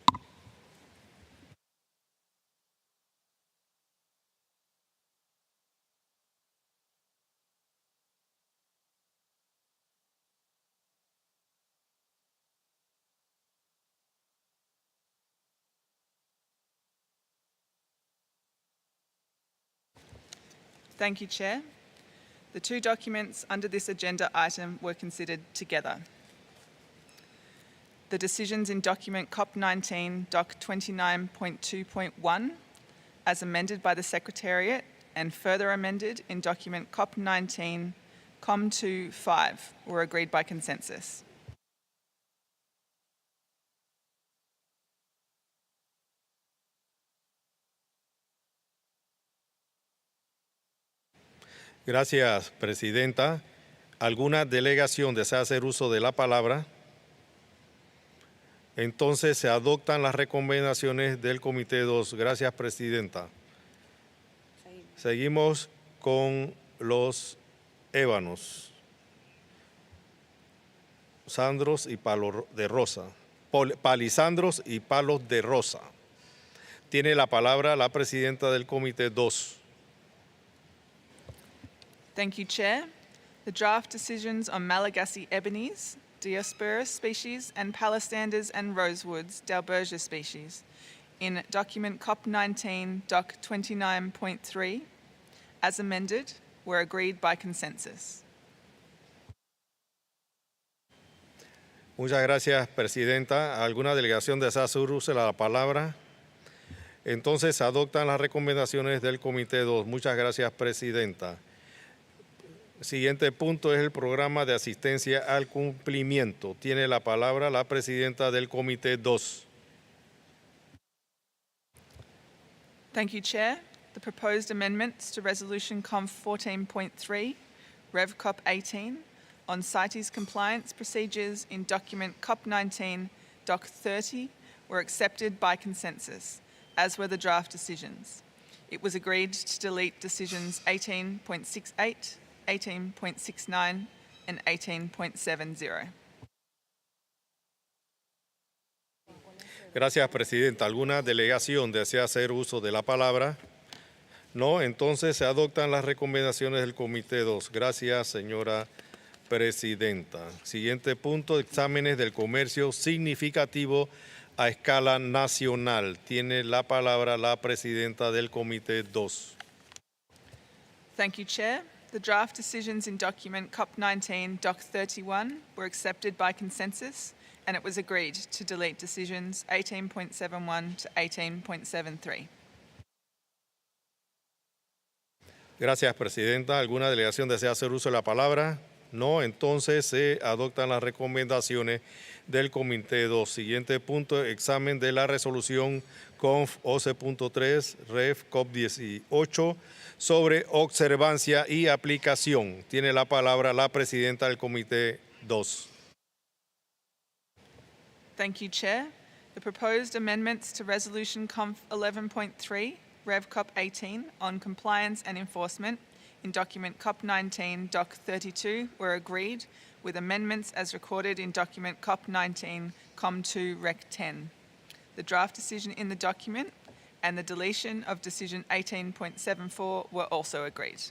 [SPEAKER 14] Thank you, Chair. The two documents under this agenda item were considered together. The decisions in document COP19 Doc 29.2.1 as amended by the Secretariat and further amended in document COP19 Com2.5 were agreed by consensus.
[SPEAKER 1] Gracias, presidenta. ¿Alguna delegación desea hacer uso de la palabra? Entonces se adoptan las recomendaciones del Comité 2. Gracias, presidenta. Seguimos con los ébanos. Sandros y palos de rosa. Palisandros y palos de rosa. Tiene la palabra la presidenta del Comité 2.
[SPEAKER 14] Thank you, Chair. The draft decisions on Malagasy ebonies, Diospyros species, and Palisanders and rosewoods, Dalbergia species, in document COP19 Doc 29.3, as amended, were agreed by consensus.
[SPEAKER 1] Muchas gracias, Presidenta. ¿Alguna delegación desea hacer uso de la palabra? Entonces se adoptan las recomendaciones del Comité 2. Muchas gracias, Presidenta. Siguiente punto es el programa de asistencia al cumplimiento. Tiene la palabra la Presidenta del Comité 2.
[SPEAKER 14] Thank you, Chair. The proposed amendments to Resolution Conf 14.3, Rev COP 18, on CITES compliance procedures in document CoP19, Doc 30, were accepted by consensus, as were the draft decisions. It was agreed to delete decisions 18.68, 18.69, and 18.70.
[SPEAKER 1] Gracias, Presidenta. ¿Alguna delegación desea hacer uso de la palabra? No, entonces se adoptan las recomendaciones del Comité 2. Gracias, señora Presidenta. Siguiente punto, exámenes del comercio significativo a escala nacional. Tiene la palabra la Presidenta del Comité 2.
[SPEAKER 14] Thank you, Chair. The draft decisions in document COP19 Doc 31 were accepted by consensus, and it was agreed to delete decisions 18.71 to 18.73.
[SPEAKER 1] Gracias, Presidenta. ¿Alguna delegación desea hacer uso de la palabra? No, entonces se adoptan las recomendaciones del Comité 2. Siguiente punto, examen de la resolución CONF 11.3, REF COP18, sobre observancia y aplicación. Tiene la palabra la Presidenta del Comité 2.
[SPEAKER 14] Thank you, Chair. The proposed amendments to Resolution Conf 11.3, Rev COP 18, on compliance and enforcement in document COP19 Doc 32 were agreed, with amendments as recorded in document COP19 COM2 Rec 10. The draft decision in the document and the deletion of decision 18.74 were also agreed.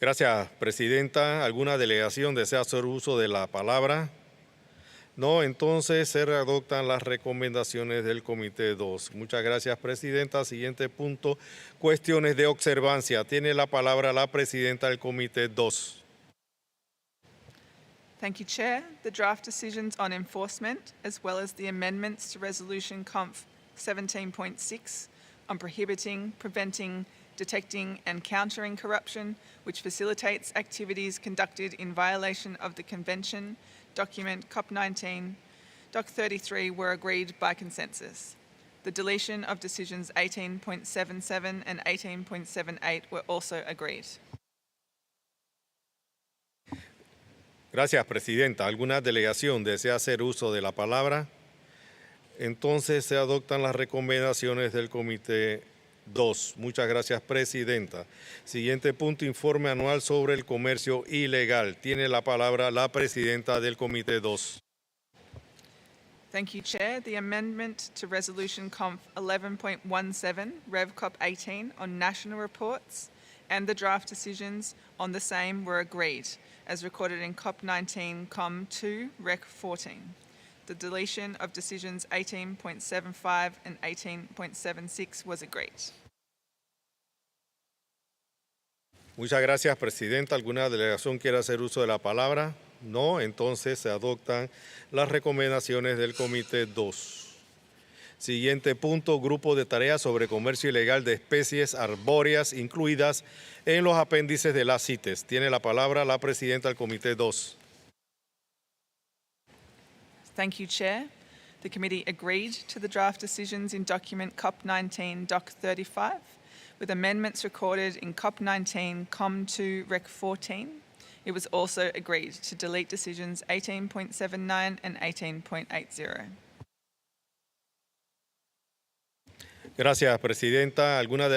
[SPEAKER 1] Gracias, Presidenta. ¿Alguna delegación desea hacer uso de la palabra? No, entonces se readoptan las recomendaciones del Comité 2. Muchas gracias, Presidenta. Siguiente punto, cuestiones de observancia. Tiene la palabra la Presidenta del Comité 2.
[SPEAKER 14] Thank you, Chair. The draft decisions on enforcement, as well as the amendments to Resolution Conf 17.6 on prohibiting, preventing, detecting and countering corruption, which facilitates activities conducted in violation of the Convention, document COP19, Doc 33 were agreed by consensus. The deletion of decisions 18.77 and 18.78 were also agreed.
[SPEAKER 1] Gracias, Presidenta. ¿Alguna delegación desea hacer uso de la palabra? Entonces se adoptan las recomendaciones del Comité 2. Muchas gracias, Presidenta. Siguiente punto, informe anual sobre el comercio ilegal. Tiene la palabra la Presidenta del Comité 2.
[SPEAKER 14] Thank you, Chair. The amendment to Resolution Conf 11.17, Rev COP 18 on national reports and the draft decisions on the same were agreed, as recorded in COP19 COM2 Rec 14. The deletion of decisions 18.75 and 18.76 was agreed.
[SPEAKER 1] Muchas gracias, Presidenta. ¿Alguna delegación quiere hacer uso de la palabra? No, entonces se adoptan las recomendaciones del Comité 2. Siguiente punto, grupo de tareas sobre comercio ilegal de especies arbóreas incluidas en los apéndices de las CITES. Tiene la palabra la Presidenta del Comité 2.
[SPEAKER 14] Thank you, Chair. The committee agreed to the draft decisions in document COP19 Doc 35, with amendments recorded in COP19 COM2 Rec 14. It was also agreed to delete decisions 18.79 and 18.80.
[SPEAKER 1] Gracias, Presidenta. ¿Alguna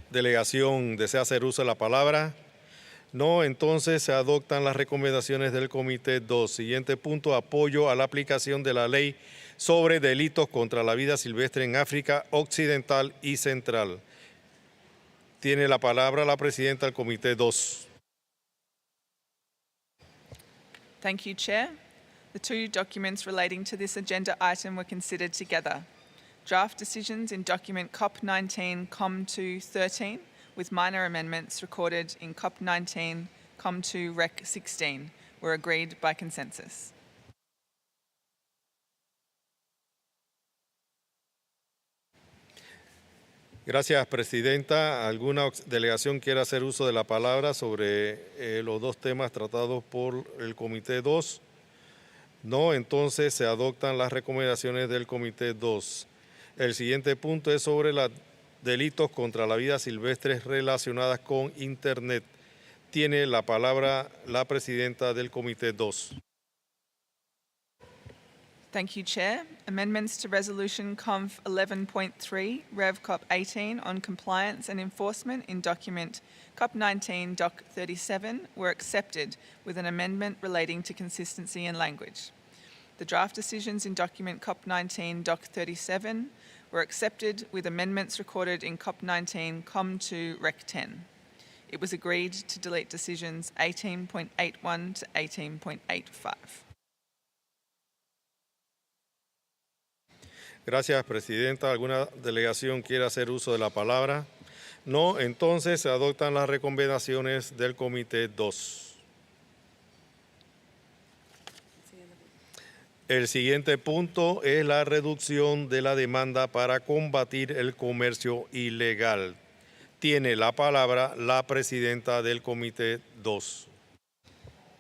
[SPEAKER 1] delegación desea hacer uso de la palabra? No, entonces se adoptan las recomendaciones del Comité 2. Siguiente punto, apoyo a la aplicación de la ley sobre delitos contra la vida silvestre en África Occidental y Central. Tiene la palabra la Presidenta del Comité 2.
[SPEAKER 14] Thank you, Chair. The two documents relating to this agenda item were considered together. Draft decisions in document CoP19 COM2 13 with minor amendments recorded in CoP19 COM2 Rec 16 were agreed by consensus.
[SPEAKER 1] Gracias, Presidenta. ¿Alguna delegación quiere hacer uso de la palabra sobre los dos temas tratados por el Comité 2? No, entonces se adoptan las recomendaciones del Comité 2. El siguiente punto es sobre los delitos contra la vida silvestre relacionadas con Internet. Tiene la palabra la Presidenta del Comité 2.
[SPEAKER 14] Thank you, Chair. Amendments to Resolution Conf 11.3, Rev COP 18 on compliance and enforcement in document COP19 Doc 37 were accepted with an amendment relating to consistency in language. The draft decisions in document COP19 Doc 37 were accepted with amendments recorded in COP19 COM2 Rec 10. It was agreed to delete decisions 18.81 to 18.85.
[SPEAKER 1] Gracias, Presidenta. ¿Alguna delegación quiere hacer uso de la palabra? No, entonces se adoptan las recomendaciones del Comité 2. El siguiente punto es la reducción de la demanda para combatir el comercio ilegal. Tiene la palabra la Presidenta del Comité 2.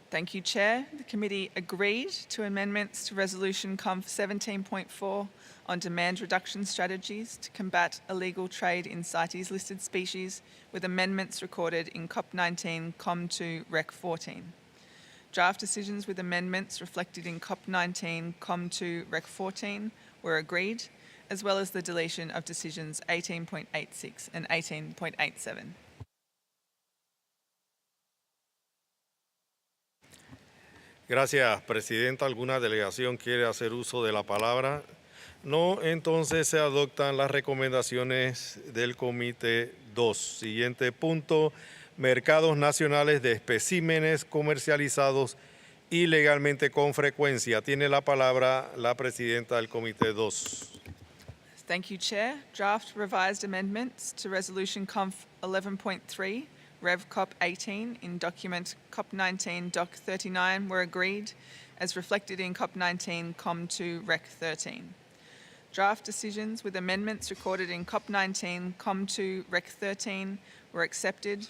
[SPEAKER 14] Thank you, Chair. The committee agreed to amendments to Resolution Conf 17.4 on demand reduction strategies to combat illegal trade in CITES listed species with amendments recorded in COP19 COM2 Rec 14. Draft decisions with amendments reflected in COP19 COM2 Rec 14 were agreed, as well as the deletion of decisions 18.86 and 18.87.
[SPEAKER 1] Gracias, Presidenta. ¿Alguna delegación quiere hacer uso de la palabra? No, entonces se adoptan las recomendaciones del Comité 2. Siguiente punto, mercados nacionales de especímenes comercializados ilegalmente con frecuencia. Tiene la palabra la Presidenta del Comité 2.
[SPEAKER 14] Thank you, Chair. Draft revised amendments to Resolution Conf 11.3, Rev COP 18 in document COP19 Doc 39 were agreed, as reflected in COP19 COM2 Rec 13. Draft decisions with amendments recorded in COP19 COM2 Rec 13 were accepted,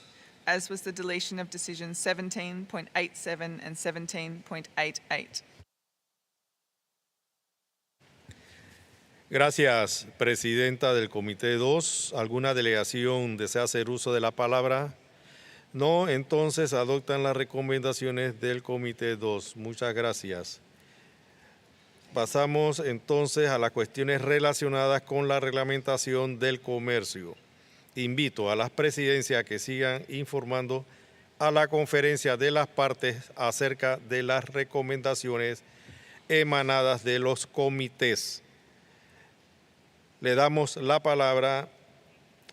[SPEAKER 14] as was the deletion of decisions 17.87 and 17.88.
[SPEAKER 1] Gracias, Presidenta del Comité 2. ¿Alguna delegación desea hacer uso de la palabra? No, entonces adoptan las recomendaciones del Comité 2. Muchas gracias. Pasamos entonces a las cuestiones relacionadas con la reglamentación del comercio. Invito a las presidencias que sigan informando a la conferencia de las partes acerca de las recomendaciones emanadas de los comités. Le damos la palabra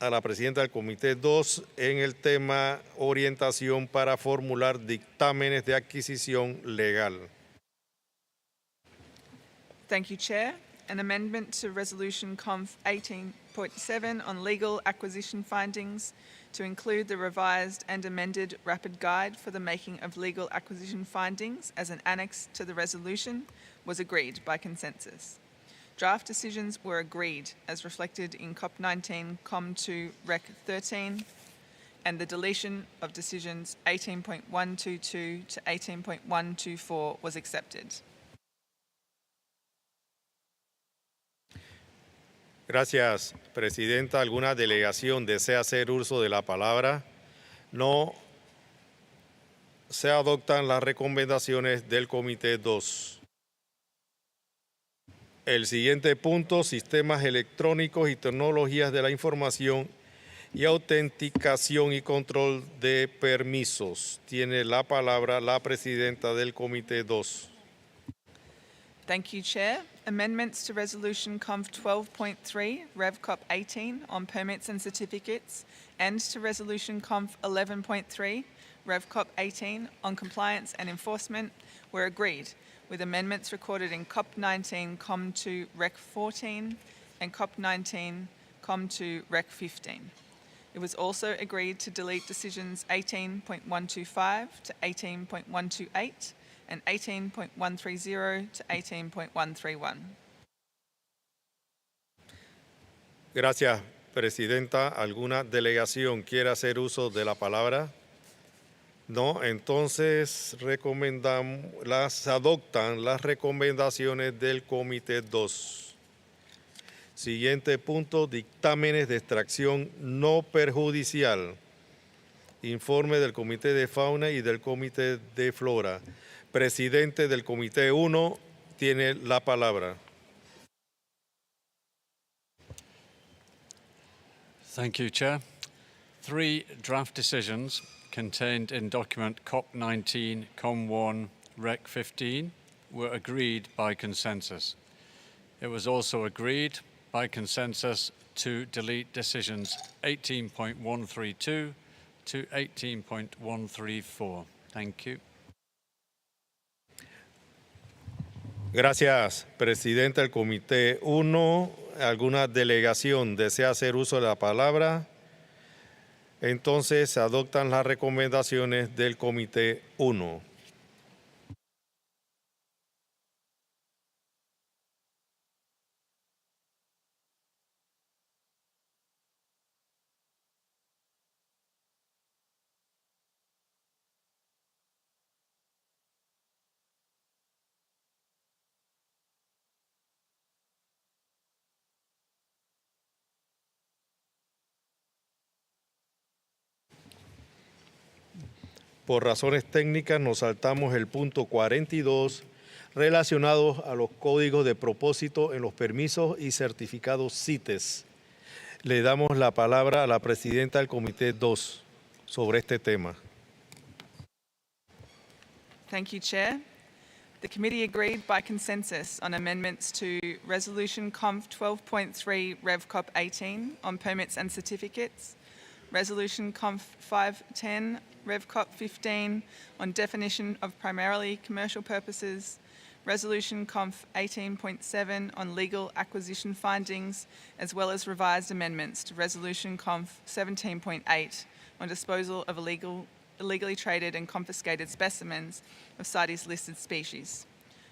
[SPEAKER 1] a la Presidenta del Comité 2 en el tema orientación para formular dictámenes de adquisición legal.
[SPEAKER 14] Thank you, Chair. An amendment to Resolution Conf 18.7 on legal acquisition findings to include the revised and amended rapid guide for the making of legal acquisition findings as an annex to the resolution was agreed by consensus. Draft decisions were agreed as reflected in COP19 COM2 Rec 13 and the deletion of decisions 18.122 to 18.124 was accepted.
[SPEAKER 1] Gracias, Presidenta. ¿Alguna delegación desea hacer uso de la palabra? No. Se adoptan las recomendaciones del Comité 2. El siguiente punto, sistemas electrónicos y tecnologías de la información y autenticación y control de permisos. Tiene la palabra la Presidenta del Comité 2.
[SPEAKER 14] Thank you, Chair. Amendments to Resolution Conf 12.3, Rev COP 18 on permits and certificates, and to Resolution Conf 11.3, Rev COP 18 on compliance and enforcement were agreed, with amendments recorded in COP19 COM2 Rec 14 and COP19, COM2, Rec 15. It was also agreed to delete decisions 18.125 to 18.128 and 18.130 to 18.131.
[SPEAKER 1] Gracias, Presidenta. ¿Alguna delegación quiere hacer uso de la palabra? No, entonces adoptan las recomendaciones del Comité 2. Siguiente punto, dictámenes de extracción no perjudicial. Informe del Comité de Fauna y del Comité de Flora. Presidente del Comité 1 tiene la palabra.
[SPEAKER 19] Thank you, Chair. 3 draft decisions contained in document COP19, COM1, Rec 15 were agreed by consensus. It was also agreed by consensus to delete decisions 18.132 to 18.134. Thank you.
[SPEAKER 1] Gracias, Presidente del Comité 1. ¿Alguna delegación desea hacer uso de la palabra? Entonces se adoptan las recomendaciones del Comité 1. Por razones técnicas nos saltamos el punto 42 relacionados a los códigos de propósito en los permisos y certificados CITES. Le damos la palabra a la presidenta del Comité 2 sobre este tema.
[SPEAKER 14] Thank you, Chair. The committee agreed by consensus on amendments to Resolution Conf 12.3 Rev COP 18 on permits and certificates, Resolution Conf 510 Rev COP 15 on definition of primarily commercial purposes, Resolution Conf 18.7 on legal acquisition findings, as well as revised amendments to Resolution Conf 17.8 on disposal of illegally traded and confiscated specimens of CITES listed species.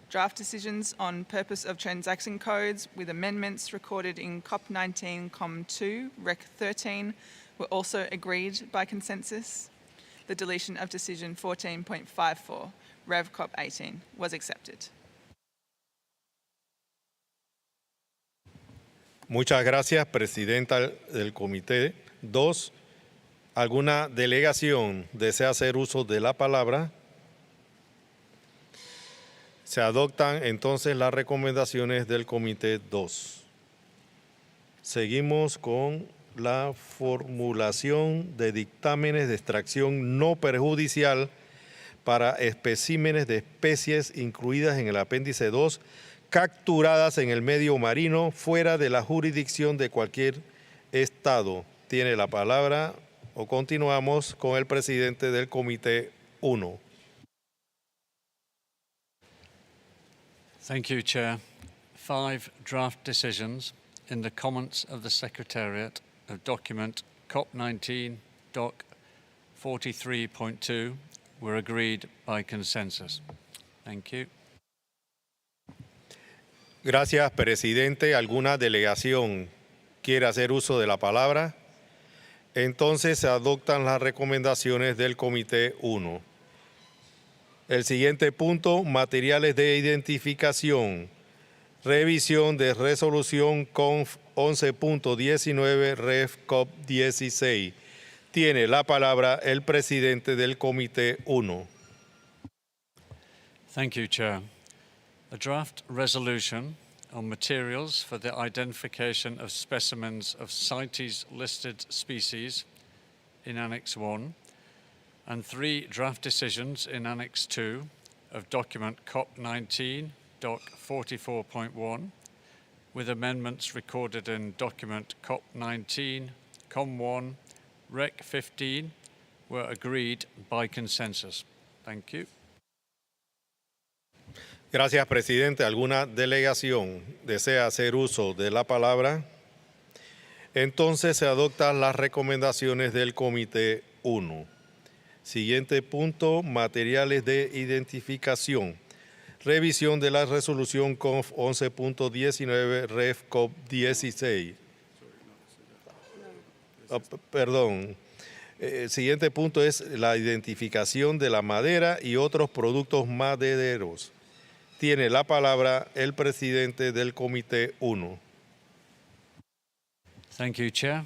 [SPEAKER 14] Draft decisions on purpose of transaction codes with amendments recorded in COP19 COM2 Rec 13 were also agreed by consensus. The deletion of decision 14.54 Rev COP 18 was accepted.
[SPEAKER 1] Muchas gracias, Presidenta del Comité 2. ¿Alguna delegación desea hacer uso de la palabra? Se adoptan entonces las recomendaciones del Comité 2. Seguimos con la formulación de dictámenes de extracción no perjudicial para especímenes de especies incluidas en el apéndice 2, capturadas en el medio marino fuera de la jurisdicción de cualquier estado. Tiene la palabra o continuamos con el presidente del Comité 1.
[SPEAKER 19] Thank you, Chair. 5 draft decisions in the comments of the Secretariat of document COP19 Doc 43.2 were agreed by consensus. Thank you.
[SPEAKER 1] Gracias, Presidente. ¿Alguna delegación quiere hacer uso de la palabra? Entonces se adoptan las recomendaciones del Comité 1. El siguiente punto, materiales de identificación. Revisión de resolución CONF 11.19 Rev COP 16. Tiene la palabra el presidente del Comité 1.
[SPEAKER 19] Thank you, Chair. A draft resolution on materials for the identification of specimens of CITES listed species in Annex 1 and 3 draft decisions in Annex 2 of document COP19 Doc 44.1 with amendments recorded in document COP19 COM1 Rec 15 were agreed by consensus. Thank you.
[SPEAKER 1] Gracias, presidente. ¿Alguna delegación desea hacer uso de la palabra? Entonces se adoptan las recomendaciones del Comité 1. Siguiente punto, materiales de identificación. Revisión de la resolución CONF 11.19 REF COP 16. Perdón. Siguiente punto es la identificación de la madera y otros productos madereros. Tiene la palabra el presidente del Comité 1.
[SPEAKER 19] Thank you, Chair.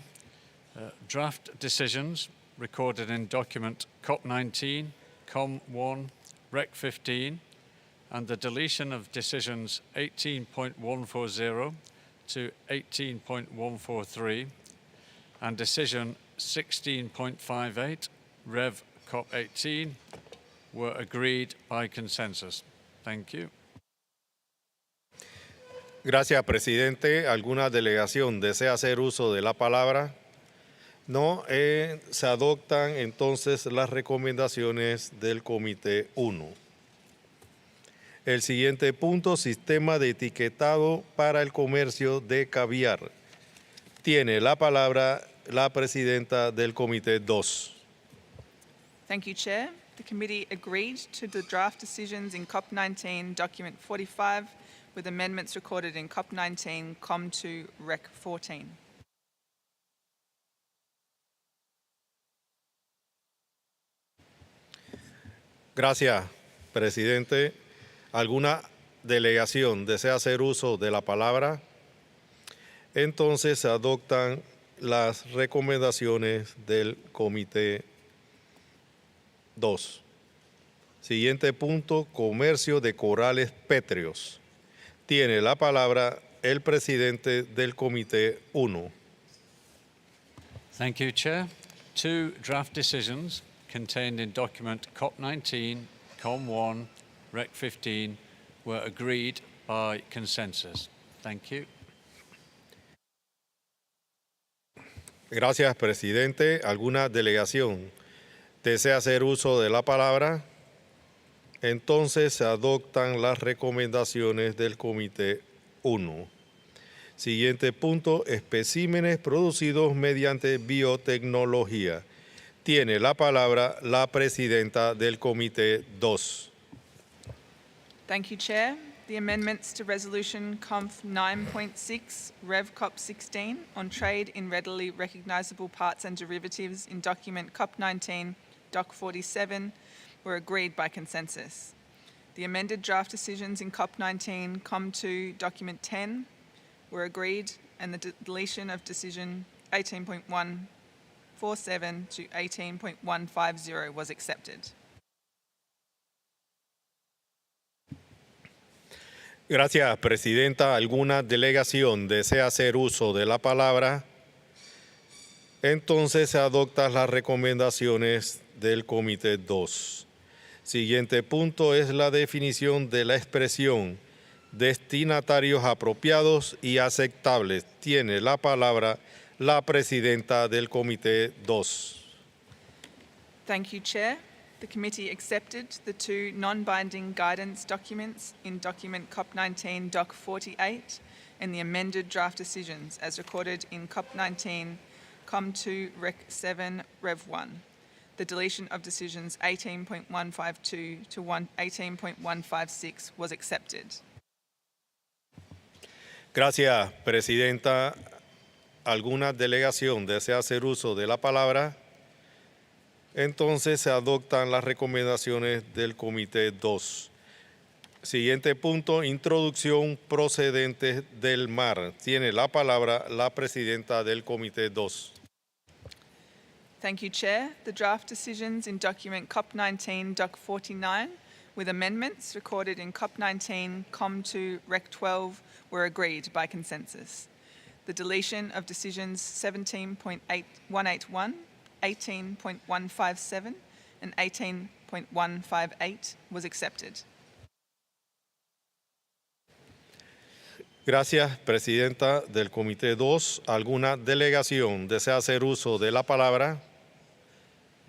[SPEAKER 19] Draft decisions recorded in document COP19, COM1, REC 15, and the deletion of decisions 18.140 to 18.143 and decision 16.58, Rev COP18, were agreed by consensus. Thank you.
[SPEAKER 1] Gracias, presidente. ¿Alguna delegación desea hacer uso de la palabra? No. Se adoptan entonces las recomendaciones del Comité 1. El siguiente punto, sistema de etiquetado para el comercio de caviar. Tiene la palabra la presidenta del Comité 2.
[SPEAKER 14] Thank you, Chair. The committee agreed to the draft decisions in COP19 document 45 with amendments recorded in COP19 COM2 REC 14.
[SPEAKER 1] Gracias, presidente. ¿Alguna delegación desea hacer uso de la palabra? Entonces se adoptan las recomendaciones del Comité 2. Siguiente punto, comercio de corales pétreos. Tiene la palabra el presidente del Comité 1.
[SPEAKER 19] Thank you, Chair. 2 draft decisions contained in document COP19, COM1, REC 15 were agreed by consensus. Thank you.
[SPEAKER 1] Gracias, presidente. ¿Alguna delegación desea hacer uso de la palabra? Entonces se adoptan las recomendaciones del Comité 1. Siguiente punto, especímenes producidos mediante biotecnología. Tiene la palabra la presidenta del Comité 2.
[SPEAKER 14] Thank you, Chair. The amendments to Resolution CONF 9.6 Rev COP 16 on trade in readily recognizable parts and derivatives in document COP19 Doc 47 were agreed by consensus. The amended draft decisions in COP19 COM2 document 10 were agreed, and the deletion of decision 18.147 to 18.150 was accepted.
[SPEAKER 1] Gracias, presidenta. ¿Alguna delegación desea hacer uso de la palabra? Entonces se adoptan las recomendaciones del Comité 2. Siguiente punto es la definición de la expresión destinatarios apropiados y aceptables. Tiene la palabra la presidenta del Comité 2.
[SPEAKER 14] Thank you, Chair. The committee accepted the 2 non-binding guidance documents in document COP19 Doc 48 and the amended draft decisions as recorded in COP19 COM2 REC 7 Rev 1. The deletion of decisions 18.152 to 18.156 was accepted.
[SPEAKER 1] Gracias, presidenta. ¿Alguna delegación desea hacer uso de la palabra? Entonces se adoptan las recomendaciones del Comité 2. Siguiente punto, introducción procedentes del mar. Tiene la palabra la presidenta del Comité 2.
[SPEAKER 14] Thank you, Chair. The draft decisions in document COP19 Doc 49 with amendments recorded in COP19 COM2 REC 12 were agreed by consensus. The deletion of decisions 17.181, 18.157 and 18.158 was accepted.
[SPEAKER 1] Gracias, presidenta del Comité 2. ¿Alguna delegación desea hacer uso de la palabra?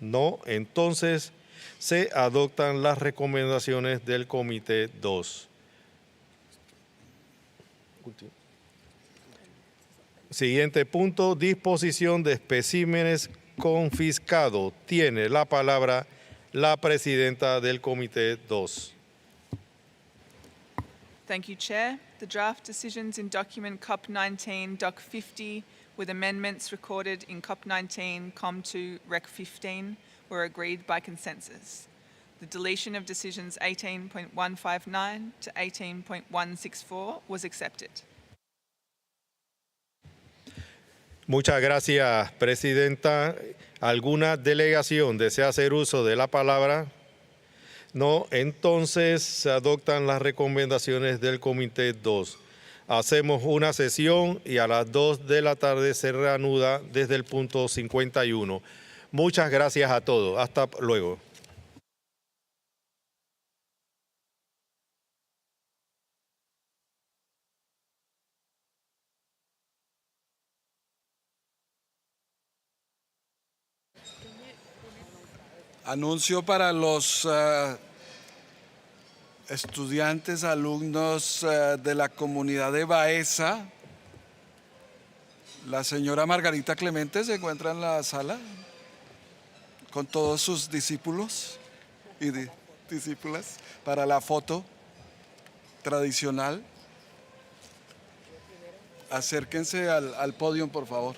[SPEAKER 1] No. Entonces se adoptan las recomendaciones del Comité 2. Siguiente punto, disposición de especímenes confiscados. Tiene la palabra la presidenta del Comité 2.
[SPEAKER 14] Thank you, Chair. The draft decisions in document CoP19 Doc 50 with amendments recorded in CoP19 COM2 Rec 15 were agreed by consensus. The deletion of decisions 18.159 to 18.164 was accepted.
[SPEAKER 1] Muchas gracias, presidenta. ¿Alguna delegación desea hacer uso de la palabra? No, entonces se adoptan las recomendaciones del Comité 2. Hacemos una sesión y a las 2 de la tarde se reanuda desde el punto 51. Muchas gracias a todos. Hasta luego.
[SPEAKER 3] Anuncio para los estudiantes, alumnos de la comunidad de Baeza. La señora Margarita Clemente se encuentra en la sala con todos sus discípulos y discípulas para la foto tradicional. Acérquense al podio, por favor.